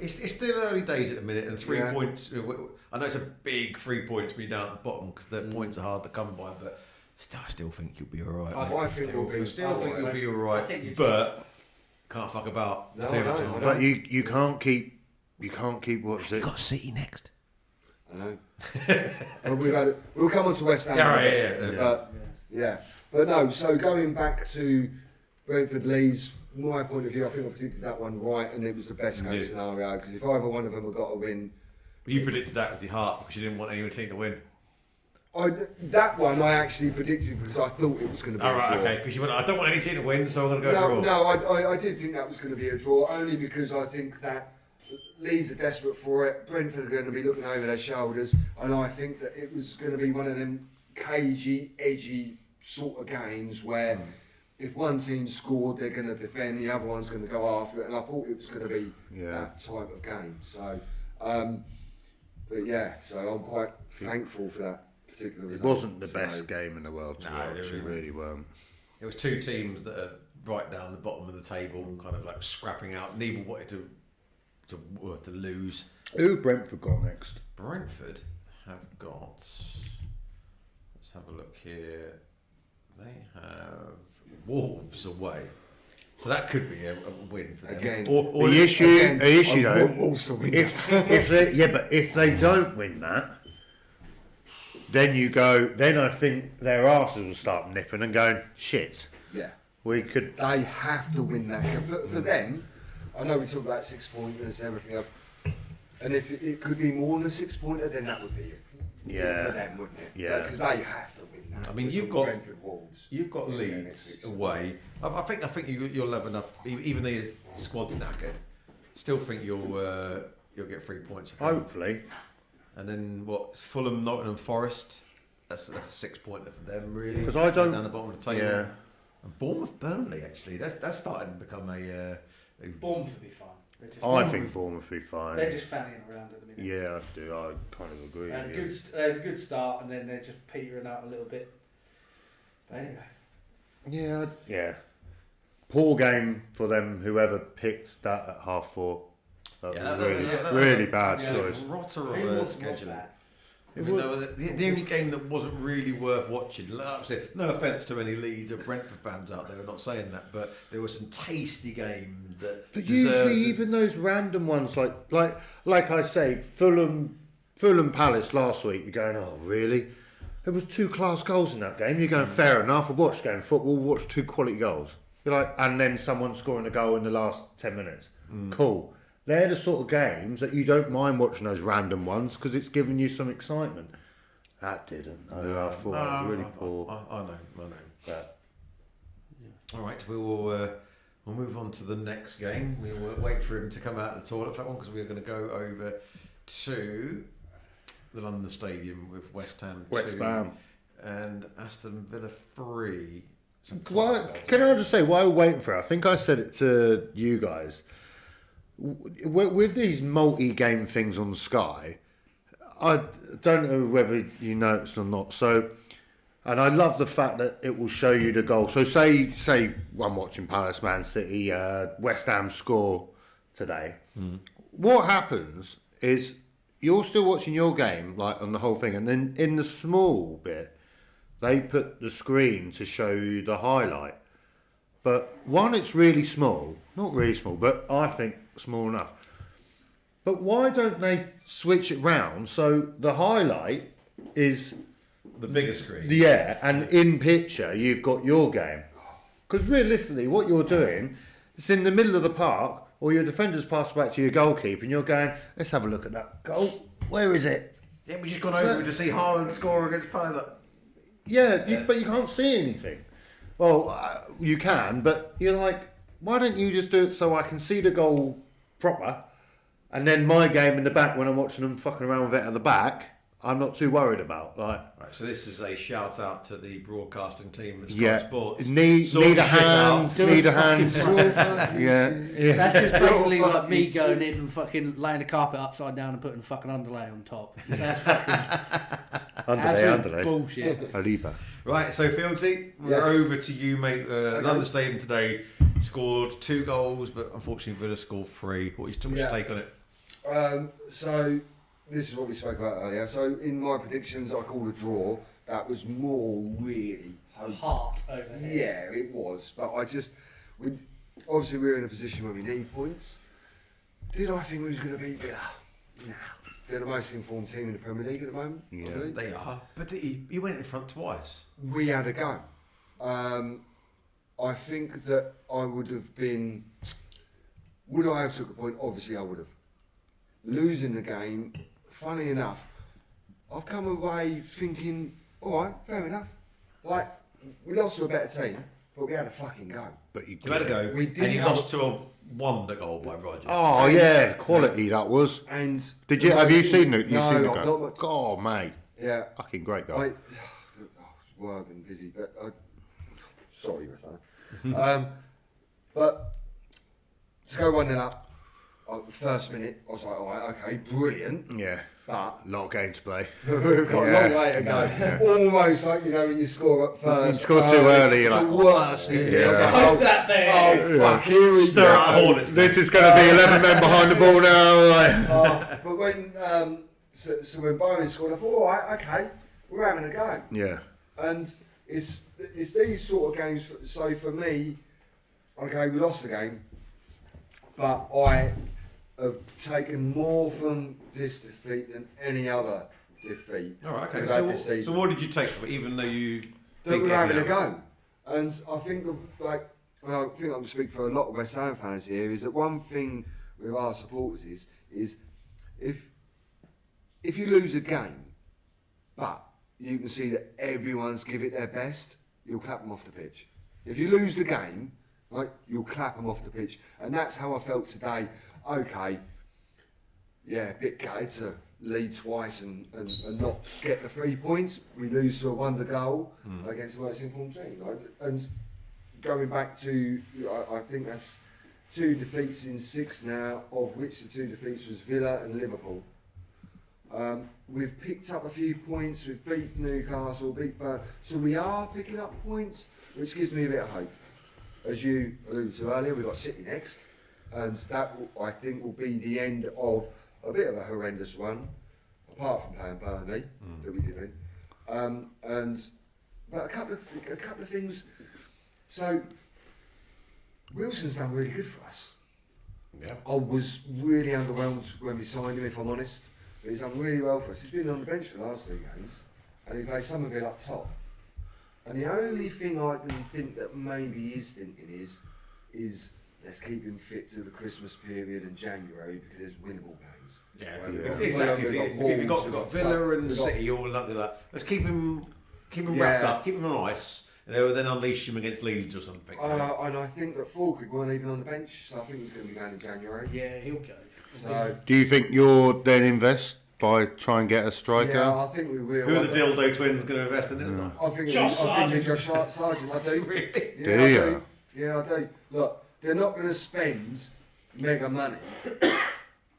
[SPEAKER 1] it's still early days at the minute, and 3 points. I know it's a big 3 points to be down at the bottom because the points are hard to come by, but I still think you'll be all right.
[SPEAKER 3] I
[SPEAKER 1] mate.
[SPEAKER 4] think we'll be-
[SPEAKER 1] Still think you'll be all
[SPEAKER 3] I think
[SPEAKER 1] right,
[SPEAKER 3] you
[SPEAKER 1] but can't fuck about
[SPEAKER 4] No,
[SPEAKER 1] too
[SPEAKER 4] I
[SPEAKER 1] much.
[SPEAKER 4] know,
[SPEAKER 1] longer.
[SPEAKER 2] But you can't keep what's
[SPEAKER 1] You
[SPEAKER 2] it?
[SPEAKER 1] got City next.
[SPEAKER 4] I know. Well, we'll come on to West Ham.
[SPEAKER 1] Yeah, right, yeah.
[SPEAKER 4] But, yeah. But no, so going back to Brentford Leeds, my point of view, I think I predicted that one right, and it was the best case scenario, because if either one of them had got a win,
[SPEAKER 1] You predicted that with your heart because you didn't want any team to win.
[SPEAKER 4] that one I actually predicted because I thought it was going to be
[SPEAKER 1] All
[SPEAKER 4] a
[SPEAKER 1] right,
[SPEAKER 4] draw.
[SPEAKER 1] okay. Because you went, I don't want any team to win, so I'm going to go draw.
[SPEAKER 4] No, I did think that was going to be a draw, only because I think that Leeds are desperate for it, Brentford are going to be looking over their shoulders, and I think that it was going to be one of them cagey, edgy sort of games where if one team scored, they're going to defend, the other one's going to go after it, and I thought it was going to be that type of game. So, but yeah, so I'm quite thankful for that particular result.
[SPEAKER 2] It wasn't the best game in the world to watch. It really weren't.
[SPEAKER 1] It was two teams that are right down the bottom of the table, kind of like scrapping out. Neither wanted to lose.
[SPEAKER 2] Who Brentford got next?
[SPEAKER 1] Brentford have got. Let's have a look here. They have Wolves away, so that could be a win for them.
[SPEAKER 4] Again,
[SPEAKER 2] The issue though,
[SPEAKER 4] if
[SPEAKER 2] if they don't win that, then I think their arses will start nipping and going, shit, we could.
[SPEAKER 4] They have to win that. For them, I know we talk about 6 pointers and everything else, and if it could be more than a 6 pointer, then that would be it.
[SPEAKER 2] Yeah.
[SPEAKER 4] For them, wouldn't it?
[SPEAKER 2] Yeah.
[SPEAKER 4] Because they have to win that.
[SPEAKER 1] I mean,
[SPEAKER 4] Because
[SPEAKER 1] you've got
[SPEAKER 4] Brentford Wolves.
[SPEAKER 1] Leeds away. I think you'll have enough. Even though your squad's knackered, still think you'll get 3 points.
[SPEAKER 2] Hopefully.
[SPEAKER 1] And then what? Fulham, Nottingham Forest. That's a 6 pointer for them, really.
[SPEAKER 2] 'Cause I don't-
[SPEAKER 1] down the bottom of the table.
[SPEAKER 2] Yeah.
[SPEAKER 1] And Bournemouth, Burnley, actually. That's starting to become a.
[SPEAKER 3] Bournemouth will be fine.
[SPEAKER 2] I think Bournemouth will be fine.
[SPEAKER 3] They're just fanning around at the minute.
[SPEAKER 2] Yeah, I do. I kind of agree.
[SPEAKER 3] They had,
[SPEAKER 2] with you.
[SPEAKER 3] they had a good start, and then they're just petering out a little bit. But anyway.
[SPEAKER 2] Yeah. Poor game for them. Whoever picked that at 4:30. That was really bad choice.
[SPEAKER 1] Rotter
[SPEAKER 3] Who
[SPEAKER 1] of
[SPEAKER 3] was
[SPEAKER 1] scheduling.
[SPEAKER 3] that?
[SPEAKER 1] I mean, the only game that wasn't really worth watching. Like I said, no offence to any Leeds or Brentford fans out there, I'm not saying that, but there were some tasty games that.
[SPEAKER 2] But
[SPEAKER 1] deserved
[SPEAKER 2] usually, even those random ones, like I say, Fulham Palace last week, you're going, oh really? There was 2 class goals in that game. You're going, fair enough. I watched game football. Watched 2 quality goals. You're like, and then someone scoring a goal in the last 10 minutes. Cool. They're the sort of games that you don't mind watching those random ones because it's giving you some excitement. That didn't. I thought it was really poor.
[SPEAKER 1] I know.
[SPEAKER 2] But,
[SPEAKER 1] All right, we'll move on to the next game. We'll wait for him to come out of the toilet for that one because we're going to go over to the London Stadium with West Ham 2 and Aston Villa 3.
[SPEAKER 2] Can I just say, while we're waiting for it, I think I said it to you guys. With these multi-game things on Sky, I don't know whether you noticed or not. So, and I love the fact that it will show you the goal. So, say I'm watching Palace, Man City, West Ham score today. What happens is you're still watching your game, like on the whole thing, and then in the small bit, they put the screen to show you the highlight. But one, it's really small, not really small, but I think small enough. But why don't they switch it round so the highlight is
[SPEAKER 1] the bigger screen?
[SPEAKER 2] Yeah, and in picture you've got your game. Because realistically, what you're doing, it's in the middle of the park, or your defender's passed back to your goalkeeper, and you're going, let's have a look at that goal. Where is it?
[SPEAKER 1] Yeah, we just gone over to see Haaland score against Palace.
[SPEAKER 2] But you can't see anything. Well, you can, but you're like, why don't you just do it so I can see the goal proper, and then my game in the back when I'm watching them fucking around with it at the back, I'm not too worried about. Right,
[SPEAKER 1] so this is a shout out to the broadcasting team at Sky
[SPEAKER 2] yeah,
[SPEAKER 1] Sports.
[SPEAKER 2] need a hand. Yeah.
[SPEAKER 3] That's just basically like me going in and fucking laying the carpet upside down and putting a fucking underlay on top. That's fucking
[SPEAKER 2] underlay.
[SPEAKER 3] bullshit.
[SPEAKER 2] Arriba.
[SPEAKER 1] Right, so Fieldsy, we're over to you, mate. London Stadium today scored 2 goals, but unfortunately Villa scored 3. What's your take on it?
[SPEAKER 4] So this is what we spoke about earlier. So in my predictions, I called a draw. That was more really
[SPEAKER 3] Heart over head.
[SPEAKER 4] Yeah, it was. But obviously we're in a position where we need points. Did I think we was going to beat Villa? No. They're the most informed team in the Premier League at the moment.
[SPEAKER 2] Yeah,
[SPEAKER 1] they are. But he went in front twice.
[SPEAKER 4] We had a go. I think that I would have been. Would I have took a point? Obviously, I would have. Losing the game, funny enough, I've come away thinking, all right, fair enough. Like, we lost to a better team, but we had a fucking go.
[SPEAKER 2] But you
[SPEAKER 1] had a go,
[SPEAKER 4] We
[SPEAKER 1] and
[SPEAKER 4] didn't
[SPEAKER 1] you
[SPEAKER 4] have
[SPEAKER 1] lost to a wonder goal by Roger.
[SPEAKER 2] Oh yeah, quality that was.
[SPEAKER 4] And
[SPEAKER 2] Have you seen it?
[SPEAKER 4] No,
[SPEAKER 2] Seen the
[SPEAKER 4] I've
[SPEAKER 2] goal?
[SPEAKER 4] not.
[SPEAKER 2] Oh mate,
[SPEAKER 4] Yeah.
[SPEAKER 2] fucking great goal.
[SPEAKER 4] I work and busy, but sorry, Rosanna. But to go 1-0 up, first minute, I was like, all right, okay, brilliant.
[SPEAKER 2] Yeah,
[SPEAKER 4] But
[SPEAKER 2] lot of game to play.
[SPEAKER 4] we've got a long way to go. Almost like, when you score at first.
[SPEAKER 2] You score too early,
[SPEAKER 4] It's
[SPEAKER 2] you're
[SPEAKER 4] the
[SPEAKER 2] like,
[SPEAKER 4] worst.
[SPEAKER 2] Yeah.
[SPEAKER 3] Hope that there.
[SPEAKER 4] Oh, fuck, here we
[SPEAKER 1] Stir up the Hornets.
[SPEAKER 2] This is going to be 11 men behind the ball now.
[SPEAKER 4] But when so when Bowen scored, I thought, all right, okay, we're having a go.
[SPEAKER 2] Yeah,
[SPEAKER 4] And it's these sort of games. So for me, okay, we lost the game, but I have taken more from this defeat than any other defeat.
[SPEAKER 1] All right, okay.
[SPEAKER 4] we've had this
[SPEAKER 1] So
[SPEAKER 4] season.
[SPEAKER 1] what did you take from it, even though you
[SPEAKER 4] That
[SPEAKER 1] think
[SPEAKER 4] we're having a
[SPEAKER 1] every now-
[SPEAKER 4] go? And I think, I think I can speak for a lot of West Ham fans here, is that one thing with our supporters is if you lose a game, but you can see that everyone's give it their best, you'll clap them off the pitch. If you lose the game, right, you'll clap them off the pitch. And that's how I felt today. Okay, yeah, a bit gutted to lead twice and not get the 3 points. We lose to a wonder goal against the most informed team. Right? And going back to, I think that's 2 defeats in 6 now, of which the 2 defeats was Villa and Liverpool. We've picked up a few points, we've beat Newcastle, beat Spurs, so we are picking up points, which gives me a bit of hope. As you alluded to earlier, we've got City next, and that I think will be the end of a bit of a horrendous run, apart from playing Burnley that we did. But a couple of things. So Wilson's done really good for us.
[SPEAKER 1] Yeah.
[SPEAKER 4] I was really underwhelmed when we signed him, if I'm honest. But he's done really well for us. He's been on the bench for the last 3 games, and he plays some of it up top. And the only thing I can think that maybe he's thinking is let's keep him fit to the Christmas period and January because there's winnable games.
[SPEAKER 1] Yeah,
[SPEAKER 4] Right?
[SPEAKER 2] Yeah.
[SPEAKER 1] exactly.
[SPEAKER 4] We've got
[SPEAKER 1] If
[SPEAKER 4] Wolves,
[SPEAKER 1] you've got
[SPEAKER 4] we've got
[SPEAKER 1] Villa and
[SPEAKER 4] we've got-
[SPEAKER 1] City all like that, let's keep him wrapped
[SPEAKER 4] Yeah.
[SPEAKER 1] up, keep him on ice, and then unleash him against Leeds or something.
[SPEAKER 4] And I think that Falkirk weren't even on the bench, so I think he's going to be going in January.
[SPEAKER 3] Yeah, he'll go.
[SPEAKER 4] So
[SPEAKER 2] do you think you'll then invest by trying to get a striker?
[SPEAKER 4] yeah, I think we will.
[SPEAKER 1] Who are the Dildo twins going to invest in this time?
[SPEAKER 4] I think
[SPEAKER 3] Josh
[SPEAKER 4] it's Josh Sargent. I do.
[SPEAKER 1] Really?
[SPEAKER 4] Yeah,
[SPEAKER 2] Do
[SPEAKER 4] I
[SPEAKER 2] you?
[SPEAKER 4] do. Yeah, I do. Look, they're not going to spend mega money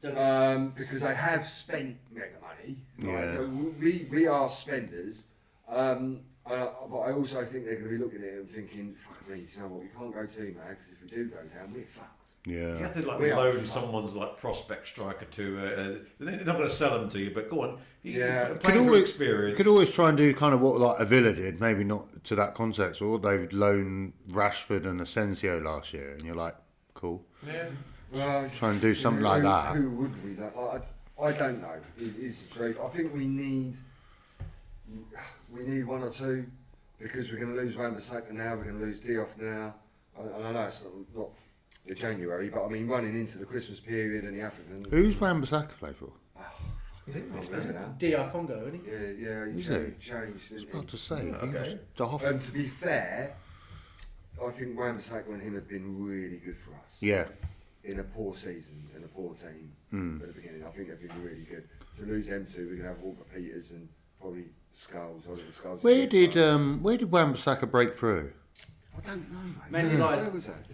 [SPEAKER 4] because they have spent mega money. Right?
[SPEAKER 2] Yeah.
[SPEAKER 4] So we are spenders. But I also think they're going to be looking at it and thinking, fuck me, you know what, we can't go too mad because if we do go down, we're fucked.
[SPEAKER 1] You
[SPEAKER 2] Yeah.
[SPEAKER 1] have to
[SPEAKER 4] We are
[SPEAKER 1] loan
[SPEAKER 4] fucked.
[SPEAKER 1] someone's prospect striker to. They're not going to sell them to you, but go on.
[SPEAKER 4] Yeah.
[SPEAKER 1] Play for experience.
[SPEAKER 2] Could always try and do kind of what a Villa did, maybe not to that context, or they loaned Rashford and Asensio last year, and you're like, cool.
[SPEAKER 1] Yeah.
[SPEAKER 4] Well,
[SPEAKER 2] Try and do something like that.
[SPEAKER 4] Who would we? I don't know. Is the truth. I think we need 1 or 2 because we're going to lose Wan-Bissaka now. We're going to lose Diouf now. And I know it's not the January, but I mean running into the Christmas period and the African.
[SPEAKER 2] Who's Wan-Bissaka play for?
[SPEAKER 1] Is it?
[SPEAKER 4] I don't know now.
[SPEAKER 3] DR Congo, isn't he?
[SPEAKER 4] Yeah, he
[SPEAKER 2] Is
[SPEAKER 4] changed.
[SPEAKER 2] I was
[SPEAKER 4] Didn't
[SPEAKER 2] about to say, he
[SPEAKER 1] Okay.
[SPEAKER 2] was daft.
[SPEAKER 4] And to be fair, I think Wan-Bissaka and him have been really good for us.
[SPEAKER 2] Yeah.
[SPEAKER 4] In a poor season and a poor team
[SPEAKER 2] Mm.
[SPEAKER 4] at the beginning, I think they've been really good. To lose them 2, we're going to have Walker Peters and probably Skulls. Oliver Skulls.
[SPEAKER 2] Where did Wan-Bissaka break through?
[SPEAKER 4] I don't know, mate.
[SPEAKER 3] Man
[SPEAKER 4] Where
[SPEAKER 3] United.
[SPEAKER 4] was that?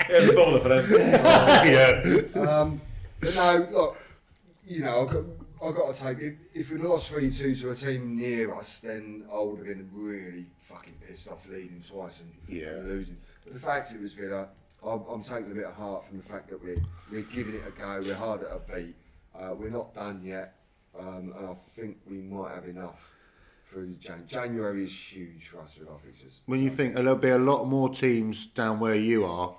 [SPEAKER 1] Here's a baller for them.
[SPEAKER 2] Yeah.
[SPEAKER 4] But no, look, I've got to take it. If we'd lost 3-2 to a team near us, then I would have been really fucking pissed off leading twice and
[SPEAKER 2] Yeah.
[SPEAKER 4] losing. But the fact it was Villa, I'm taking a bit of heart from the fact that we're giving it a go. We're hard at a beat. We're not done yet, and I think we might have enough through January is huge for us with our fixtures.
[SPEAKER 2] When you think there'll be a lot more teams down where you are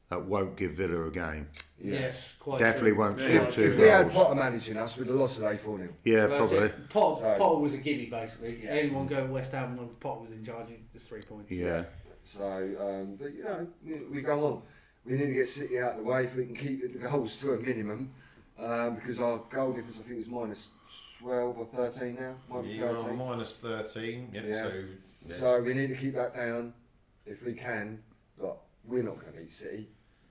[SPEAKER 2] that won't give Villa a game.
[SPEAKER 4] Yeah.
[SPEAKER 3] Yes, quite
[SPEAKER 2] Definitely
[SPEAKER 3] true.
[SPEAKER 2] won't
[SPEAKER 3] Yeah.
[SPEAKER 2] score 2
[SPEAKER 4] If we had
[SPEAKER 2] goals.
[SPEAKER 4] Potter managing us, we'd have lost today 4-0.
[SPEAKER 2] Yeah,
[SPEAKER 3] Well, that's
[SPEAKER 2] probably.
[SPEAKER 3] it. Potter,
[SPEAKER 4] So-
[SPEAKER 3] Potter was a gimme basically.
[SPEAKER 4] Yeah.
[SPEAKER 3] Anyone going West Ham when Potter was in charge, it's 3 points.
[SPEAKER 2] Yeah.
[SPEAKER 4] So, but you know, we go on. We need to get City out of the way if we can keep the goals to a minimum, because our goal difference I think is minus 12 or 13 now. Minus 13.
[SPEAKER 1] minus 13. Yeah.
[SPEAKER 4] Yeah.
[SPEAKER 1] So,
[SPEAKER 4] So we need to keep that down if we can. But we're not going to beat City.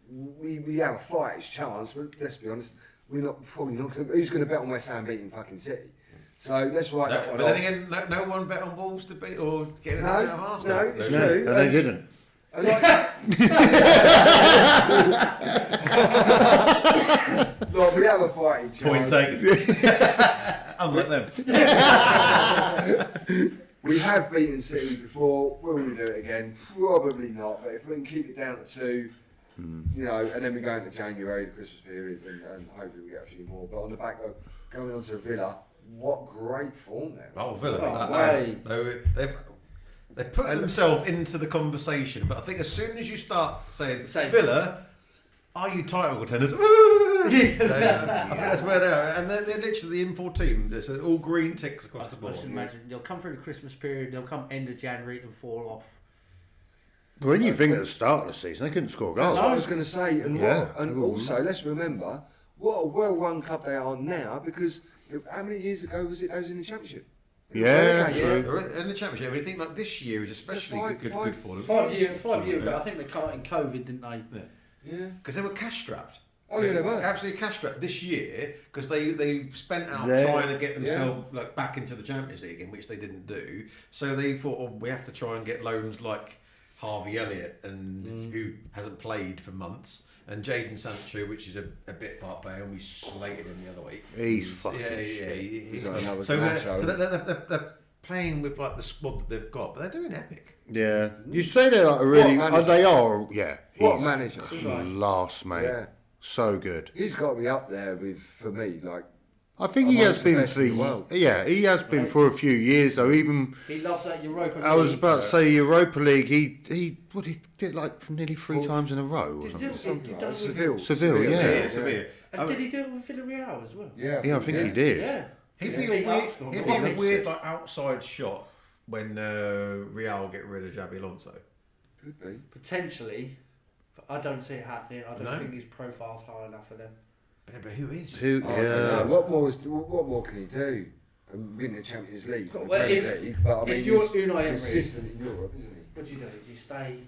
[SPEAKER 4] We have a fighter's chance, but let's be honest, probably not going to. Who's going to bet on West Ham beating fucking City? So let's write that one
[SPEAKER 1] but
[SPEAKER 4] off.
[SPEAKER 1] then again, no one bet on Wolves to beat or get it
[SPEAKER 4] No,
[SPEAKER 1] out of Arsenal.
[SPEAKER 4] no, it's
[SPEAKER 2] No,
[SPEAKER 4] true.
[SPEAKER 2] and they didn't.
[SPEAKER 4] And like, look, we have a fighting chance.
[SPEAKER 1] Point taken. Unlike them.
[SPEAKER 4] We have beaten City before. Will we do it again? Probably not. But if we can keep it down to 2, you know, and then we go into January, the Christmas period, and hopefully we get a few more. But on the back of going on to Villa, what great form there.
[SPEAKER 1] Oh, Villa.
[SPEAKER 3] Oh,
[SPEAKER 1] They've put themselves into the conversation, but I think as soon as you start saying
[SPEAKER 3] Say-
[SPEAKER 1] Villa, are you title contenders? I think that's where they are, and they're literally the in-for team. There's all green ticks across the
[SPEAKER 3] I
[SPEAKER 1] board.
[SPEAKER 3] should imagine they'll come through the Christmas period, they'll come end of January and fall off.
[SPEAKER 2] When you think at the start of the season, they couldn't score
[SPEAKER 4] That's
[SPEAKER 2] goals.
[SPEAKER 4] what I was going to say. And,
[SPEAKER 2] Yeah.
[SPEAKER 4] and also, let's remember what a well-run club they are now, because how many years ago was it they was in the Championship?
[SPEAKER 2] Yeah,
[SPEAKER 4] Okay,
[SPEAKER 2] true.
[SPEAKER 1] They're in the Championship. I mean, I think like this year is especially good for them.
[SPEAKER 3] 5 years ago, I think they caught in COVID, didn't they?
[SPEAKER 4] Yeah.
[SPEAKER 1] Because they were cash strapped.
[SPEAKER 4] Oh yeah, they were.
[SPEAKER 1] Absolutely cash strapped this year because they spent out
[SPEAKER 2] Yeah.
[SPEAKER 1] trying to get themselves like back into the Champions League, in which they didn't do. So they thought, oh, we have to try and get loans like Harvey Elliott, and who hasn't played for months, and Jadon Sancho, which is a bit part player, and we slated him the other week.
[SPEAKER 2] He's fucking
[SPEAKER 4] He's like another
[SPEAKER 1] So
[SPEAKER 4] Ganacho.
[SPEAKER 1] they're playing with like the squad that they've got, but they're doing epic.
[SPEAKER 2] Yeah. You say they're like a really...
[SPEAKER 4] What a manager.
[SPEAKER 2] they are, yeah.
[SPEAKER 4] What a
[SPEAKER 2] He's
[SPEAKER 4] manager.
[SPEAKER 2] class, mate.
[SPEAKER 4] Yeah.
[SPEAKER 2] So good.
[SPEAKER 4] He's got to be up there with, for me, like,
[SPEAKER 2] I think he
[SPEAKER 4] amongst
[SPEAKER 2] has
[SPEAKER 4] the
[SPEAKER 2] been
[SPEAKER 4] best
[SPEAKER 2] for
[SPEAKER 4] in the world.
[SPEAKER 2] yeah, he has been
[SPEAKER 3] Right.
[SPEAKER 2] for a few years though. Even
[SPEAKER 3] He loves that Europa League.
[SPEAKER 2] I was about to say Europa League. He did like from nearly 3 times in a row. Or
[SPEAKER 3] Did
[SPEAKER 2] something.
[SPEAKER 3] you
[SPEAKER 4] something
[SPEAKER 3] done
[SPEAKER 4] like
[SPEAKER 3] with-
[SPEAKER 4] Seville.
[SPEAKER 2] Seville, yeah.
[SPEAKER 1] Sevilla.
[SPEAKER 3] And did he do it with Villarreal as well?
[SPEAKER 4] Yeah,
[SPEAKER 2] Yeah, I think he did.
[SPEAKER 3] Yeah.
[SPEAKER 1] He'd
[SPEAKER 3] Yeah.
[SPEAKER 1] be
[SPEAKER 3] Beat
[SPEAKER 1] a weird,
[SPEAKER 3] Arsenal.
[SPEAKER 1] he'd be
[SPEAKER 3] What
[SPEAKER 1] a
[SPEAKER 3] makes
[SPEAKER 1] weird
[SPEAKER 3] it?
[SPEAKER 1] like outside shot when Real get rid of Xabi Alonso.
[SPEAKER 4] Could be.
[SPEAKER 3] Potentially, but I don't see it happening. I don't
[SPEAKER 1] No?
[SPEAKER 3] think his profile's high enough for them.
[SPEAKER 1] But who is?
[SPEAKER 2] Who?
[SPEAKER 4] I don't
[SPEAKER 2] Yeah.
[SPEAKER 4] know. What more can he do? And win the Champions League, the
[SPEAKER 3] Well,
[SPEAKER 4] Premier
[SPEAKER 3] if-
[SPEAKER 4] League, but I mean,
[SPEAKER 3] if you're
[SPEAKER 4] he's
[SPEAKER 3] Unai Emery,
[SPEAKER 4] consistent in Europe, isn't he?
[SPEAKER 3] what do you do? Do you stay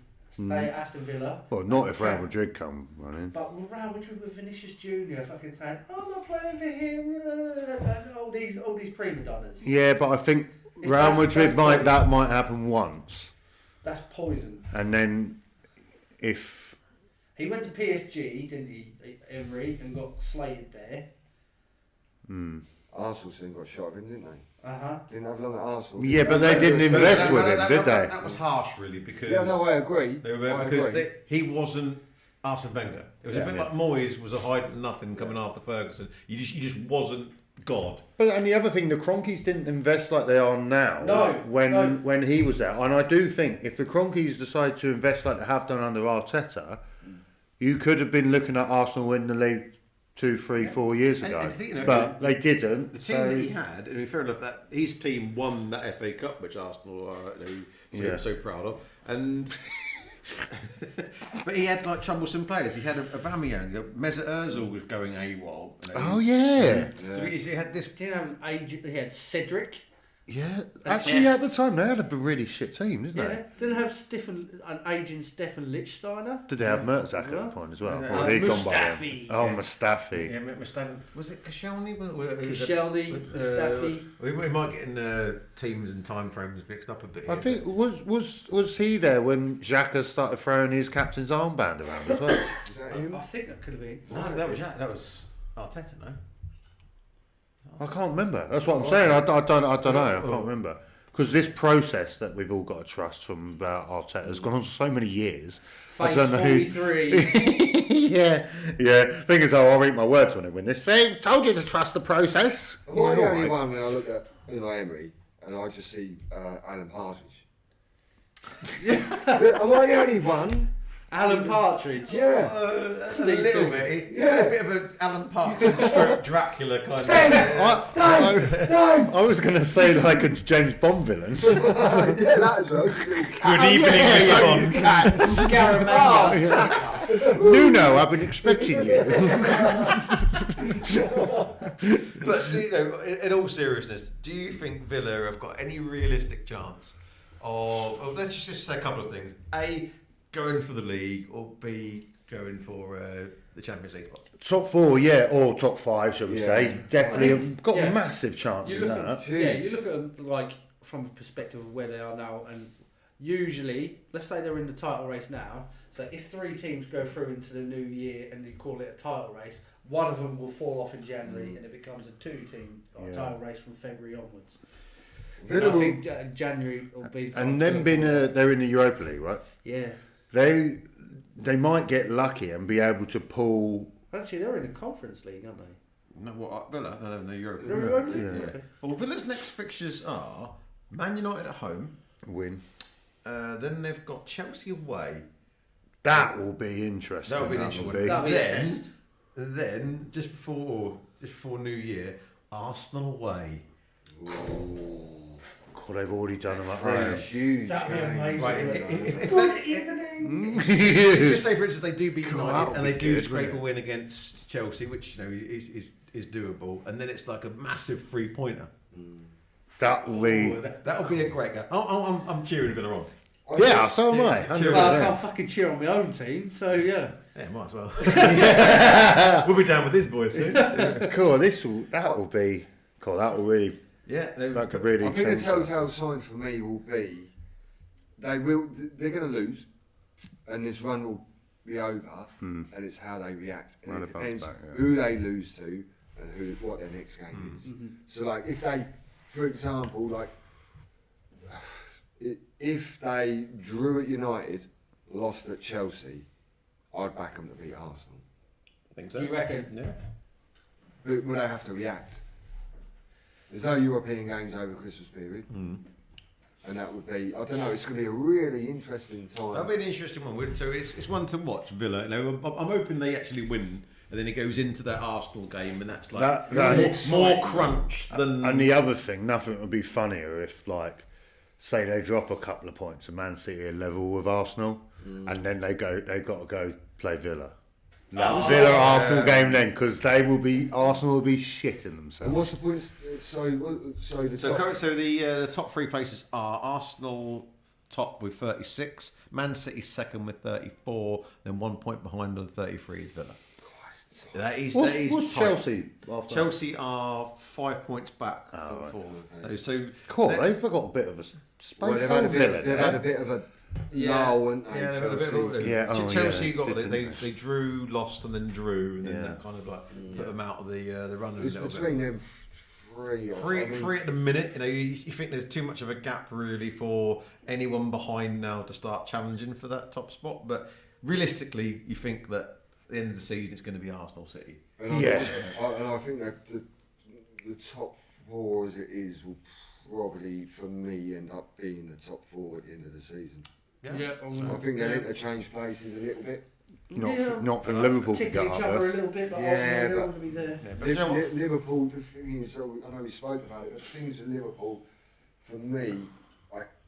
[SPEAKER 3] at Aston Villa?
[SPEAKER 2] Well, not if Real Madrid come running.
[SPEAKER 3] But Real Madrid with Vinicius Junior fucking saying, I'm not playing for him, and all these prima donnas.
[SPEAKER 2] Yeah, but I think
[SPEAKER 3] It's
[SPEAKER 2] Real Madrid
[SPEAKER 3] that's
[SPEAKER 2] that might happen once,
[SPEAKER 3] That's poison.
[SPEAKER 2] and then if
[SPEAKER 3] He went to PSG, didn't he, Emery, and got slated there.
[SPEAKER 4] Arsenal soon got shot of him, didn't they?
[SPEAKER 3] Uh-huh.
[SPEAKER 4] Didn't have long at Arsenal.
[SPEAKER 2] yeah, but they didn't invest with him, did they?
[SPEAKER 1] That was harsh, really, because
[SPEAKER 4] Yeah, no, I agree.
[SPEAKER 1] he wasn't Arsene Wenger. It was a bit like Moyes was a hiding nothing coming after Ferguson. You just wasn't God.
[SPEAKER 2] But and the other thing, the Cronkies didn't invest like they are now.
[SPEAKER 3] No,
[SPEAKER 2] when he was there, and I do think if the Cronkies decide to invest like they have done under Arteta, you could have been looking at Arsenal winning the league 2, 3, 4 years
[SPEAKER 1] And-
[SPEAKER 2] ago,
[SPEAKER 1] and you know,
[SPEAKER 2] but they didn't.
[SPEAKER 1] The team that he had, I mean, fair enough, that his team won that FA Cup, which Arsenal are so proud of, and but he had like troublesome players. He had Aubameyang, Mesut Ozil was going AWOL. You know.
[SPEAKER 2] Oh yeah,
[SPEAKER 1] So he had this.
[SPEAKER 3] Didn't have an agent. He had Cedric.
[SPEAKER 2] yeah. Actually, at the time they had a really shit team, didn't
[SPEAKER 3] Yeah. Didn't have an aging Stefan Lichtsteiner.
[SPEAKER 2] they? Did they have Mertzak at
[SPEAKER 3] Yeah.
[SPEAKER 2] that point as well?
[SPEAKER 1] Yeah.
[SPEAKER 2] Or he'd gone by then?
[SPEAKER 3] Mustafi.
[SPEAKER 2] Oh,
[SPEAKER 1] Yeah.
[SPEAKER 2] Mustafi.
[SPEAKER 1] Yeah, Mustafi, was it Koscielny?
[SPEAKER 3] Koscielny, Mustafi.
[SPEAKER 1] We might get in teams and time frames mixed up a bit.
[SPEAKER 2] I
[SPEAKER 1] here,
[SPEAKER 2] think was he there when Xhaka started throwing his captain's armband around as well?
[SPEAKER 4] Is that him?
[SPEAKER 3] I think that could have been.
[SPEAKER 1] but- No, that was Arteta, no.
[SPEAKER 2] I can't remember. That's what I'm saying. I don't know. I can't remember because this process that we've all got to trust from Arteta has gone on for so many years. I
[SPEAKER 3] Phase
[SPEAKER 2] don't know
[SPEAKER 3] 43.
[SPEAKER 2] yeah. Thing is, I'll eat my words when I win this. See, told you to trust the process.
[SPEAKER 4] Am I the
[SPEAKER 2] Yeah,
[SPEAKER 4] only
[SPEAKER 2] alright.
[SPEAKER 4] one when I look at Emery and I just see Alan Partridge? Am I the only one?
[SPEAKER 3] Alan Partridge.
[SPEAKER 4] Yeah.
[SPEAKER 1] That's a
[SPEAKER 3] Steve
[SPEAKER 1] little
[SPEAKER 3] Coogan.
[SPEAKER 1] bit. He's got a bit of an Alan Partridge stroke Dracula kind of.
[SPEAKER 2] I was going to say like a James Bond villain.
[SPEAKER 4] Yeah, that as well.
[SPEAKER 1] Good evening, Mr. Bond.
[SPEAKER 3] Scaramanga.
[SPEAKER 2] Nuno, I've been expecting you.
[SPEAKER 1] But do you know, in all seriousness, do you think Villa have got any realistic chance of? Well, let's just say a couple of things: A, going for the league, or B, going for the Champions League spots.
[SPEAKER 2] Top 4, yeah, or top 5, shall we
[SPEAKER 4] Yeah.
[SPEAKER 2] say? Definitely have got
[SPEAKER 3] Yeah.
[SPEAKER 2] a massive chance
[SPEAKER 3] You
[SPEAKER 2] in
[SPEAKER 3] look
[SPEAKER 2] that.
[SPEAKER 3] at, yeah, you look at them like from a perspective of where they are now, and usually, let's say they're in the title race now. So if 3 teams go through into the new year and you call it a title race, one of them will fall off in January, and it becomes a 2-team
[SPEAKER 2] Yeah.
[SPEAKER 3] title race from February onwards.
[SPEAKER 4] Villa
[SPEAKER 3] And I
[SPEAKER 4] will-
[SPEAKER 3] think January will be. the time
[SPEAKER 2] And
[SPEAKER 3] for
[SPEAKER 2] them
[SPEAKER 3] Villa.
[SPEAKER 2] being they're in the Europa League, right?
[SPEAKER 3] Yeah.
[SPEAKER 2] They might get lucky and be able to pull.
[SPEAKER 3] Actually, they're in the Conference League, aren't they?
[SPEAKER 1] No, what Villa? No, they're in the Europe.
[SPEAKER 3] They're in the Europa League?
[SPEAKER 2] Yeah.
[SPEAKER 3] Okay.
[SPEAKER 1] Well, Villa's next fixtures are Man United at home.
[SPEAKER 2] Win.
[SPEAKER 1] Then they've got Chelsea away.
[SPEAKER 2] That will be interesting.
[SPEAKER 1] That will be an
[SPEAKER 2] will
[SPEAKER 1] interesting
[SPEAKER 2] be.
[SPEAKER 3] That'll be a
[SPEAKER 1] Then-
[SPEAKER 3] test.
[SPEAKER 1] Then just before New Year, Arsenal away.
[SPEAKER 2] God, they've already done them at
[SPEAKER 4] They're
[SPEAKER 2] home.
[SPEAKER 4] huge.
[SPEAKER 3] That'd be
[SPEAKER 4] game.
[SPEAKER 3] amazing.
[SPEAKER 1] Right, if
[SPEAKER 3] Good
[SPEAKER 1] they-
[SPEAKER 3] evening.
[SPEAKER 1] just say for instance they do beat
[SPEAKER 2] God,
[SPEAKER 1] United
[SPEAKER 2] that'll
[SPEAKER 1] and they
[SPEAKER 2] be
[SPEAKER 1] do
[SPEAKER 2] good,
[SPEAKER 1] scrape a
[SPEAKER 2] wouldn't it?
[SPEAKER 1] win against Chelsea, which is doable, and then it's like a massive 3-pointer.
[SPEAKER 2] That will be.
[SPEAKER 1] That'll be a great game. I'm cheering Villa on.
[SPEAKER 2] Yeah, so am I.
[SPEAKER 1] Cheers.
[SPEAKER 3] Well, I
[SPEAKER 2] 100%.
[SPEAKER 3] can't fucking cheer on my own team, so yeah.
[SPEAKER 1] Yeah, might as well. We'll be down with this boy soon.
[SPEAKER 2] Cool. That will be. Cool. That will really.
[SPEAKER 1] Yeah,
[SPEAKER 2] That could really
[SPEAKER 4] I think the
[SPEAKER 2] change.
[SPEAKER 4] telltale sign for me will be they're going to lose, and this run will be over, and it's how they react. And
[SPEAKER 2] Well,
[SPEAKER 4] it
[SPEAKER 2] they bounce
[SPEAKER 4] depends
[SPEAKER 2] back, yeah.
[SPEAKER 4] who they lose to and what their next game is. So, like, if they, for example, like, if they drew at United, lost at Chelsea, I'd back them to beat Arsenal.
[SPEAKER 1] I think so.
[SPEAKER 3] Do you reckon?
[SPEAKER 1] Yeah.
[SPEAKER 4] But will they have to react? There's no European games over Christmas period. And that would be, I don't know, it's going to be a really interesting time.
[SPEAKER 1] That'll be an interesting one. So it's one to watch, Villa. You know, I'm hoping they actually win, and then it goes into that Arsenal game, and that's like more crunch than.
[SPEAKER 2] And the other thing, nothing would be funnier if, like, say they drop a couple of points and Man City are level with Arsenal, and then they've got to go play Villa. That Villa Arsenal game then, because Arsenal will be shitting
[SPEAKER 4] And
[SPEAKER 2] themselves.
[SPEAKER 4] what's the point? So
[SPEAKER 1] The top 3 places are Arsenal top with 36, Man City second with 34, then 1 point behind on 33 is Villa. That is
[SPEAKER 2] What's
[SPEAKER 1] tight.
[SPEAKER 2] Chelsea after
[SPEAKER 1] Chelsea are 5 points back at fourth.
[SPEAKER 4] okay.
[SPEAKER 1] No, so
[SPEAKER 2] Cool,
[SPEAKER 1] they-
[SPEAKER 2] they've got a bit of a space
[SPEAKER 4] well, they've
[SPEAKER 2] on
[SPEAKER 4] had
[SPEAKER 2] Villa.
[SPEAKER 4] they've had a bit of a lull, and
[SPEAKER 1] yeah, they've had a bit of a,
[SPEAKER 2] Yeah, oh,
[SPEAKER 1] Chelsea
[SPEAKER 2] yeah,
[SPEAKER 1] got
[SPEAKER 2] didn't
[SPEAKER 1] they drew, lost, and then drew, and then
[SPEAKER 2] Yeah.
[SPEAKER 1] that kind of like put them out of the runners
[SPEAKER 4] It's
[SPEAKER 1] a little bit.
[SPEAKER 4] between them three.
[SPEAKER 1] Three at the minute. You know, you think there's too much of a gap really for anyone behind now to start challenging for that top spot. But realistically, you think that at the end of the season it's going to be Arsenal City.
[SPEAKER 4] And I think that the top 4 as it is will probably, for me, end up being the top 4 at the end of the season.
[SPEAKER 3] Yeah,
[SPEAKER 4] I think they'll interchange places a little bit.
[SPEAKER 2] Not for Liverpool to
[SPEAKER 3] tickle
[SPEAKER 2] get
[SPEAKER 3] each
[SPEAKER 2] up
[SPEAKER 3] other
[SPEAKER 2] there.
[SPEAKER 3] a little bit, but
[SPEAKER 4] Yeah,
[SPEAKER 3] they
[SPEAKER 4] but-
[SPEAKER 3] want to be there.
[SPEAKER 1] Yeah, but you know what?
[SPEAKER 4] Liverpool, the thing is, so I know we spoke about it, but the thing is with Liverpool, for me,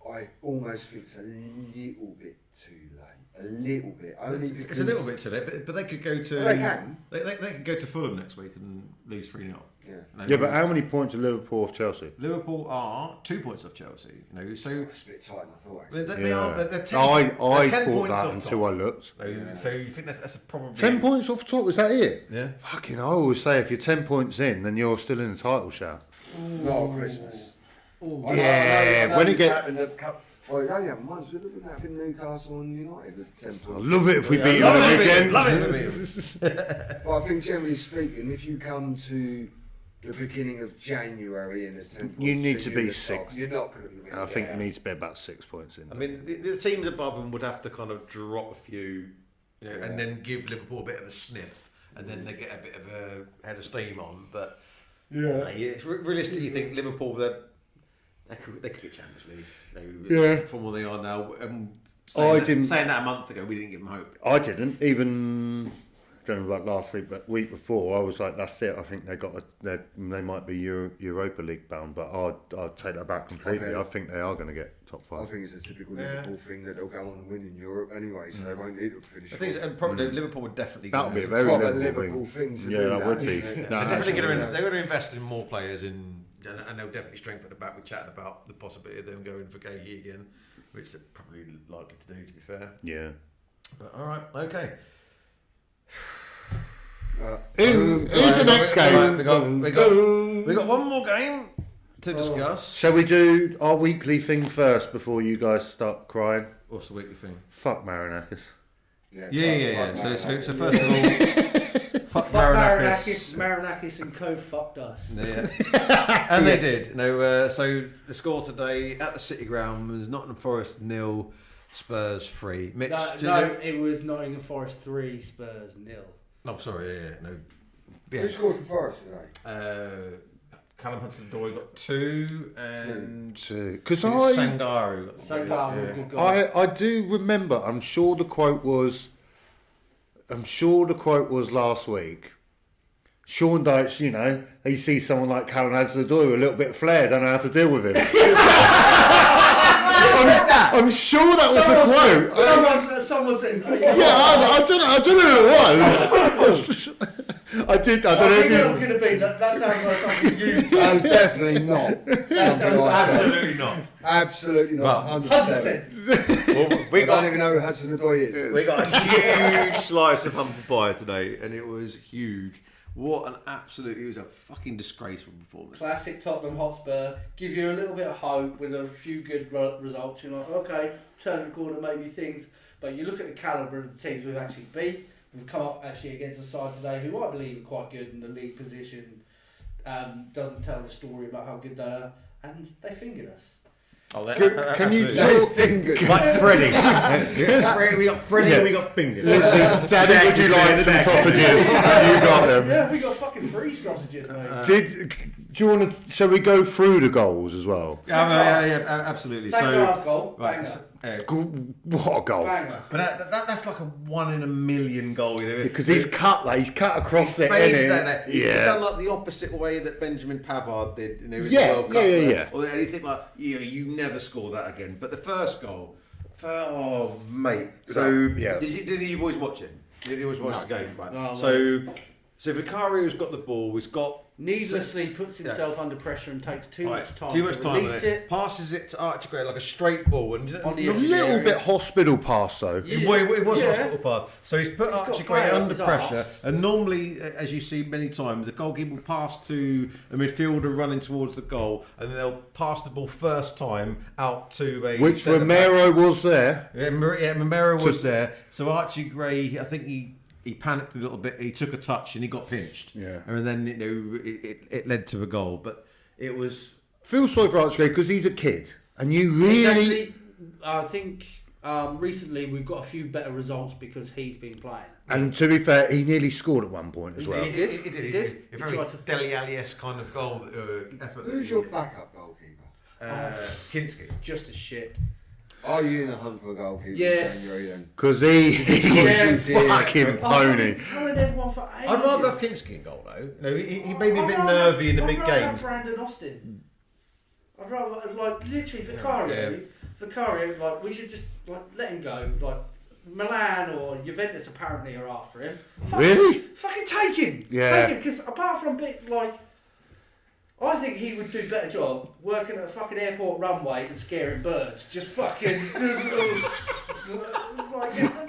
[SPEAKER 4] I almost think it's a little bit too late. A little bit. Only because
[SPEAKER 1] It's a little bit today, but they could go to.
[SPEAKER 4] Well, they can.
[SPEAKER 1] They could go to Fulham next week and lose 3-0.
[SPEAKER 4] Yeah.
[SPEAKER 2] Yeah, but how many points are Liverpool off Chelsea?
[SPEAKER 1] Liverpool are 2 points off Chelsea. You know, so
[SPEAKER 4] It's a bit tighter than I thought. Actually.
[SPEAKER 1] they are. They're 10,
[SPEAKER 2] I
[SPEAKER 1] they're 10
[SPEAKER 2] thought
[SPEAKER 1] points
[SPEAKER 2] that
[SPEAKER 1] off
[SPEAKER 2] until
[SPEAKER 1] top.
[SPEAKER 2] I looked.
[SPEAKER 1] So you think that's probably
[SPEAKER 2] 10 points off top, is that it?
[SPEAKER 1] Yeah.
[SPEAKER 2] Fucking, I always say if you're 10 points in, then you're still in the title shout.
[SPEAKER 4] Not at Christmas.
[SPEAKER 3] Ooh.
[SPEAKER 2] Yeah,
[SPEAKER 4] I know
[SPEAKER 2] when it
[SPEAKER 4] this
[SPEAKER 2] get-
[SPEAKER 4] happened at well, it only happened once, but look what happened Newcastle and United at 10
[SPEAKER 2] I
[SPEAKER 4] points.
[SPEAKER 2] love it if we beat
[SPEAKER 1] Love
[SPEAKER 2] them
[SPEAKER 1] it,
[SPEAKER 2] again.
[SPEAKER 1] love it.
[SPEAKER 4] But I think generally speaking, if you come to the beginning of January and it's 10 points.
[SPEAKER 2] You need to
[SPEAKER 4] in
[SPEAKER 2] be
[SPEAKER 4] the
[SPEAKER 2] sixth.
[SPEAKER 4] top, you're not going to be.
[SPEAKER 2] I think you need to be about 6 points in.
[SPEAKER 1] I mean, the teams above them would have to kind of drop a few, and then give Liverpool a bit of a sniff, and then they get a bit of a head of steam on. But it's realistically, you think Liverpool they could get Champions League, from where they are now. Saying that a month ago, we didn't give them hope.
[SPEAKER 2] I didn't even. I don't know about last week, but week before, I was like, "That's it." I think they might be Europa League bound, but I'd take that back completely. I think they are going to get top 5.
[SPEAKER 4] I think it's a typical Liverpool thing that they'll go on and win in Europe anyway, so they won't need to finish.
[SPEAKER 1] I think, and probably Liverpool would definitely.
[SPEAKER 2] That would be a very Liverpool thing to do. Yeah, that would be.
[SPEAKER 1] They're definitely going to invest in more players and they'll definitely strengthen the back. We chatted about the possibility of them going for Gahey again, which they're probably likely to do. To be fair.
[SPEAKER 2] Yeah.
[SPEAKER 1] But all right, okay.
[SPEAKER 2] Who's the next game?
[SPEAKER 1] We got one more game to discuss.
[SPEAKER 2] Shall we do our weekly thing first before you guys start crying?
[SPEAKER 1] What's the weekly thing?
[SPEAKER 2] Fuck Marinakis.
[SPEAKER 1] Yeah. So first of all, fuck
[SPEAKER 3] Marinakis. Marinakis and co fucked us.
[SPEAKER 1] Yeah. And they did. So the score today at the City Ground was Nottingham Forest 0, Spurs 3. Mitch,
[SPEAKER 3] no, it was Nottingham Forest 3, Spurs 0.
[SPEAKER 1] Oh, sorry, no.
[SPEAKER 4] Who scored for Forest today?
[SPEAKER 1] Callum Hudson-Odoi got 2 and
[SPEAKER 2] because
[SPEAKER 1] Sangaru got
[SPEAKER 3] 3. Good guy.
[SPEAKER 2] I do remember. I'm sure the quote was last week. Sean Dyche, he sees someone like Callum Hudson-Odoi with a little bit of flair, don't know how to deal with him. I'm sure that was a quote.
[SPEAKER 3] Someone said,
[SPEAKER 2] I don't know who it was. I don't know.
[SPEAKER 3] I think that could have been. That sounds like something you.
[SPEAKER 4] Sounds definitely not.
[SPEAKER 1] Absolutely not.
[SPEAKER 4] Absolutely not. 100%.
[SPEAKER 1] Well,
[SPEAKER 4] I don't even know who Hudson-Odoi is.
[SPEAKER 1] We got a huge slice of humble pie today, and it was huge. What an absolute... It was a fucking disgraceful performance.
[SPEAKER 3] Classic Tottenham Hotspur. Give you a little bit of hope with a few good results. You're like, okay, turn the corner, maybe things. But you look at the calibre of the teams we've actually beat. We've come up actually against a side today who I believe are quite good in the league position. Doesn't tell the story about how good they are. And they fingered us.
[SPEAKER 1] Oh,
[SPEAKER 2] can you
[SPEAKER 1] talk fingers like Freddie? We got Freddie and we got fingers.
[SPEAKER 2] Daddy, would you like some sausages? You got them.
[SPEAKER 3] Yeah, we got fucking 3 sausages, mate.
[SPEAKER 2] Do you want to? Shall we go through the goals as well?
[SPEAKER 1] Yeah, absolutely.
[SPEAKER 3] Second goal.
[SPEAKER 1] Right.
[SPEAKER 2] What a goal!
[SPEAKER 3] Banger.
[SPEAKER 1] But that's like a 1 in a million goal.
[SPEAKER 2] Because he's cut across the
[SPEAKER 1] end. He's done like the opposite way that Benjamin Pavard did in the World Cup.
[SPEAKER 2] Yeah.
[SPEAKER 1] Or anything like you never score that again. But the first goal, mate. So did you boys watch it? Did you always watch the game? Right.
[SPEAKER 3] No,
[SPEAKER 1] So Vicario's got the ball. He's got
[SPEAKER 3] needlessly puts himself under pressure and takes too much time.
[SPEAKER 1] Too much
[SPEAKER 3] to
[SPEAKER 1] time.
[SPEAKER 3] release it.
[SPEAKER 1] Passes it to Archie Gray like a straight ball, and
[SPEAKER 3] On the
[SPEAKER 2] a little bit hospital pass though.
[SPEAKER 1] It was a hospital pass. So he's put Archie Gray under pressure, and normally, as you see many times, the goalkeeper will pass to a midfielder running towards the goal, and then they'll pass the ball first time out to a
[SPEAKER 2] which Romero was there.
[SPEAKER 1] Yeah, Romero was there. So Archie Gray, I think he panicked a little bit. He took a touch and he got pinched.
[SPEAKER 2] Yeah,
[SPEAKER 1] and then it led to a goal, but it was.
[SPEAKER 2] Feel sorry for Archie Gray because he's a kid, and you really.
[SPEAKER 3] I think recently we've got a few better results because he's been playing.
[SPEAKER 2] And to be fair, he nearly scored at one point as well.
[SPEAKER 3] He did.
[SPEAKER 1] A very Dele Alli-esque kind of goal effort.
[SPEAKER 4] Who's your backup goalkeeper?
[SPEAKER 1] Kinski.
[SPEAKER 3] Just as shit.
[SPEAKER 4] Are you in a hunt for a goalkeeper?
[SPEAKER 3] Yes.
[SPEAKER 4] In January then?
[SPEAKER 2] Because he was a fucking pony.
[SPEAKER 3] Telling everyone for ages.
[SPEAKER 1] I'd rather have Kinski in goal though. He made me a bit nervy in the big games.
[SPEAKER 3] Brandon Austin. I'd rather literally Vicario. Like we should just let him go. Like Milan or Juventus apparently are after him.
[SPEAKER 2] Really?
[SPEAKER 3] Fucking take him.
[SPEAKER 2] Yeah.
[SPEAKER 3] Take him because apart from I think he would do a better job working at a fucking airport runway and scaring birds. Just fucking... the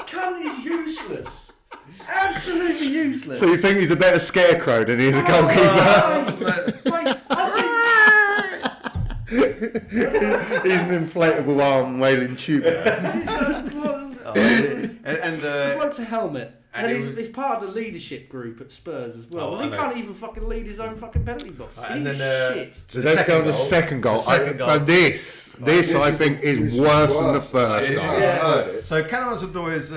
[SPEAKER 3] cunt is useless. Absolutely useless.
[SPEAKER 2] So you think he's a better scarecrow than he is a goalkeeper? He's an inflatable arm wailing tuba.
[SPEAKER 1] and
[SPEAKER 3] What's a helmet?
[SPEAKER 1] and
[SPEAKER 3] And,
[SPEAKER 1] it
[SPEAKER 3] he's part of the leadership group at Spurs as well.
[SPEAKER 1] Oh,
[SPEAKER 3] Well, he
[SPEAKER 1] I
[SPEAKER 3] can't even fucking lead his own fucking penalty box.
[SPEAKER 1] And
[SPEAKER 3] He's
[SPEAKER 1] then,
[SPEAKER 3] shit.
[SPEAKER 2] So
[SPEAKER 1] The
[SPEAKER 2] let's go on
[SPEAKER 1] second
[SPEAKER 2] the
[SPEAKER 1] goal.
[SPEAKER 2] second goal.
[SPEAKER 1] The second goal.
[SPEAKER 2] This I think is worse than the first goal.
[SPEAKER 3] Yeah.
[SPEAKER 1] So Callum Hudson-Odoi is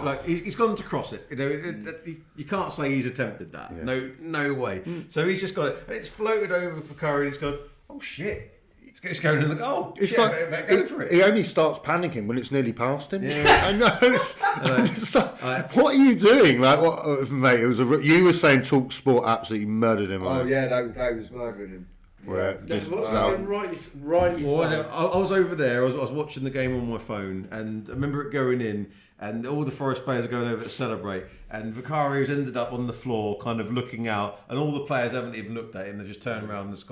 [SPEAKER 1] like he's gone to cross it. You know, you can't say he's attempted that.
[SPEAKER 2] Yeah.
[SPEAKER 1] No way. So he's just got it, and it's floated over for Curry, and he's gone, oh shit, it's going in the goal.
[SPEAKER 2] It's
[SPEAKER 1] Shit,
[SPEAKER 2] like
[SPEAKER 1] go for it.
[SPEAKER 2] he only starts panicking when it's nearly past him.
[SPEAKER 1] Yeah.
[SPEAKER 2] I know. It's like, what are you doing? Like, what, mate? It was you were saying Talk Sport absolutely murdered him.
[SPEAKER 4] Oh yeah, they was murdering him.
[SPEAKER 2] Where
[SPEAKER 3] That's what's
[SPEAKER 2] no.
[SPEAKER 3] been rightly
[SPEAKER 1] Well,
[SPEAKER 3] fine.
[SPEAKER 1] I was over there. I was watching the game on my phone, and I remember it going in, and all the Forest players are going over to celebrate, and Vicario's ended up on the floor, kind of looking out, and all the players haven't even looked at him. They've just turned around and just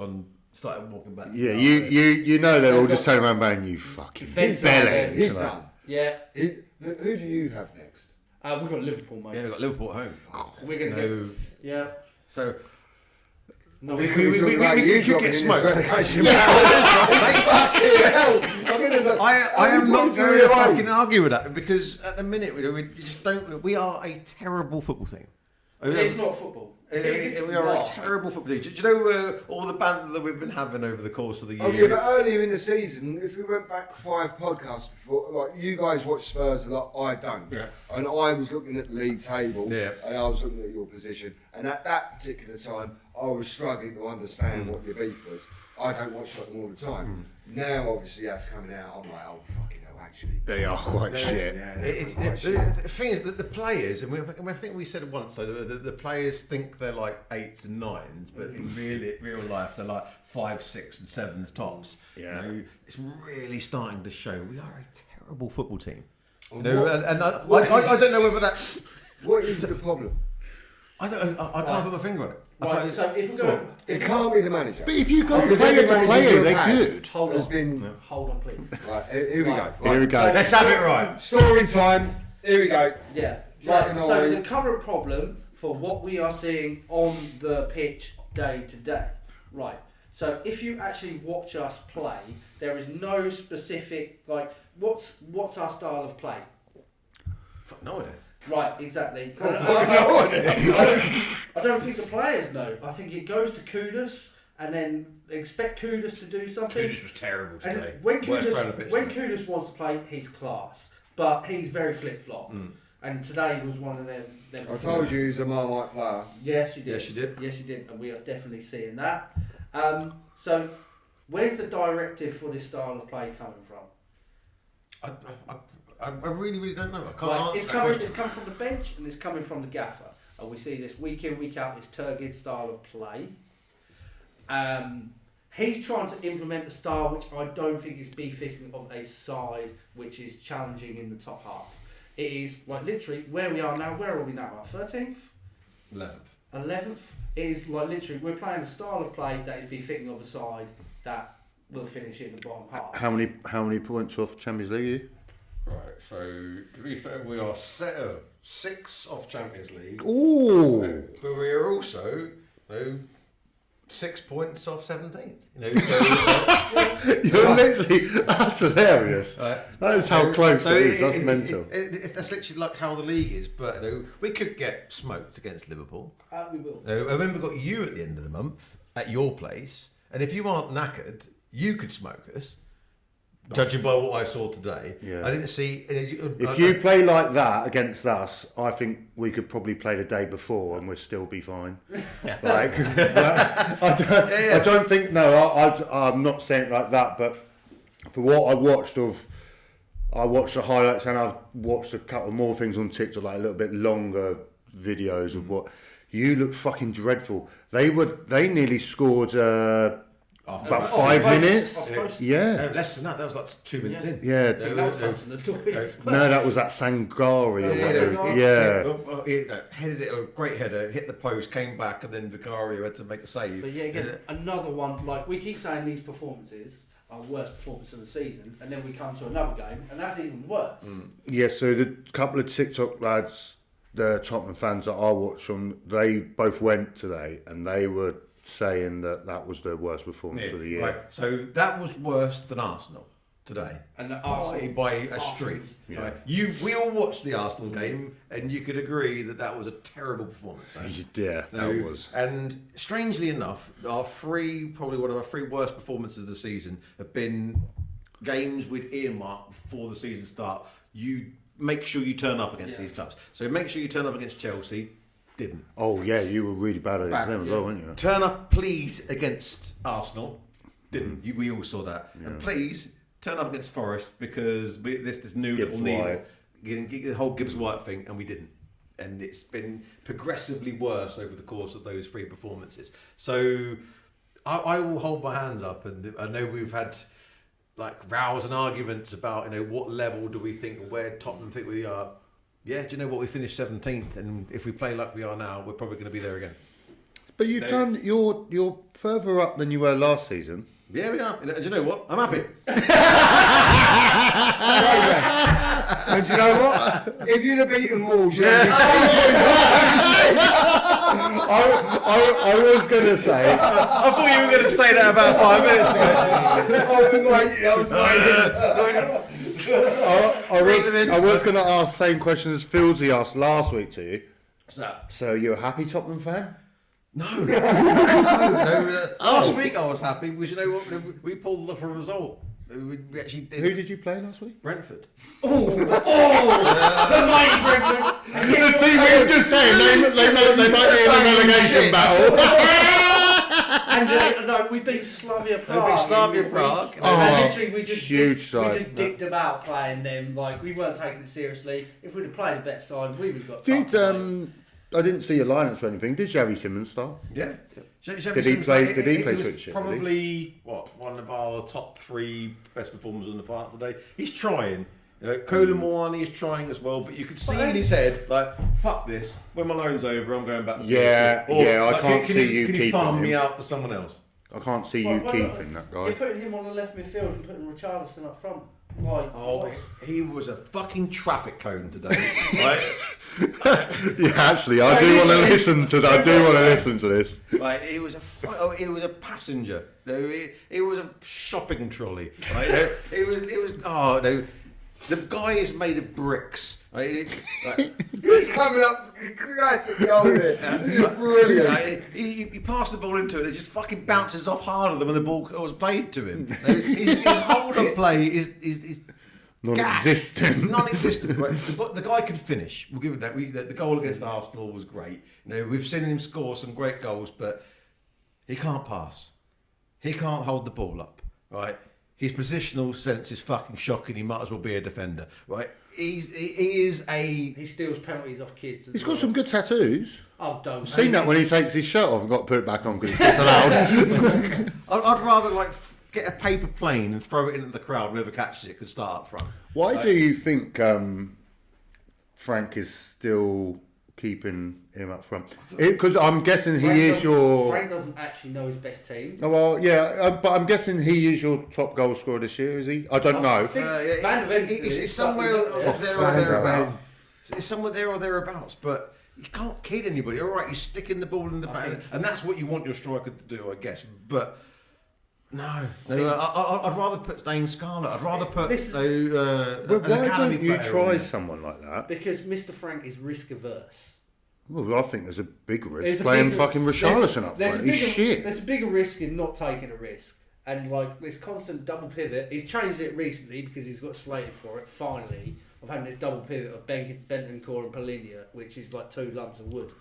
[SPEAKER 1] started walking back.
[SPEAKER 2] Yeah, you know they're all just turning around going, you fucking
[SPEAKER 3] Defensive
[SPEAKER 2] belly.
[SPEAKER 4] He's
[SPEAKER 2] Like,
[SPEAKER 4] done.
[SPEAKER 3] Yeah.
[SPEAKER 4] Who do you have next?
[SPEAKER 3] We've got Liverpool, mate.
[SPEAKER 1] Yeah, we've got Liverpool at home.
[SPEAKER 3] We're going to
[SPEAKER 1] No.
[SPEAKER 3] get... Yeah.
[SPEAKER 1] So
[SPEAKER 3] No,
[SPEAKER 1] we
[SPEAKER 4] He's talking about
[SPEAKER 1] could
[SPEAKER 4] you
[SPEAKER 1] get
[SPEAKER 4] dropping in
[SPEAKER 1] smoked.
[SPEAKER 4] this relegation.
[SPEAKER 1] I am not going to fucking argue with that because at the minute we just don't. We are a terrible football team.
[SPEAKER 3] it's not football.
[SPEAKER 1] We are a terrible football team. Do you know all the banter that we've been having over the course of the year?
[SPEAKER 4] Oh yeah, but earlier in the season, if we went back 5 podcasts before, like you guys watch Spurs a lot, I don't.
[SPEAKER 1] Yeah.
[SPEAKER 4] And I was looking at the league table,
[SPEAKER 1] Yeah.
[SPEAKER 4] and I was looking at your position, and at that particular time, I was struggling to understand what your beef was. I don't watch Tottenham all the time. Now, obviously, that's coming out. I'm like, oh fucking hell, actually.
[SPEAKER 2] they are quite shit.
[SPEAKER 4] Yeah,
[SPEAKER 1] The thing is that the players, and I think we said it once, though, the players think they're like 8s and 9s, but in real life they're like 5, 6, and 7s tops.
[SPEAKER 2] Yeah.
[SPEAKER 1] You know, it's really starting to show we are a terrible football team. You
[SPEAKER 4] And
[SPEAKER 1] know,
[SPEAKER 4] what-
[SPEAKER 1] and
[SPEAKER 4] what
[SPEAKER 1] I don't know whether that's.
[SPEAKER 4] What is the problem?
[SPEAKER 1] I can't put my finger on it. I
[SPEAKER 3] Right,
[SPEAKER 1] can't-
[SPEAKER 3] so if we go...
[SPEAKER 4] It can't be the manager.
[SPEAKER 2] But if you go
[SPEAKER 4] Because
[SPEAKER 2] player
[SPEAKER 4] every
[SPEAKER 2] to
[SPEAKER 4] manager
[SPEAKER 2] player,
[SPEAKER 4] you've
[SPEAKER 2] they're
[SPEAKER 4] had
[SPEAKER 2] good.
[SPEAKER 3] Hold
[SPEAKER 4] has
[SPEAKER 3] on.
[SPEAKER 4] been
[SPEAKER 3] Hold on, please.
[SPEAKER 4] right. Here we go.
[SPEAKER 3] Right.
[SPEAKER 2] Here we go.
[SPEAKER 1] Let's have it right.
[SPEAKER 4] Story time. Here we go.
[SPEAKER 3] Yeah.
[SPEAKER 4] Jack
[SPEAKER 3] Right,
[SPEAKER 4] and
[SPEAKER 3] so
[SPEAKER 4] I-
[SPEAKER 3] the current problem for what we are seeing on the pitch day to day. Right. So if you actually watch us play, there is no specific like what's our style of play.
[SPEAKER 1] Fuck, no idea.
[SPEAKER 3] Right, exactly.
[SPEAKER 4] Oh,
[SPEAKER 3] I don't think the players know. I think it goes to Kudus and then expect Kudus to do something.
[SPEAKER 1] Kudus was terrible
[SPEAKER 3] And
[SPEAKER 1] today.
[SPEAKER 3] when
[SPEAKER 1] Worst player on the
[SPEAKER 3] Kudus,
[SPEAKER 1] pitch
[SPEAKER 3] when
[SPEAKER 1] today.
[SPEAKER 3] Kudus wants to play, he's class. But he's very flip-flop. And today was one of them
[SPEAKER 4] I told you he's a Marmite player.
[SPEAKER 3] Yes, you did.
[SPEAKER 1] Yes, you did.
[SPEAKER 3] Yes, you did. And we are definitely seeing that. So, where's the directive for this style of play coming from?
[SPEAKER 1] I really don't know. I can't
[SPEAKER 3] Right,
[SPEAKER 1] answer
[SPEAKER 3] it's
[SPEAKER 1] that
[SPEAKER 3] coming.
[SPEAKER 1] question.
[SPEAKER 3] It's come from the bench and it's coming from the gaffer. And we see this week in, week out. This Turgid style of play. He's trying to implement a style which I don't think is befitting of a side which is challenging in the top half. It is like literally where we are now. Where are we now? Our 13th,
[SPEAKER 1] 11th.
[SPEAKER 3] 11th. It is like literally we're playing a style of play that is befitting of a side that will finish in the bottom half.
[SPEAKER 2] How many points off Champions League are you?
[SPEAKER 1] Right, so to be fair, we are 6 off Champions League.
[SPEAKER 2] Ooh.
[SPEAKER 1] But we are also 6 points off 17th. You know, so,
[SPEAKER 2] You're literally, that's hilarious.
[SPEAKER 1] Right.
[SPEAKER 2] That is how close
[SPEAKER 1] so
[SPEAKER 2] it is. That's mental.
[SPEAKER 1] That's literally like how the league is. But we could get smoked against Liverpool.
[SPEAKER 3] We will.
[SPEAKER 1] I remember we got you at the end of the month at your place, and if you aren't knackered, you could smoke us. Judging by what I saw today,
[SPEAKER 2] Yeah.
[SPEAKER 1] I didn't see.
[SPEAKER 2] If you play like that against us, I think we could probably play the day before and we'll still be fine. Like, I don't think. No, I'm not saying it like that. But for what I watched the highlights and I've watched a couple more things on TikTok, like a little bit longer videos of what you look fucking dreadful. They nearly scored. About 5 minutes. Yeah.
[SPEAKER 1] less than that. That was like 2 minutes in.
[SPEAKER 2] Yeah.
[SPEAKER 3] That was close to the toys.
[SPEAKER 2] No, that was that Sangari. or
[SPEAKER 3] Yeah.
[SPEAKER 2] whatever. Yeah.
[SPEAKER 1] Headed it, a great header, hit the post, came back, and then Vicario had to make a save.
[SPEAKER 3] But yeah, again, another one. Like we keep saying, these performances are worst performance of the season, and then we come to another game, and that's even worse.
[SPEAKER 2] Yeah, so the couple of TikTok lads, the Tottenham fans that I watch them, they both went today, and they were saying that was their worst performance of the year.
[SPEAKER 1] Right. So that was worse than Arsenal. today.
[SPEAKER 3] And the
[SPEAKER 1] By a street.
[SPEAKER 2] Yeah.
[SPEAKER 1] Right? We all watched the Arsenal game, and you could agree that was a terrible performance. Right?
[SPEAKER 2] Yeah, that was.
[SPEAKER 1] And strangely enough, probably one of our three worst performances of the season have been games with earmarked before the season start. You make sure you turn up against these clubs. So make sure you turn up against Chelsea. Didn't.
[SPEAKER 2] Oh yeah, you were really bad against them as well, weren't you?
[SPEAKER 1] Turn up, please, against Arsenal. Didn't. We all saw that.
[SPEAKER 2] Yeah.
[SPEAKER 1] And please turn up against Forest because this new
[SPEAKER 2] Gibbs
[SPEAKER 1] little needle,
[SPEAKER 2] White.
[SPEAKER 1] the whole Gibbs White thing, and we didn't. And it's been progressively worse over the course of those three performances. So I will hold my hands up, and I know we've had like rows and arguments about what level do we think, where Tottenham think we are. Yeah, do you know what? We finished 17th, and if we play like we are now, we're probably going to be there again.
[SPEAKER 2] But you're further up than you were last season.
[SPEAKER 1] Yeah, we are. And do you know what? I'm happy.
[SPEAKER 4] And do you know what? If you'd have beaten Wolves,
[SPEAKER 2] I was going to say.
[SPEAKER 1] I thought you were going to say that about 5 minutes ago.
[SPEAKER 2] I was going to ask the same question as Fieldsy asked last week to you.
[SPEAKER 1] What's that?
[SPEAKER 2] So you're a happy Tottenham fan?
[SPEAKER 1] No. Last week I was happy because you know what? We pulled off a result. We actually did.
[SPEAKER 2] Who did you play last week?
[SPEAKER 1] Brentford.
[SPEAKER 3] the mighty Brentford.
[SPEAKER 2] The team we were just saying, they might be in a relegation battle.
[SPEAKER 3] And no, we beat Slavia Prague.
[SPEAKER 1] We beat Slavia Prague.
[SPEAKER 3] Literally, we just
[SPEAKER 2] huge side.
[SPEAKER 3] We just dicked about playing them. Like we weren't taking it seriously. If we'd have played a better side, we would have got.
[SPEAKER 2] I didn't see your lineups or anything. Did Xavi Simmons start?
[SPEAKER 1] Yeah.
[SPEAKER 2] Did he play Switch?
[SPEAKER 1] Probably one of our top three best performers on the park today. He's trying. Koulibaly is trying as well, but you could see in his head like, "Fuck this! When my loan's over, I'm going back."
[SPEAKER 2] I can't see you
[SPEAKER 1] keeping. Can you farm me out for someone else?
[SPEAKER 2] I can't see you keeping that guy.
[SPEAKER 3] You're putting him on the left midfield and putting Richarlison up front.
[SPEAKER 1] He was a fucking traffic cone today, right?
[SPEAKER 2] Yeah, actually, I do want to listen to this.
[SPEAKER 1] Right, it was a passenger. It was a shopping trolley. Right, it was. Oh no, the guy is made of bricks. Right,
[SPEAKER 4] he's coming up to Christ at the old bit. This is brilliant.
[SPEAKER 1] Right, he passed the ball into it. It just fucking bounces off harder than when the ball was played to him. His hold on play is
[SPEAKER 2] non-existent.
[SPEAKER 1] Non-existent. Right? The guy could finish. We'll give it that. The goal against Arsenal was great. We've seen him score some great goals, but he can't pass. He can't hold the ball up. Right. His positional sense is fucking shocking. He might as well be a defender. Right. He
[SPEAKER 3] steals penalties off kids.
[SPEAKER 2] He's got some good tattoos.
[SPEAKER 3] Oh, don't.
[SPEAKER 2] I've seen that when he takes his shirt off and got to put it back on because it's disallowed.
[SPEAKER 1] I'd rather get a paper plane and throw it into the crowd. Whoever catches it could start up front.
[SPEAKER 2] Why do you think Frank is still keeping him up front? Because I'm guessing
[SPEAKER 3] Frank doesn't actually know his best team.
[SPEAKER 2] Oh, well, yeah, but I'm guessing he is your top goal scorer this year, is he? I don't know.
[SPEAKER 1] It's somewhere there or thereabouts. It's somewhere there or thereabouts, but you can't kid anybody. All right, you're sticking the ball in the back, and that's what you want your striker to do, I guess. But no, I'd rather put Dane Scarlett. I'd rather put
[SPEAKER 2] why don't you try someone like that?
[SPEAKER 3] Because Mr. Frank is risk averse.
[SPEAKER 2] Well, I think there's a big risk playing fucking Richarlison up front. He's shit.
[SPEAKER 3] There's a bigger risk in not taking a risk. And this constant double pivot, he's changed it recently because he's got slated for it, finally, of having this double pivot of Bentancur and Polinia, which is like two lumps of wood.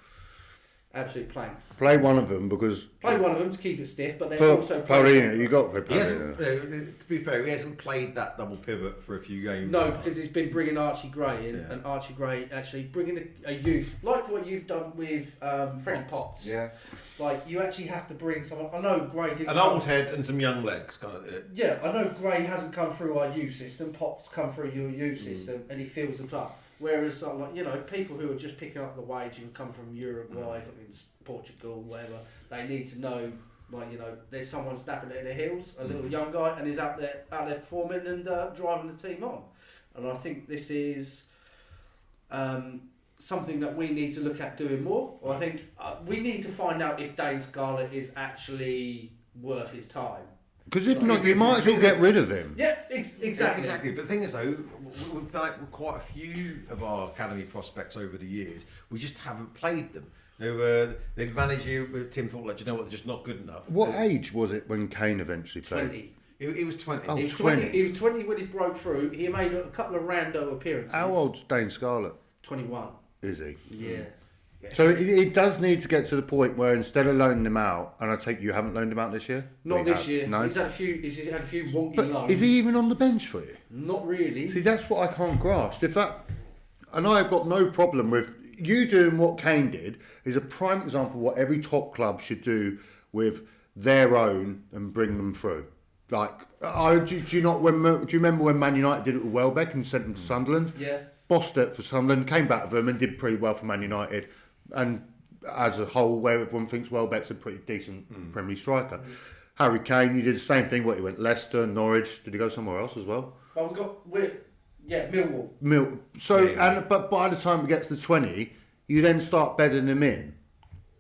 [SPEAKER 3] Absolute planks.
[SPEAKER 2] Play one of them because...
[SPEAKER 3] Play one of them to keep it stiff, but then also...
[SPEAKER 2] Polinia, you got to play Polinia.
[SPEAKER 1] To be fair, he hasn't played that double pivot for a few games.
[SPEAKER 3] No, because he's been bringing Archie Gray in, and Archie Gray actually bringing a youth, like what you've done with Freddie Potts.
[SPEAKER 4] Yeah.
[SPEAKER 3] Like, you actually have to bring someone... I know Gray didn't...
[SPEAKER 1] An old head and some young legs, kind of.
[SPEAKER 3] Yeah, I know Gray hasn't come through our youth system, Potts come through your youth system, and he fills the club. Whereas, people who are just picking up the wage and come from Uruguay, Portugal, whatever, they need to know, there's someone snapping at their heels, a little young guy, and he's out there performing and driving the team on. And I think this is something that we need to look at doing more. I think we need to find out if Dane Scarlett is actually worth his time.
[SPEAKER 2] Because if not, you might as well get rid of him.
[SPEAKER 3] Yeah, exactly.
[SPEAKER 1] Exactly. But the thing is, though, we've done it with quite a few of our academy prospects over the years. We just haven't played them. The manager, Tim, thought, like, do you know what? They're just not good enough.
[SPEAKER 2] What age was it when Kane eventually played?
[SPEAKER 3] 20.
[SPEAKER 1] He was 20.
[SPEAKER 2] Oh,
[SPEAKER 3] He was
[SPEAKER 2] 20.
[SPEAKER 3] He was 20 when he broke through. He made a couple of rando appearances.
[SPEAKER 2] How old's Dane Scarlett?
[SPEAKER 3] 21.
[SPEAKER 2] Is he?
[SPEAKER 3] Yeah.
[SPEAKER 1] Yes.
[SPEAKER 2] So it does need to get to the point where instead of loaning him out, and I take you haven't loaned him out this year?
[SPEAKER 3] Not this year.
[SPEAKER 2] No.
[SPEAKER 3] He's had a few wonky
[SPEAKER 2] But
[SPEAKER 3] loans.
[SPEAKER 2] is he even on the bench for you?
[SPEAKER 3] Not really.
[SPEAKER 2] See, that's what I can't grasp. If that, and I've got no problem with you doing what Kane did, is a prime example of what every top club should do with their own and bring them through. Like, do you remember when Man United did it with Welbeck and sent them to Sunderland?
[SPEAKER 3] Yeah.
[SPEAKER 2] Bossed it for Sunderland, came back with them and did pretty well for Man United. And as a whole, where everyone thinks Welbeck's a pretty decent Premier League striker. Harry Kane, you did the same thing. He went Leicester, Norwich. Did he go somewhere else as well?
[SPEAKER 3] Oh, Millwall.
[SPEAKER 2] But by the time it gets to 20, you then start bedding him in.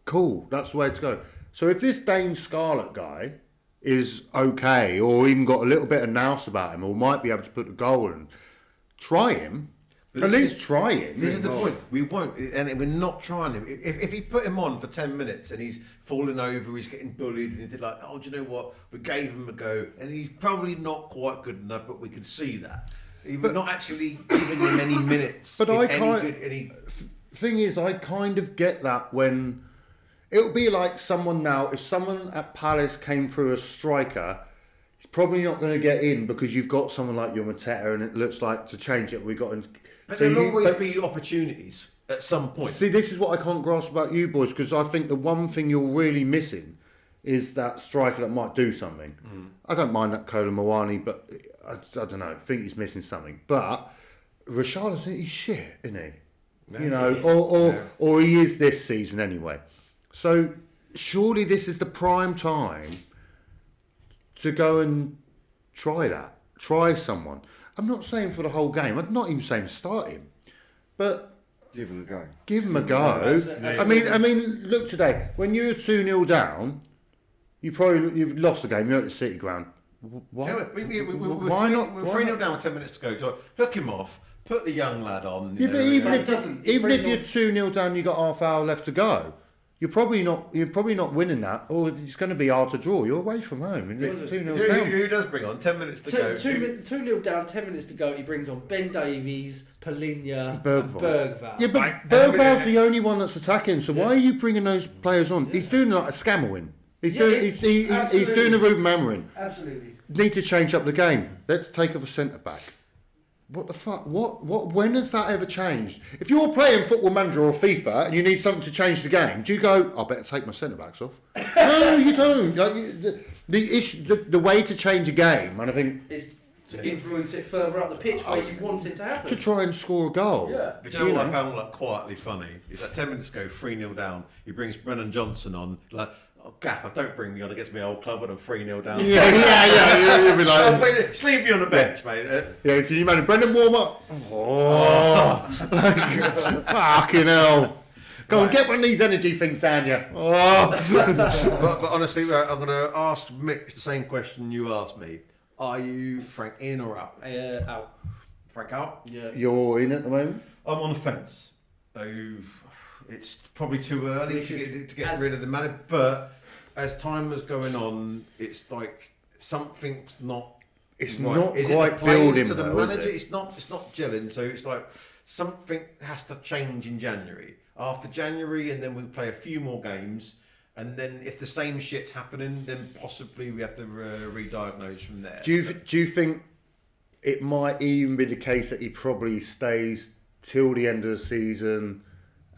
[SPEAKER 2] Cool, that's the way to go. So if this Dane Scarlett guy is okay, or even got a little bit of nous about him, or might be able to put the goal in, try him. At least try him.
[SPEAKER 1] This is the point. We won't, and we're not trying him. If he put him on for 10 minutes and he's falling over, he's getting bullied, and he's like, oh, do you know what? We gave him a go, and he's probably not quite good enough, but we can see that. We're not actually giving him any minutes.
[SPEAKER 2] But thing is, I kind of get that when it would be like someone now. If someone at Palace came through as striker, he's probably not going to get in because you've got someone like your Mateta, and it looks like to change it. We got.
[SPEAKER 1] But there'll always be opportunities at some point.
[SPEAKER 2] See, this is what I can't grasp about you boys, because I think the one thing you're really missing is that striker that might do something. I don't mind that Kola Mawani, but I don't know. I think he's missing something. But Richarlison, he's shit, isn't he?
[SPEAKER 1] No,
[SPEAKER 2] you know, or he is this season anyway. So surely this is the prime time to go and try that. Try someone. I'm not saying for the whole game. I'm not even saying start him, but
[SPEAKER 4] give him a go.
[SPEAKER 2] Give him a go. I mean, look today. When you were 2-0 down, you've lost the game. You're at the City ground. Why?
[SPEAKER 1] Why not? We're 3-0 down with 10 minutes to go. So hook him off. Put the young lad on.
[SPEAKER 2] Yeah, but even if you're 2-0 down, you got half hour left to go. You're probably not winning that, or it's going to be hard to draw. You're away from home. And 2-0 down.
[SPEAKER 1] Who does bring on 10 minutes to go?
[SPEAKER 3] 2-0 down, 10 minutes to go. He brings on Ben Davies, Polinia, and Bergvall.
[SPEAKER 2] Yeah, but Bergvall's the only one that's attacking. So why are you bringing those players on? He's doing like a scammer win. He's doing a Ruben Amorim.
[SPEAKER 3] Absolutely.
[SPEAKER 2] Need to change up the game. Let's take off a centre back. What the fuck? What? When has that ever changed? If you're playing Football Manager or FIFA and you need something to change the game, do you go, I better take my centre backs off? No, you don't. Like, the way to change a game, and I think,
[SPEAKER 3] is to influence it further up the pitch where you want it to happen.
[SPEAKER 2] To try and score a goal.
[SPEAKER 3] Yeah.
[SPEAKER 1] But you know what I found like quietly funny? Is that 10 minutes ago, 3-0 down, he brings Brennan Johnson on, like, oh, Gaffer, don't bring me on against my old club when I'm 3-0 down.
[SPEAKER 2] Yeah. You'll be like,
[SPEAKER 1] just leave me on the bench, mate.
[SPEAKER 2] Yeah, can you imagine Brendan warm up? Fucking hell. Go on, get one of these energy things down you.
[SPEAKER 1] But honestly, I'm going to ask Mick the same question you asked me. Are you Frank in or out?
[SPEAKER 3] Out.
[SPEAKER 1] Frank out?
[SPEAKER 3] Yeah.
[SPEAKER 2] You're in at the moment?
[SPEAKER 1] I'm on the fence. It's probably too early to get rid of the manager, but as time is going on, it's like something's not.
[SPEAKER 2] It's
[SPEAKER 1] right.
[SPEAKER 2] not
[SPEAKER 1] is
[SPEAKER 2] quite
[SPEAKER 1] it the players
[SPEAKER 2] building
[SPEAKER 1] to the
[SPEAKER 2] well,
[SPEAKER 1] manager?
[SPEAKER 2] is it?
[SPEAKER 1] It's not gelling. So it's like something has to change in January. After January, and then we'll play a few more games, and then if the same shit's happening, then possibly we have to re-diagnose from there.
[SPEAKER 2] Do you think it might even be the case that he probably stays till the end of the season?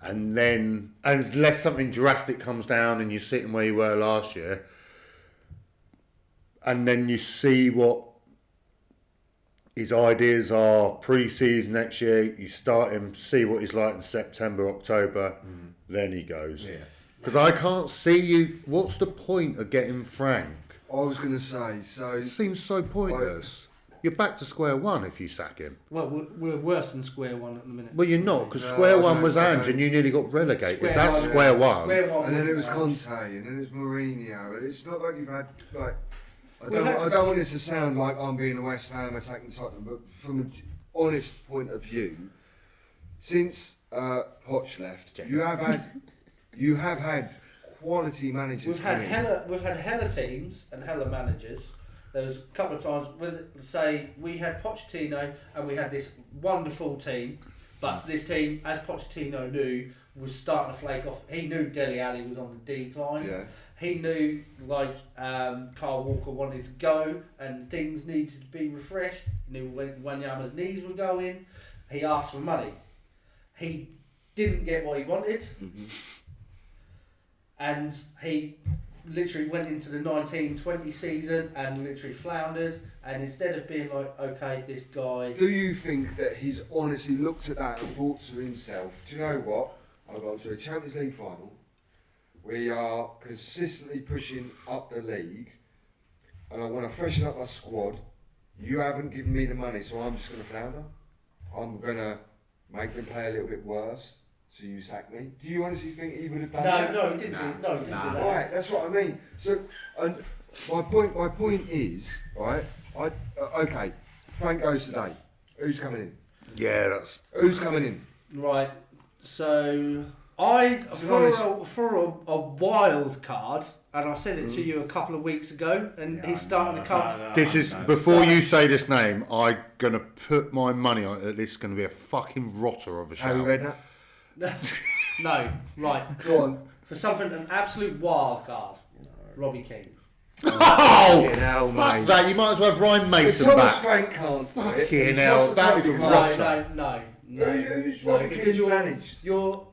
[SPEAKER 2] And then, unless something drastic comes down and you're sitting where you were last year, and then you see what his ideas are pre-season next year, you start him, see what he's like in September, October, then he goes.
[SPEAKER 1] Yeah.
[SPEAKER 2] Because I can't see you. What's the point of getting Frank?
[SPEAKER 4] I was going to say, so...
[SPEAKER 2] It seems so pointless. You're back to square one if you sack him.
[SPEAKER 3] Well, we're worse than square one at the minute.
[SPEAKER 2] Well, you're not, because square one was Ange and you nearly got relegated. That's square one.
[SPEAKER 3] Square one
[SPEAKER 4] and then it was
[SPEAKER 3] Ange.
[SPEAKER 4] Conte, and then it was Mourinho. It's not like you've had, like... I don't want this to sound like I'm being a West Ham attacking Tottenham, but from an honest point of view, since Poch left, you have had quality managers.
[SPEAKER 3] We've had hella teams and hella managers. There was a couple of times say we had Pochettino and we had this wonderful team, but this team, as Pochettino knew, was starting to flake off. He knew Dele Alli was on the decline.
[SPEAKER 4] Yeah.
[SPEAKER 3] He knew Kyle Walker wanted to go and things needed to be refreshed. He knew when Wanyama's knees were going. He asked for money. He didn't get what he wanted.
[SPEAKER 4] Mm-hmm.
[SPEAKER 3] And he literally went into the 19-20 season and literally floundered. And instead of being like, okay, this guy...
[SPEAKER 4] Do you think that he's honestly looked at that and thought to himself, do you know what? I've gone to a Champions League final. We are consistently pushing up the league. And I want to freshen up my squad. You haven't given me the money, so I'm just going to flounder. I'm going to make them play a little bit worse. So you sack me? Do you honestly think he would have done that?
[SPEAKER 3] No, he didn't do that.
[SPEAKER 4] Right, that's what I mean. So, and my point is, right? Okay, Frank goes today. Who's coming in?
[SPEAKER 2] Yeah,
[SPEAKER 4] Who's coming in?
[SPEAKER 3] Right. So for a wild card, and I said it to you a couple of weeks ago, and he's starting to come.
[SPEAKER 2] This is before you say this name. I'm gonna put my money on it. This is gonna be a fucking rotter of a show.
[SPEAKER 4] Have you read that?
[SPEAKER 3] No, right.
[SPEAKER 4] Go on.
[SPEAKER 3] For something, an absolute wild card, Robbie Keane.
[SPEAKER 2] Oh,
[SPEAKER 4] hell,
[SPEAKER 2] fuck
[SPEAKER 4] mate.
[SPEAKER 2] that! You might as well have Ryan Mason
[SPEAKER 4] Thomas
[SPEAKER 2] back.
[SPEAKER 4] Frank can't do it.
[SPEAKER 2] Fucking hell, that is a rotter.
[SPEAKER 3] No.
[SPEAKER 4] Who's Robbie Keane managed?
[SPEAKER 3] You're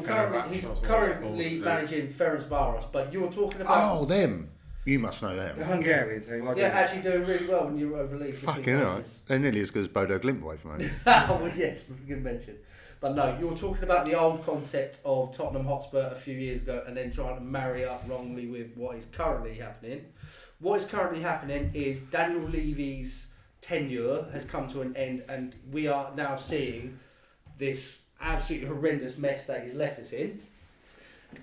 [SPEAKER 3] currently, he's currently managing Ferencváros, but you're talking about.
[SPEAKER 2] Oh, them. You must know
[SPEAKER 4] The
[SPEAKER 2] them.
[SPEAKER 4] Hungarian team. I
[SPEAKER 3] Yeah,
[SPEAKER 4] don't
[SPEAKER 3] actually doing really well when you're over league.
[SPEAKER 2] Fucking hell. They're nearly as good as Bodo Glimt away from home.
[SPEAKER 3] Well, yes, good mention. But no, you're talking about the old concept of Tottenham Hotspur a few years ago and then trying to marry up wrongly with what is currently happening. What is currently happening is Daniel Levy's tenure has come to an end and we are now seeing this absolutely horrendous mess that he's left us in.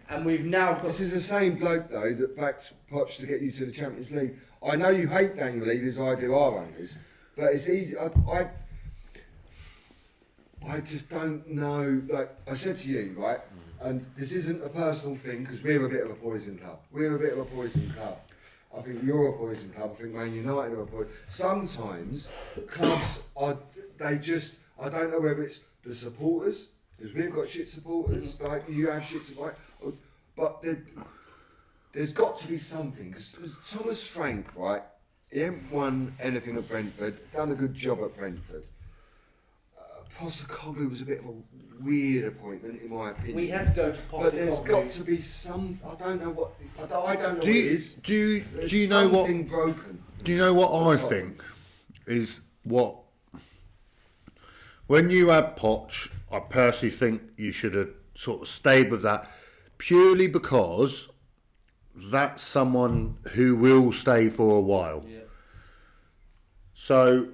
[SPEAKER 3] And we've now got...
[SPEAKER 4] This is the same bloke, though, that backed Poch to get you to the Champions League. I know you hate Daniel Levy as I do our owners, but it's easy. I just don't know. Like I said to you, right, and this isn't a personal thing because we're a bit of a poison club. I think you're a poison club. I think Man United are a poison. Sometimes clubs are, I don't know whether it's the supporters, because we've got shit supporters, like you have shit supporters, but there's got to be something, because Thomas Frank, right, he hasn't won anything at Brentford, done a good job at Brentford. Postecoglou was a bit of a weird appointment, in my opinion.
[SPEAKER 3] We had to go to Postecoglou.
[SPEAKER 4] But there's got to be some. I don't know what. I don't know what it is.
[SPEAKER 2] Do you know what?
[SPEAKER 4] Broken.
[SPEAKER 2] Do you know what I think is what? When you had Poch, I personally think you should have sort of stayed with that, purely because that's someone who will stay for a while.
[SPEAKER 3] Yeah.
[SPEAKER 2] So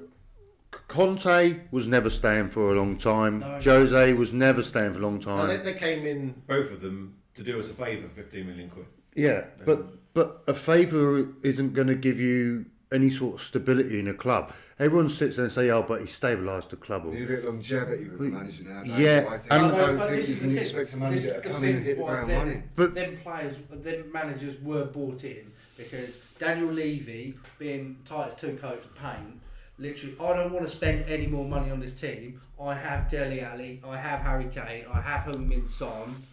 [SPEAKER 2] Conte was never staying for a long time.
[SPEAKER 3] No.
[SPEAKER 2] Jose was never staying for a long time.
[SPEAKER 1] No, they came in, both of them, to do us a favour, 15 million quid.
[SPEAKER 2] Yeah, but a favour isn't going to give you any sort of stability in a club. Everyone sits there and say, "Oh, but he stabilised the club."
[SPEAKER 4] You need a bit of longevity with the manager now.
[SPEAKER 2] Yeah,
[SPEAKER 4] I
[SPEAKER 2] and
[SPEAKER 4] don't think you can expect a manager to come in and hit the ground running.
[SPEAKER 3] But them managers were bought in because Daniel Levy, being tight as two coats of paint, literally, I don't want to spend any more money on this team. I have Dele Alli, I have Harry Kane, I have Heung-min Son.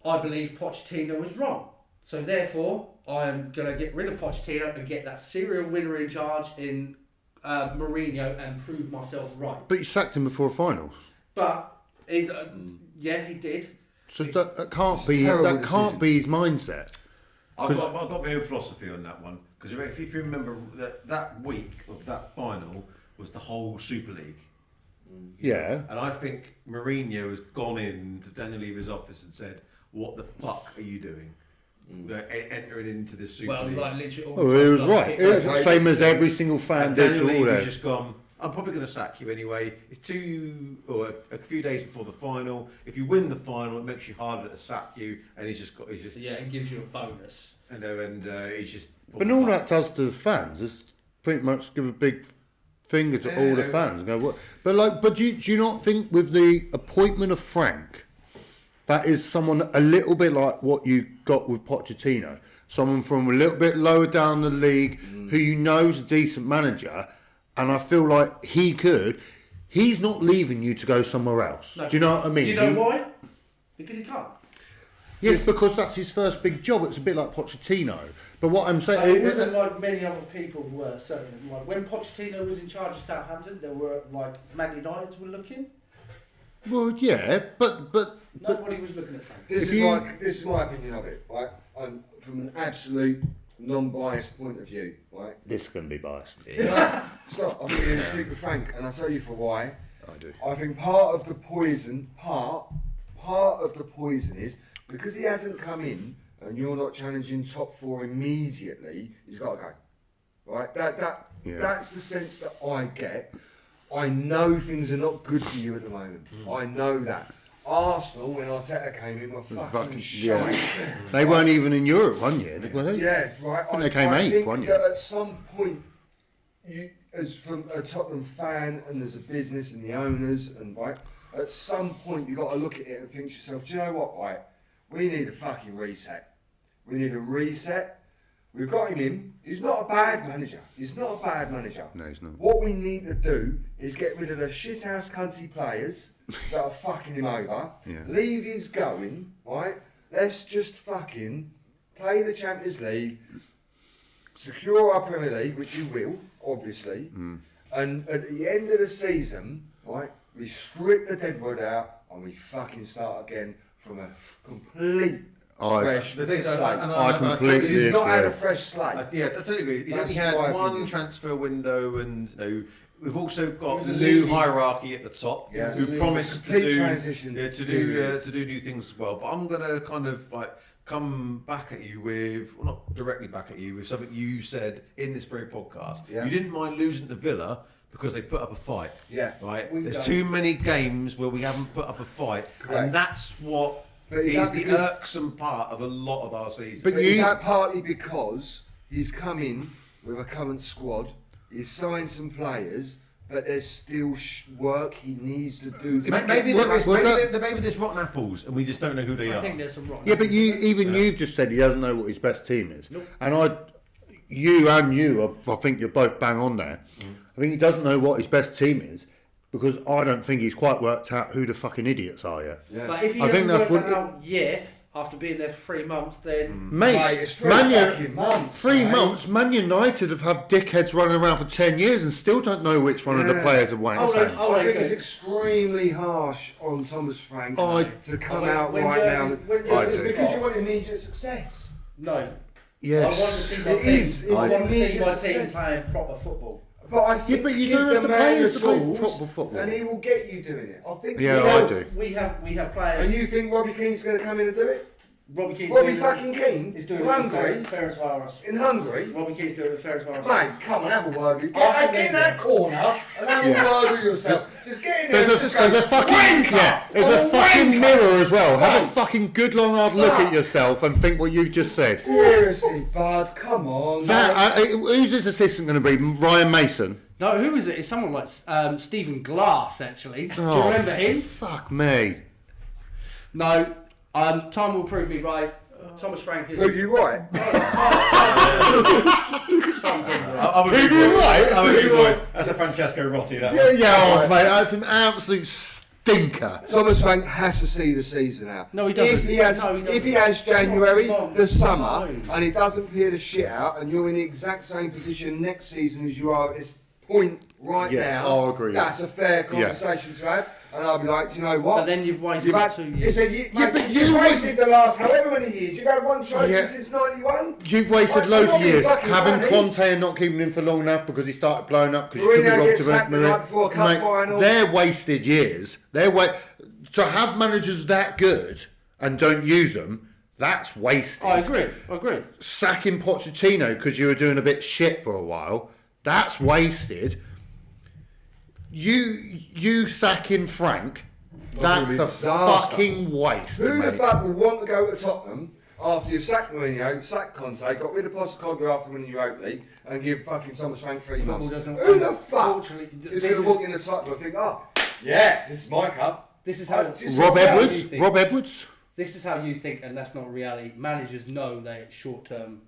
[SPEAKER 3] I believe Pochettino was wrong. So therefore, I am going to get rid of Pochettino and get that serial winner in charge in Mourinho and prove myself right.
[SPEAKER 2] But you sacked him before finals.
[SPEAKER 3] But, yeah, he did.
[SPEAKER 2] So that can't be his mindset.
[SPEAKER 1] I've got my own philosophy on that one. Because if you remember, that week of that final was the whole Super League.
[SPEAKER 2] Yeah.
[SPEAKER 1] And I think Mourinho has gone into Daniel Levy's office and said, "What the fuck are you doing? Entering into this Super League?"
[SPEAKER 3] Like literally.
[SPEAKER 2] Oh, it was right. It was the same as every single fan
[SPEAKER 1] And
[SPEAKER 2] did
[SPEAKER 1] Daniel
[SPEAKER 2] to all
[SPEAKER 1] Levy's
[SPEAKER 2] that.
[SPEAKER 1] just gone, I'm probably going to sack you anyway. It's a few days before the final. If you win the final, it makes you harder to sack you, and he's just
[SPEAKER 3] it gives you a bonus.
[SPEAKER 1] He's just.
[SPEAKER 2] But all that does to the fans is pretty much give a big finger to all the fans and go, what? But do you not think with the appointment of Frank, that is someone a little bit like what you got with Pochettino, someone from a little bit lower down the league who you know is a decent manager, and I feel like he's not leaving you to go somewhere else.
[SPEAKER 3] No,
[SPEAKER 2] do you know what I mean?
[SPEAKER 3] You know why? Because he can't.
[SPEAKER 2] Yes, because that's his first big job. It's a bit like Pochettino. But what I'm saying
[SPEAKER 3] It wasn't like many other people were, certainly. Like when Pochettino was in charge of Southampton, there were like Man United were looking.
[SPEAKER 2] Well, yeah, but
[SPEAKER 3] Nobody was looking at Frank.
[SPEAKER 4] This is my opinion of it, right? From an absolute non-biased point of view, right?
[SPEAKER 2] this can be biased.
[SPEAKER 4] No, it's not. I think you're going to stick with Frank, and I'll tell you for why.
[SPEAKER 2] I do.
[SPEAKER 4] I think part of the poison is because he hasn't come in and you're not challenging top 4 immediately, he's got to go. Right? That's the sense that I get. I know things are not good for you at the moment. I know that. Arsenal, when Arteta came in, were fucking shite.
[SPEAKER 2] They weren't even in Europe one year, were they?
[SPEAKER 4] Yeah, right.
[SPEAKER 2] I think they came 8th one year.
[SPEAKER 4] At some point, you, as from a Tottenham fan and as a business and the owners, and right, at some point you've got to look at it and think to yourself, do you know what, right? We need a fucking reset. We need a reset. We've got him in. He's not a bad manager.
[SPEAKER 2] No, he's not.
[SPEAKER 4] What we need to do is get rid of the shithouse cunty players that are fucking him over.
[SPEAKER 2] Yeah.
[SPEAKER 4] Leave his going, right? Let's just fucking play the Champions League, secure our Premier League, which you will, obviously. And at the end of the season, right, we strip the deadwood out and we fucking start again from a complete fresh slate.
[SPEAKER 2] I completely
[SPEAKER 4] He's not had a
[SPEAKER 2] agree.
[SPEAKER 4] fresh slate.
[SPEAKER 1] I totally agree. He's
[SPEAKER 4] That's
[SPEAKER 1] only had
[SPEAKER 4] my
[SPEAKER 1] one
[SPEAKER 4] opinion.
[SPEAKER 1] transfer window, and we've also got
[SPEAKER 4] was
[SPEAKER 1] the
[SPEAKER 4] a
[SPEAKER 1] new
[SPEAKER 4] league.
[SPEAKER 1] hierarchy at the top,
[SPEAKER 4] Yeah.
[SPEAKER 1] who promised to
[SPEAKER 4] Complete
[SPEAKER 1] do
[SPEAKER 4] transition
[SPEAKER 1] to do new things as well. But I'm gonna kind of like come back at you with, well, not directly back at you, with something you said in this very podcast.
[SPEAKER 4] Yeah.
[SPEAKER 1] You didn't mind losing to Villa because they put up a fight.
[SPEAKER 4] Yeah.
[SPEAKER 1] Right.
[SPEAKER 3] We've
[SPEAKER 1] There's
[SPEAKER 3] done.
[SPEAKER 1] too many games where we haven't put up a fight,
[SPEAKER 4] Correct.
[SPEAKER 1] and that's what
[SPEAKER 4] But is
[SPEAKER 1] is
[SPEAKER 4] that
[SPEAKER 1] the
[SPEAKER 4] because-
[SPEAKER 1] irksome part of a lot of our season.
[SPEAKER 2] But
[SPEAKER 4] But
[SPEAKER 2] you-
[SPEAKER 4] is that partly because he's come in with a current squad, he's signed some players, but there's still work he needs to do. To
[SPEAKER 1] Maybe
[SPEAKER 2] Well,
[SPEAKER 1] maybe there's rotten apples, and we just don't know who they
[SPEAKER 3] I
[SPEAKER 1] are.
[SPEAKER 3] think there's some wrong.
[SPEAKER 2] Yeah, but you've just said he doesn't know what his best team is, and I think you're both bang on there. I think he doesn't know what his best team is because I don't think he's quite worked out who the fucking idiots are yet.
[SPEAKER 4] Yeah.
[SPEAKER 3] But if he
[SPEAKER 2] I think
[SPEAKER 3] hasn't
[SPEAKER 2] that's
[SPEAKER 3] worked
[SPEAKER 2] what
[SPEAKER 3] that out yet, after being there for 3 months, then
[SPEAKER 2] Mate,
[SPEAKER 4] Mate, it's 3
[SPEAKER 2] Man
[SPEAKER 4] fucking months.
[SPEAKER 2] 3
[SPEAKER 4] mate.
[SPEAKER 2] months. Man United have had dickheads running around for 10 years and still don't know which one of the
[SPEAKER 4] Yeah.
[SPEAKER 2] players are Wayne
[SPEAKER 3] Hold on,
[SPEAKER 2] fans.
[SPEAKER 3] hold
[SPEAKER 4] I think
[SPEAKER 3] on.
[SPEAKER 4] it's extremely harsh on Thomas Frank to come
[SPEAKER 3] When-
[SPEAKER 4] out
[SPEAKER 3] when
[SPEAKER 4] right
[SPEAKER 3] you're-
[SPEAKER 4] now.
[SPEAKER 3] when you're-
[SPEAKER 2] I
[SPEAKER 4] It's
[SPEAKER 2] do.
[SPEAKER 4] because you want immediate success.
[SPEAKER 3] no. I want to
[SPEAKER 2] Yes.
[SPEAKER 3] see my
[SPEAKER 4] It
[SPEAKER 3] team.
[SPEAKER 4] is.
[SPEAKER 3] I
[SPEAKER 4] It's
[SPEAKER 3] want to see
[SPEAKER 4] immediate
[SPEAKER 3] my team
[SPEAKER 4] success.
[SPEAKER 3] playing proper football.
[SPEAKER 4] But I think
[SPEAKER 2] but you
[SPEAKER 4] give
[SPEAKER 2] don't have
[SPEAKER 4] the
[SPEAKER 2] the
[SPEAKER 4] man
[SPEAKER 2] players
[SPEAKER 4] the
[SPEAKER 2] to play
[SPEAKER 4] tools,
[SPEAKER 2] proper football.
[SPEAKER 4] and he will get you doing it. I think.
[SPEAKER 2] Yeah,
[SPEAKER 4] you
[SPEAKER 2] I
[SPEAKER 4] know,
[SPEAKER 2] do.
[SPEAKER 3] We have players.
[SPEAKER 4] And you think Robbie Keane's going to come in and do it?
[SPEAKER 3] Robbie Keane's
[SPEAKER 4] Robbie
[SPEAKER 3] doing it-
[SPEAKER 4] fucking Keane
[SPEAKER 3] He's doing
[SPEAKER 4] in
[SPEAKER 3] it with
[SPEAKER 4] Hungary.
[SPEAKER 3] Ferencvaros.
[SPEAKER 4] In Hungary.
[SPEAKER 3] Robbie Keane's doing it with Ferencvaros.
[SPEAKER 4] Mate, come on, have a word with you.
[SPEAKER 3] Arsenal
[SPEAKER 4] Get in that corner and have a word with yourself. Just get in there.
[SPEAKER 2] There's
[SPEAKER 4] and
[SPEAKER 2] a
[SPEAKER 4] just go,
[SPEAKER 2] fucking
[SPEAKER 4] wanker!
[SPEAKER 2] there's
[SPEAKER 4] I'm
[SPEAKER 2] a fucking
[SPEAKER 4] wanker!
[SPEAKER 2] mirror as well. Have a
[SPEAKER 4] Right.
[SPEAKER 2] fucking good long hard look at yourself and think what you've just said.
[SPEAKER 4] Seriously, bud, come on.
[SPEAKER 2] Who's his assistant going to be? Ryan Mason.
[SPEAKER 3] No, who is it? It's someone like Stephen Glass, actually. Do you
[SPEAKER 2] Oh,
[SPEAKER 3] remember him?
[SPEAKER 2] Fuck me.
[SPEAKER 3] No. Time will prove me right. Thomas Frank is.
[SPEAKER 4] Prove you right.
[SPEAKER 1] I'm with
[SPEAKER 2] Prove
[SPEAKER 1] you,
[SPEAKER 2] you
[SPEAKER 1] boys.
[SPEAKER 2] right.
[SPEAKER 1] I'm with you, boys. That's a Francesco Rotti, that one.
[SPEAKER 2] Yeah, mate, that's an absolute stinker.
[SPEAKER 4] Thomas Frank has to see the season out.
[SPEAKER 3] No, he doesn't.
[SPEAKER 4] If he has,
[SPEAKER 3] No, he doesn't.
[SPEAKER 4] if he has January,
[SPEAKER 3] No.
[SPEAKER 4] the summer,
[SPEAKER 3] No.
[SPEAKER 4] and he doesn't clear the shit out, and you're in the exact same position next season as you are at this point right
[SPEAKER 2] Yeah,
[SPEAKER 4] now,
[SPEAKER 2] I'll agree.
[SPEAKER 4] that's a fair conversation to have. And I'll be like, do you know what?
[SPEAKER 3] But then you've wasted
[SPEAKER 4] You've had,
[SPEAKER 3] 2 years.
[SPEAKER 2] but
[SPEAKER 4] you've
[SPEAKER 2] you
[SPEAKER 4] wasted the last however many years. You've had one trophy
[SPEAKER 2] Yeah.
[SPEAKER 4] since '91.
[SPEAKER 2] You've wasted
[SPEAKER 4] I'm
[SPEAKER 2] loads
[SPEAKER 4] not
[SPEAKER 2] of
[SPEAKER 4] being
[SPEAKER 2] years
[SPEAKER 4] fucking
[SPEAKER 2] having
[SPEAKER 4] funny.
[SPEAKER 2] Conte and not keeping him for long enough because he started blowing up because you could be
[SPEAKER 4] Mourinho
[SPEAKER 2] robbed
[SPEAKER 4] gets
[SPEAKER 2] of
[SPEAKER 4] sacked the night before a cup
[SPEAKER 2] Mate,
[SPEAKER 4] final.
[SPEAKER 2] they're wasted years. To have managers that good and don't use them, that's wasted.
[SPEAKER 3] I agree.
[SPEAKER 2] You sacking Frank, that's a
[SPEAKER 4] disaster.
[SPEAKER 2] fucking waste.
[SPEAKER 4] Who the
[SPEAKER 2] mate.
[SPEAKER 4] fuck would want to go to Tottenham after you've sacked Mourinho, sacked Conte, got rid of Postecoglou after winning Europa League, and give fucking Thomas Frank 3
[SPEAKER 3] Football
[SPEAKER 4] months?
[SPEAKER 3] doesn't-
[SPEAKER 4] Who the fuck
[SPEAKER 3] unfortunately,
[SPEAKER 4] is going to walk in the title and think, oh, yeah, this is my cup?
[SPEAKER 3] This is how.
[SPEAKER 2] Rob Edwards.
[SPEAKER 3] This is how you think, and that's not reality. Managers know that it's short term.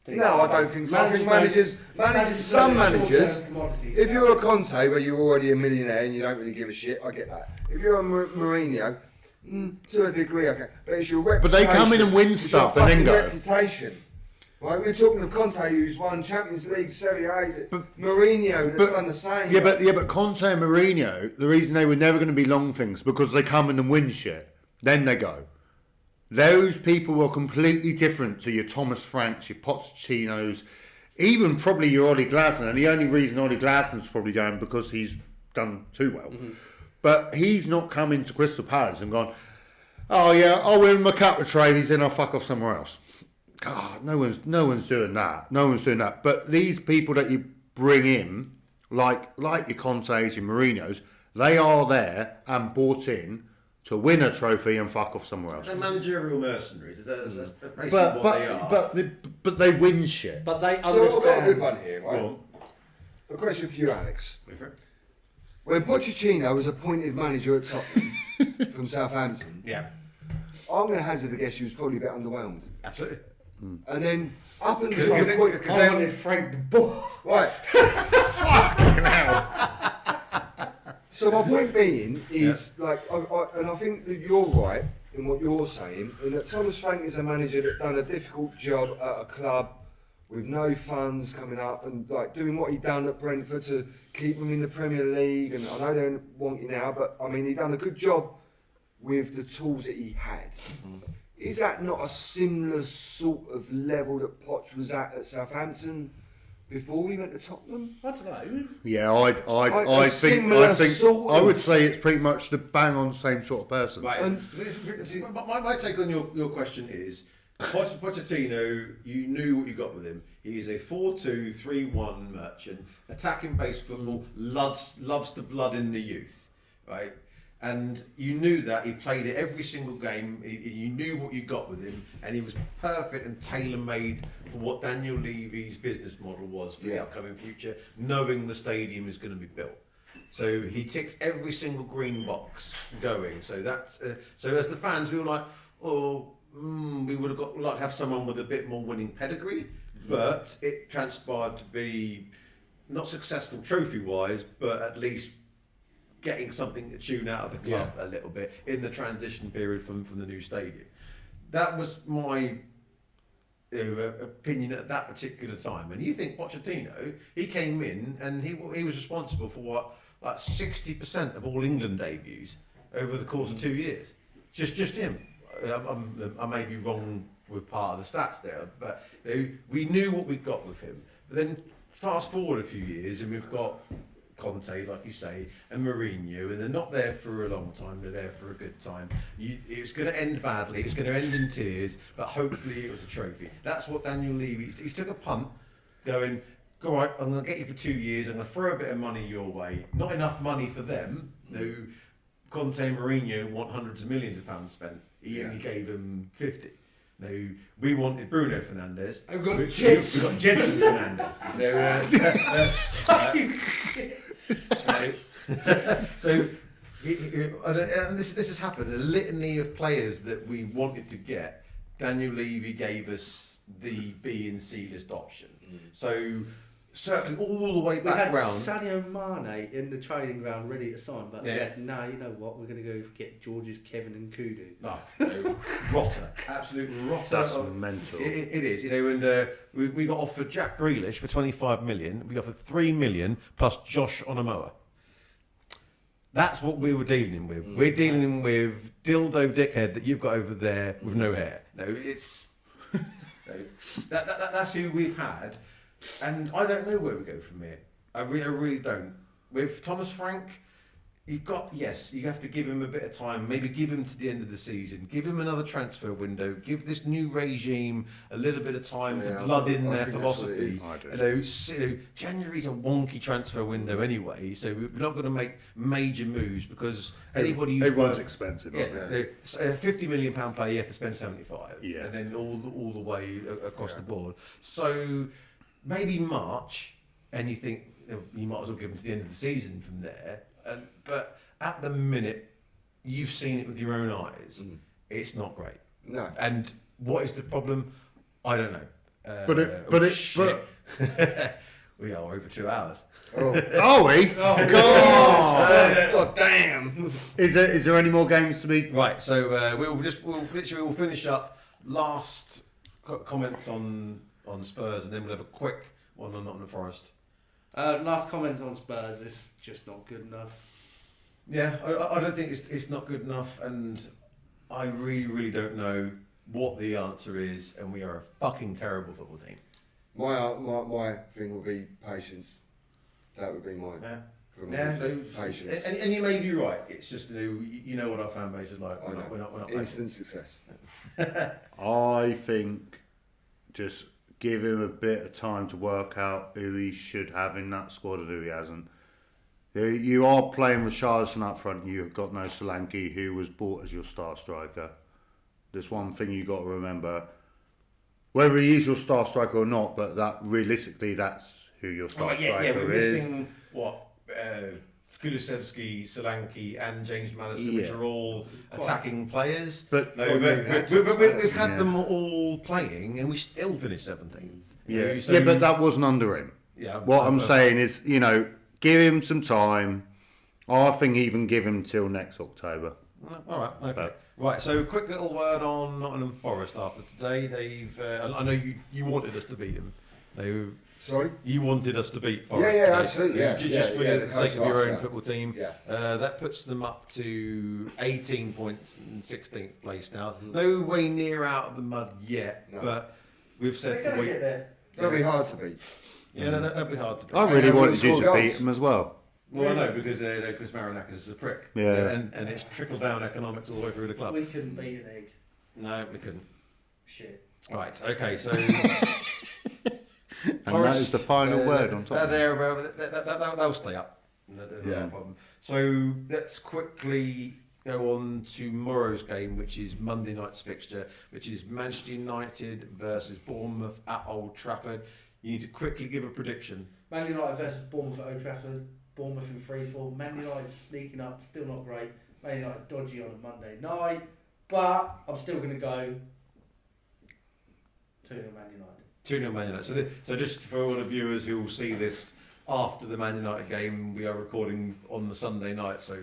[SPEAKER 4] No, I don't think so. I think managers, some managers, if you're a Conte where you're already a millionaire and you don't really give a shit, I get that. If you're a Mourinho, to a degree, okay, but it's your reputation.
[SPEAKER 2] But they come in and win
[SPEAKER 4] it's
[SPEAKER 2] stuff
[SPEAKER 4] your
[SPEAKER 2] and then
[SPEAKER 4] fucking
[SPEAKER 2] go.
[SPEAKER 4] Reputation. Right, we're talking of Conte who's won Champions League, Serie A, Mourinho that's done the same.
[SPEAKER 2] But Conte and Mourinho, the reason they were never going to be long things because they come in and win shit, then they go. Those people were completely different to your Thomas Franks, your Pochettinos, even probably your Ollie Glasner. And the only reason Ollie Glasner's probably going because he's done too well. Mm-hmm. But he's not come into Crystal Palace and gone, oh yeah, I'll win my cup with Travis and I'll fuck off somewhere else. God, no one's doing that. No one's doing that. But these people that you bring in, like your Contes, your Mourinhos, they are there and bought in to win a trophy and fuck off somewhere else.
[SPEAKER 1] They're managerial mercenaries. That's basically what they are.
[SPEAKER 2] But they win shit.
[SPEAKER 3] But they
[SPEAKER 4] So
[SPEAKER 3] understand.
[SPEAKER 4] I've got a good one here, right?
[SPEAKER 1] Well,
[SPEAKER 4] A question for you, Alex.
[SPEAKER 1] go for it.
[SPEAKER 4] When Pochettino was appointed manager at Tottenham from Southampton,
[SPEAKER 1] Yeah,
[SPEAKER 4] I'm going to hazard a guess he was probably a bit underwhelmed.
[SPEAKER 1] absolutely.
[SPEAKER 4] And then up until
[SPEAKER 1] Because
[SPEAKER 4] the
[SPEAKER 1] they-
[SPEAKER 4] point,
[SPEAKER 1] because
[SPEAKER 3] I wanted Frank the Bull.
[SPEAKER 4] right. So my point being is and I think that you're right in what you're saying, in that Thomas Frank is a manager that done a difficult job at a club with no funds coming up and like doing what he done at Brentford to keep them in the Premier League. And I know they don't want you now, but I mean he done a good job with the tools that he had. Mm-hmm. Is that not a similar sort of level that Poch was at Southampton before he went to Tottenham?
[SPEAKER 3] I don't know.
[SPEAKER 2] Yeah, I think I would say it's pretty much the bang on same sort of person.
[SPEAKER 1] Right.
[SPEAKER 4] And-
[SPEAKER 1] My take on your question is, Pochettino, you knew what you got with him. He is a 4-2-3-1 merchant, attacking based football, loves the blood in the youth, right? And you knew that he played it every single game. You knew what you got with him, and he was perfect and tailor-made for what Daniel Levy's business model was for the upcoming future, knowing the stadium is going to be built. So he ticked every single green box going. So that's so as the fans, we were like, we would have like to have someone with a bit more winning pedigree, but it transpired to be not successful trophy-wise, but at least getting something to tune out of the club a little bit in the transition period from the new stadium. That was my opinion at that particular time. And you think Pochettino, he came in and he was responsible for what, like 60% of all England debuts over the course of 2 years. Just him. I may be wrong with part of the stats there, but we knew what we got with him. But then fast forward a few years and we've got Conte, like you say, and Mourinho, and they're not there for a long time, they're there for a good time. It was going to end badly, it was going to end in tears, but hopefully it was a trophy. That's what Daniel Levy, he's took a punt, going, all right, I'm going to get you for 2 years, I'm going to throw a bit of money your way. Not enough money for them, who Conte and Mourinho want hundreds of millions of pounds spent. He only gave them 50. Now, we wanted Bruno Fernandes.
[SPEAKER 3] I've got
[SPEAKER 1] we got Jensen Fernandes. So, and this has happened. A litany of players that we wanted to get. Daniel Levy gave us the B and C list option. So, circling all the way
[SPEAKER 3] We had
[SPEAKER 1] back round.
[SPEAKER 3] Sadio Mane in the training ground ready to sign, but you know what? We're going to go get George's Kevin and Kudu.
[SPEAKER 1] No, rotter, absolute rotter.
[SPEAKER 2] That's mental.
[SPEAKER 1] It is, and we got offered Jack Grealish for 25 million. We offered 3 million plus Josh Onamoa. That's what we were dealing with. We're dealing with dildo dickhead that you've got over there with no hair. No, it's that's who we've had, and I don't know where we go from here. I really don't. With Thomas Frank, you have to give him a bit of time. Maybe give him to the end of the season. Give him another transfer window. Give this new regime a little bit of time to blood in their philosophy. January's a wonky transfer window anyway, so we're not going to make major moves because
[SPEAKER 2] everyone's expensive.
[SPEAKER 1] A £50 million player, you have to spend 75,
[SPEAKER 2] and
[SPEAKER 1] then all the way across the board. So maybe March, and you think you might as well give them to the end of the season from there. But at the minute, you've seen it with your own eyes. It's not great.
[SPEAKER 4] No.
[SPEAKER 1] And what is the problem? I don't know.
[SPEAKER 2] But
[SPEAKER 1] we are over 2 hours.
[SPEAKER 2] Are we?
[SPEAKER 3] Oh,
[SPEAKER 2] God damn! Is there any more games to be?
[SPEAKER 1] Right. So we'll finish up last comments on Spurs, and then we'll have a quick one on Nottingham Forest.
[SPEAKER 3] Last comment on Spurs is just not good enough.
[SPEAKER 1] Yeah, I don't think it's not good enough, and I really don't know what the answer is, and we are a fucking terrible football team.
[SPEAKER 4] My thing would be patience. That would be my patience.
[SPEAKER 1] And you may be right. It's just you know what our fan base is like. We're not
[SPEAKER 4] instant success.
[SPEAKER 2] I think just give him a bit of time to work out who he should have in that squad and who he hasn't. You are playing Richarlison up front. You've got no Solanke, who was bought as your star striker. There's one thing you got to remember: whether he is your star striker or not, but that realistically, that's who your star striker
[SPEAKER 1] we're
[SPEAKER 2] is.
[SPEAKER 1] Missing Kulusevski, Solanke, and James Maddison, which are all attacking players.
[SPEAKER 2] But
[SPEAKER 1] we've had them all playing, and we still finished 17th.
[SPEAKER 2] But that wasn't under him. What I'm saying is, give him some time. I think even give him till next October.
[SPEAKER 1] All right, okay. Right, so quick little word on Nottingham Forest after today. They've, I know you wanted us to beat them.
[SPEAKER 4] Sorry?
[SPEAKER 1] You wanted us to beat Forest.
[SPEAKER 4] Yeah, absolutely.
[SPEAKER 1] Just for the sake of your own football team.
[SPEAKER 4] Yeah.
[SPEAKER 1] That puts them up to 18 points in 16th place now. No way near out of the mud yet, but we've said
[SPEAKER 3] they're going to get there.
[SPEAKER 4] They'll be hard to beat.
[SPEAKER 1] Yeah, that'd be hard to beat.
[SPEAKER 2] I really wanted you to beat them as well.
[SPEAKER 1] Well, I know, because Chris Marinakis is a prick.
[SPEAKER 2] Yeah.
[SPEAKER 1] And it's trickle-down economics all the way through the club.
[SPEAKER 3] We couldn't beat an egg.
[SPEAKER 1] No, we couldn't.
[SPEAKER 3] Shit.
[SPEAKER 1] Right, okay, so...
[SPEAKER 2] And that is the final word on top.
[SPEAKER 1] They'll stay up. No problem. So let's quickly go on to tomorrow's game, which is Monday night's fixture, which is Manchester United versus Bournemouth at Old Trafford. You need to quickly give a prediction.
[SPEAKER 3] Man United versus Bournemouth at Old Trafford. Bournemouth in 3-4. Man United sneaking up, still not great. Man United dodgy on a Monday night, but I'm still going to go 2-0 Man United.
[SPEAKER 1] 2-0 Man United. So just for all the viewers who will see this after the Man United game, we are recording on the Sunday night, so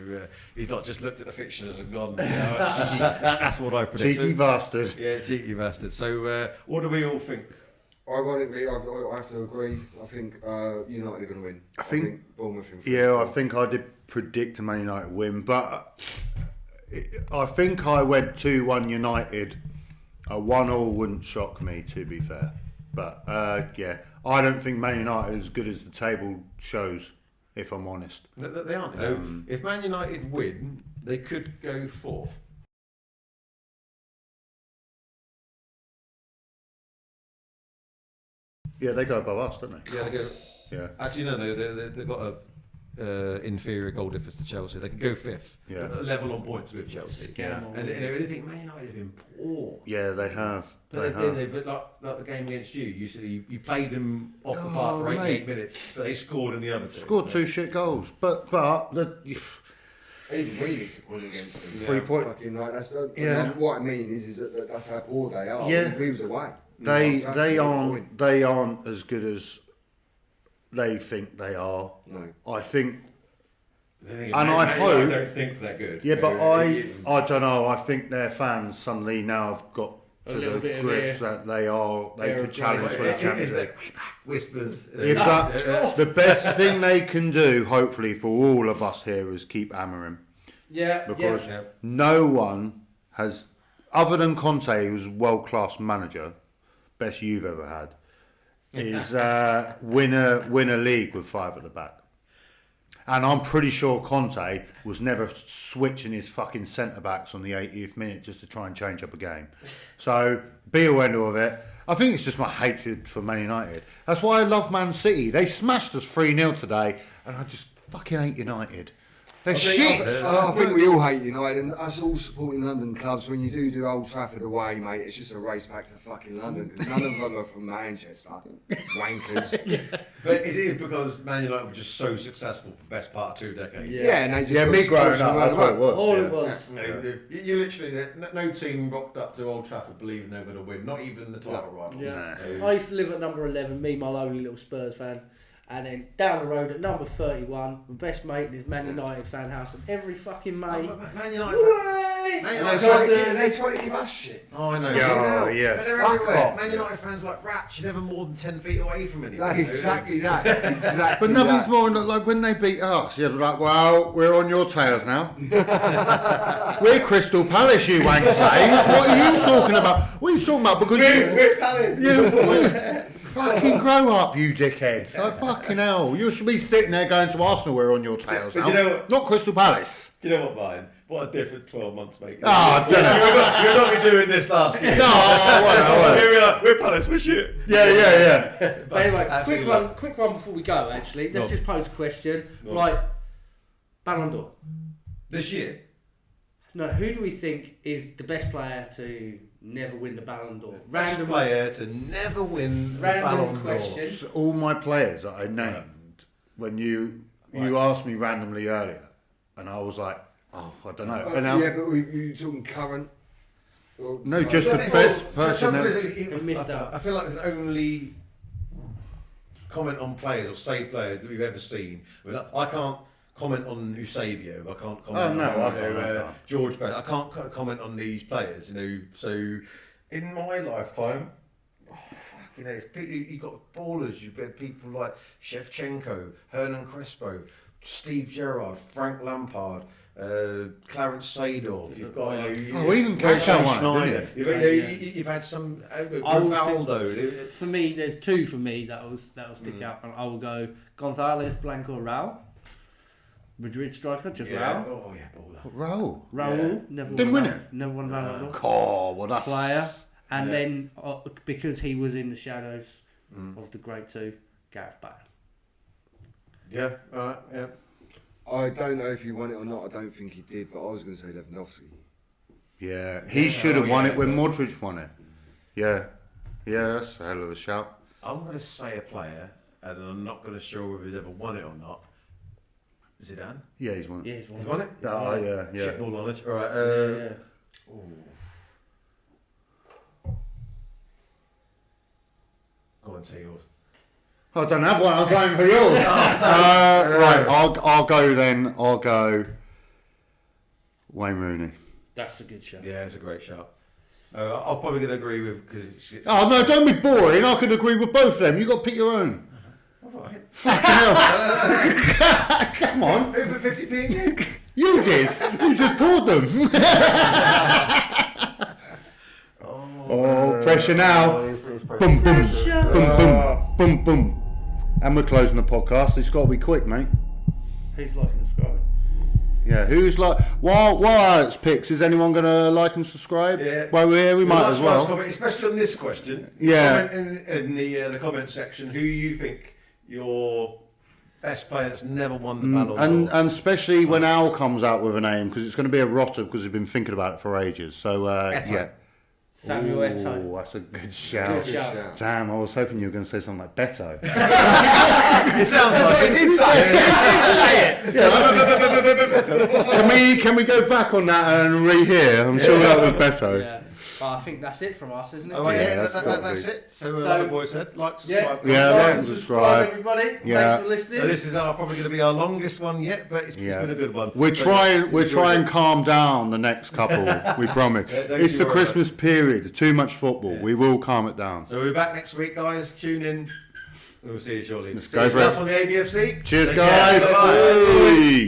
[SPEAKER 1] he's not just looked at the fixtures and gone, that's what I predict.
[SPEAKER 2] Cheeky bastard.
[SPEAKER 1] Yeah, cheeky bastard. So what do we all think?
[SPEAKER 4] Ironically, I have to agree. I think United are going to win.
[SPEAKER 2] I think
[SPEAKER 4] Bournemouth in 3-4.
[SPEAKER 2] Yeah, I think I did predict a Man United win, but I think I went 2-1 United. A 1-1 wouldn't shock me, to be fair. But I don't think Man United is as good as the table shows, if I'm honest.
[SPEAKER 1] They aren't. If Man United win, they could go fourth.
[SPEAKER 2] Yeah, they go above us, don't they?
[SPEAKER 1] Yeah, they go.
[SPEAKER 2] Yeah.
[SPEAKER 1] Actually, no, they've got a inferior goal difference to Chelsea. They can go fifth, level on points with Chelsea.
[SPEAKER 3] Yeah.
[SPEAKER 1] And I think Man United have been poor.
[SPEAKER 2] Yeah, they have.
[SPEAKER 1] But like the game against you, you played them off the park for 88 minutes, but they scored in the other two.
[SPEAKER 2] Scored 2 shit goals, but
[SPEAKER 4] even we need to win against them.
[SPEAKER 2] 3 point.
[SPEAKER 4] What I mean is that that's how poor they are.
[SPEAKER 2] Yeah.
[SPEAKER 4] We was away.
[SPEAKER 2] They aren't as good as they think they are.
[SPEAKER 4] No.
[SPEAKER 2] I think,
[SPEAKER 1] I don't think they're good.
[SPEAKER 2] Yeah, but I don't know. I think their fans suddenly now have got to the grips that they could challenge for the Champions League.
[SPEAKER 1] Whispers.
[SPEAKER 2] The best thing they can do, hopefully for all of us here, is keep hammering.
[SPEAKER 3] Yeah.
[SPEAKER 2] Because no one has, other than Conte, who's a world-class manager, best you've ever had, is win a league with 5 at the back. And I'm pretty sure Conte was never switching his fucking centre-backs on the 80th minute just to try and change up a game. So, be aware of it. I think it's just my hatred for Man United. That's why I love Man City. They smashed us 3-0 today, and I just fucking hate United. They're shit.
[SPEAKER 4] I think we all hate United, and us all supporting London clubs. When you do Old Trafford away, mate, it's just a race back to fucking London because none of them are from Manchester. Wankers.
[SPEAKER 1] But is it because Man United were just so successful for the best part of 2 decades?
[SPEAKER 4] Yeah, and they just
[SPEAKER 2] me growing up, that's what it was.
[SPEAKER 3] All it was.
[SPEAKER 1] You literally, no team rocked up to Old Trafford believing they were going to win, not even the title rivals.
[SPEAKER 3] Yeah. I used to live at number 11, me, my lonely little Spurs fan. And then down the road at number 31, my best mate in his Man United fan house, and every fucking mate.
[SPEAKER 1] Man United.
[SPEAKER 4] They try to give us shit.
[SPEAKER 1] Oh, I know.
[SPEAKER 2] Yeah.
[SPEAKER 1] But they're everywhere. Man United fans are like rats. You're never more than 10 feet away from anything.
[SPEAKER 4] Exactly that. Exactly.
[SPEAKER 2] But nothing's more than like when they beat us. You're like, well, we're on your tails now. We're Crystal Palace, you wankers. What are you talking about? What are you talking about? Because
[SPEAKER 1] We're Palace.
[SPEAKER 2] Fucking grow up, you dickheads. Oh, fucking hell. You should be sitting there going to Arsenal, we're on your tails
[SPEAKER 1] But
[SPEAKER 2] now.
[SPEAKER 1] you know what?
[SPEAKER 2] Not Crystal Palace.
[SPEAKER 1] Do you know what, Brian? What a difference 12 months make.
[SPEAKER 2] Oh, I don't know.
[SPEAKER 1] You're not be doing this last year.
[SPEAKER 2] No, I
[SPEAKER 1] We're Palace, we're shit.
[SPEAKER 2] Yeah.
[SPEAKER 3] But anyway,
[SPEAKER 1] Absolutely.
[SPEAKER 3] quick one before we go, actually. Let's just pose a question. Right, Ballon d'Or.
[SPEAKER 1] This year?
[SPEAKER 3] No, who do we think is the best player to never win the Ballon d'Or?
[SPEAKER 1] Best player to never win the
[SPEAKER 3] Random
[SPEAKER 1] Ballon d'Or.
[SPEAKER 3] question.
[SPEAKER 2] So all my players that I named, when you asked me randomly earlier, and I was like, oh, I don't know. And now,
[SPEAKER 4] Yeah, but you talking current? Or
[SPEAKER 2] no, just the best person.
[SPEAKER 1] I feel like we can only comment on players or say players that we've ever seen. I can't comment on Eusebio. I can't comment on George Bell. I can't comment on these players. So in my lifetime, it's people, you've got ballers. You've got people like Shevchenko, Hernan Crespo, Steve Gerrard, Frank Lampard. Clarence Seedorf, you've got
[SPEAKER 2] even Keita won, didn't
[SPEAKER 1] he? You've had some Rivaldo.
[SPEAKER 3] For me, there's two for me that'll stick out, and I will go Gonzalez, Blanco, Raul. Madrid striker, just Raul.
[SPEAKER 1] Oh yeah, baller.
[SPEAKER 2] Raul.
[SPEAKER 3] Raul
[SPEAKER 2] Didn't win it.
[SPEAKER 3] Never won Ballon d'Or.
[SPEAKER 2] Oh, well, that's
[SPEAKER 3] Player, and then because he was in the shadows of the great two, Gareth Bale.
[SPEAKER 1] Yeah, alright, yeah.
[SPEAKER 4] I don't know if he won it or not. I don't think he did, but I was going to say Lewandowski.
[SPEAKER 2] Yeah, he should have won it when Modric won it. Yeah, that's a hell of a shout.
[SPEAKER 1] I'm going to say a player, and I'm not going to sure whether he's ever won it or not. Zidane?
[SPEAKER 2] Yeah, he's won it.
[SPEAKER 3] Yeah, he's won
[SPEAKER 1] He's won it?
[SPEAKER 2] Oh, yeah.
[SPEAKER 1] Shitball knowledge. Alright, Go on, say yours.
[SPEAKER 2] I don't have one. I'm going for yours. Right, I'll go then. I'll go Wayne Rooney.
[SPEAKER 3] That's a good shot.
[SPEAKER 1] Yeah, it's a great shot. I'm probably going to agree with because.
[SPEAKER 2] Oh no! Don't be boring. I could agree with both of them. You got to pick your own.
[SPEAKER 1] Alright.
[SPEAKER 2] Fucking hell! Come on.
[SPEAKER 1] Who put 50p in you?
[SPEAKER 2] You did. You just poured them. Oh, pressure now. Boom, boom, boom, boom, boom. And we're closing the podcast. It's got to be quick, mate.
[SPEAKER 3] Who's liking and subscribing?
[SPEAKER 2] Yeah, who's like while Alex picks, is anyone going to like and subscribe?
[SPEAKER 1] Yeah.
[SPEAKER 2] While we're here, we might as well.
[SPEAKER 1] Comment, especially on this question.
[SPEAKER 2] Yeah.
[SPEAKER 1] Comment in the comment section who you think your best player that's never won the Ballon d'Or.
[SPEAKER 2] And especially when Al comes out with a name, because it's going to be a rotter because we've been thinking about it for ages. So yeah.
[SPEAKER 3] Samuel Eto'o.
[SPEAKER 2] Oh, that's a good shout.
[SPEAKER 3] Good shout.
[SPEAKER 2] Damn, I was hoping you were going to say something like Beto.
[SPEAKER 1] It sounds like he did say it.
[SPEAKER 2] Can we go back on that and rehear? I'm sure that was Beto.
[SPEAKER 3] Yeah. Well, I think that's it from us, isn't it?
[SPEAKER 1] Oh, yeah,
[SPEAKER 2] that's
[SPEAKER 1] that's it. So, like the boy said, like, subscribe.
[SPEAKER 2] Yeah,
[SPEAKER 3] like
[SPEAKER 2] like
[SPEAKER 3] and
[SPEAKER 2] subscribe.
[SPEAKER 3] everybody.
[SPEAKER 2] Yeah.
[SPEAKER 3] Thanks for listening.
[SPEAKER 1] So this is probably going to be our longest one yet, but it's been a good one.
[SPEAKER 2] We're
[SPEAKER 1] So,
[SPEAKER 2] trying and calm down the next couple. We promise. It's the Christmas period. Too much football.
[SPEAKER 1] Yeah.
[SPEAKER 2] We will calm it down.
[SPEAKER 1] So we're back next week, guys. Tune in. We'll see you shortly.
[SPEAKER 2] Let's go for it.
[SPEAKER 1] That's on the ABFC.
[SPEAKER 2] Cheers,
[SPEAKER 1] Take care.
[SPEAKER 2] guys.
[SPEAKER 1] Bye-bye.
[SPEAKER 2] Oi.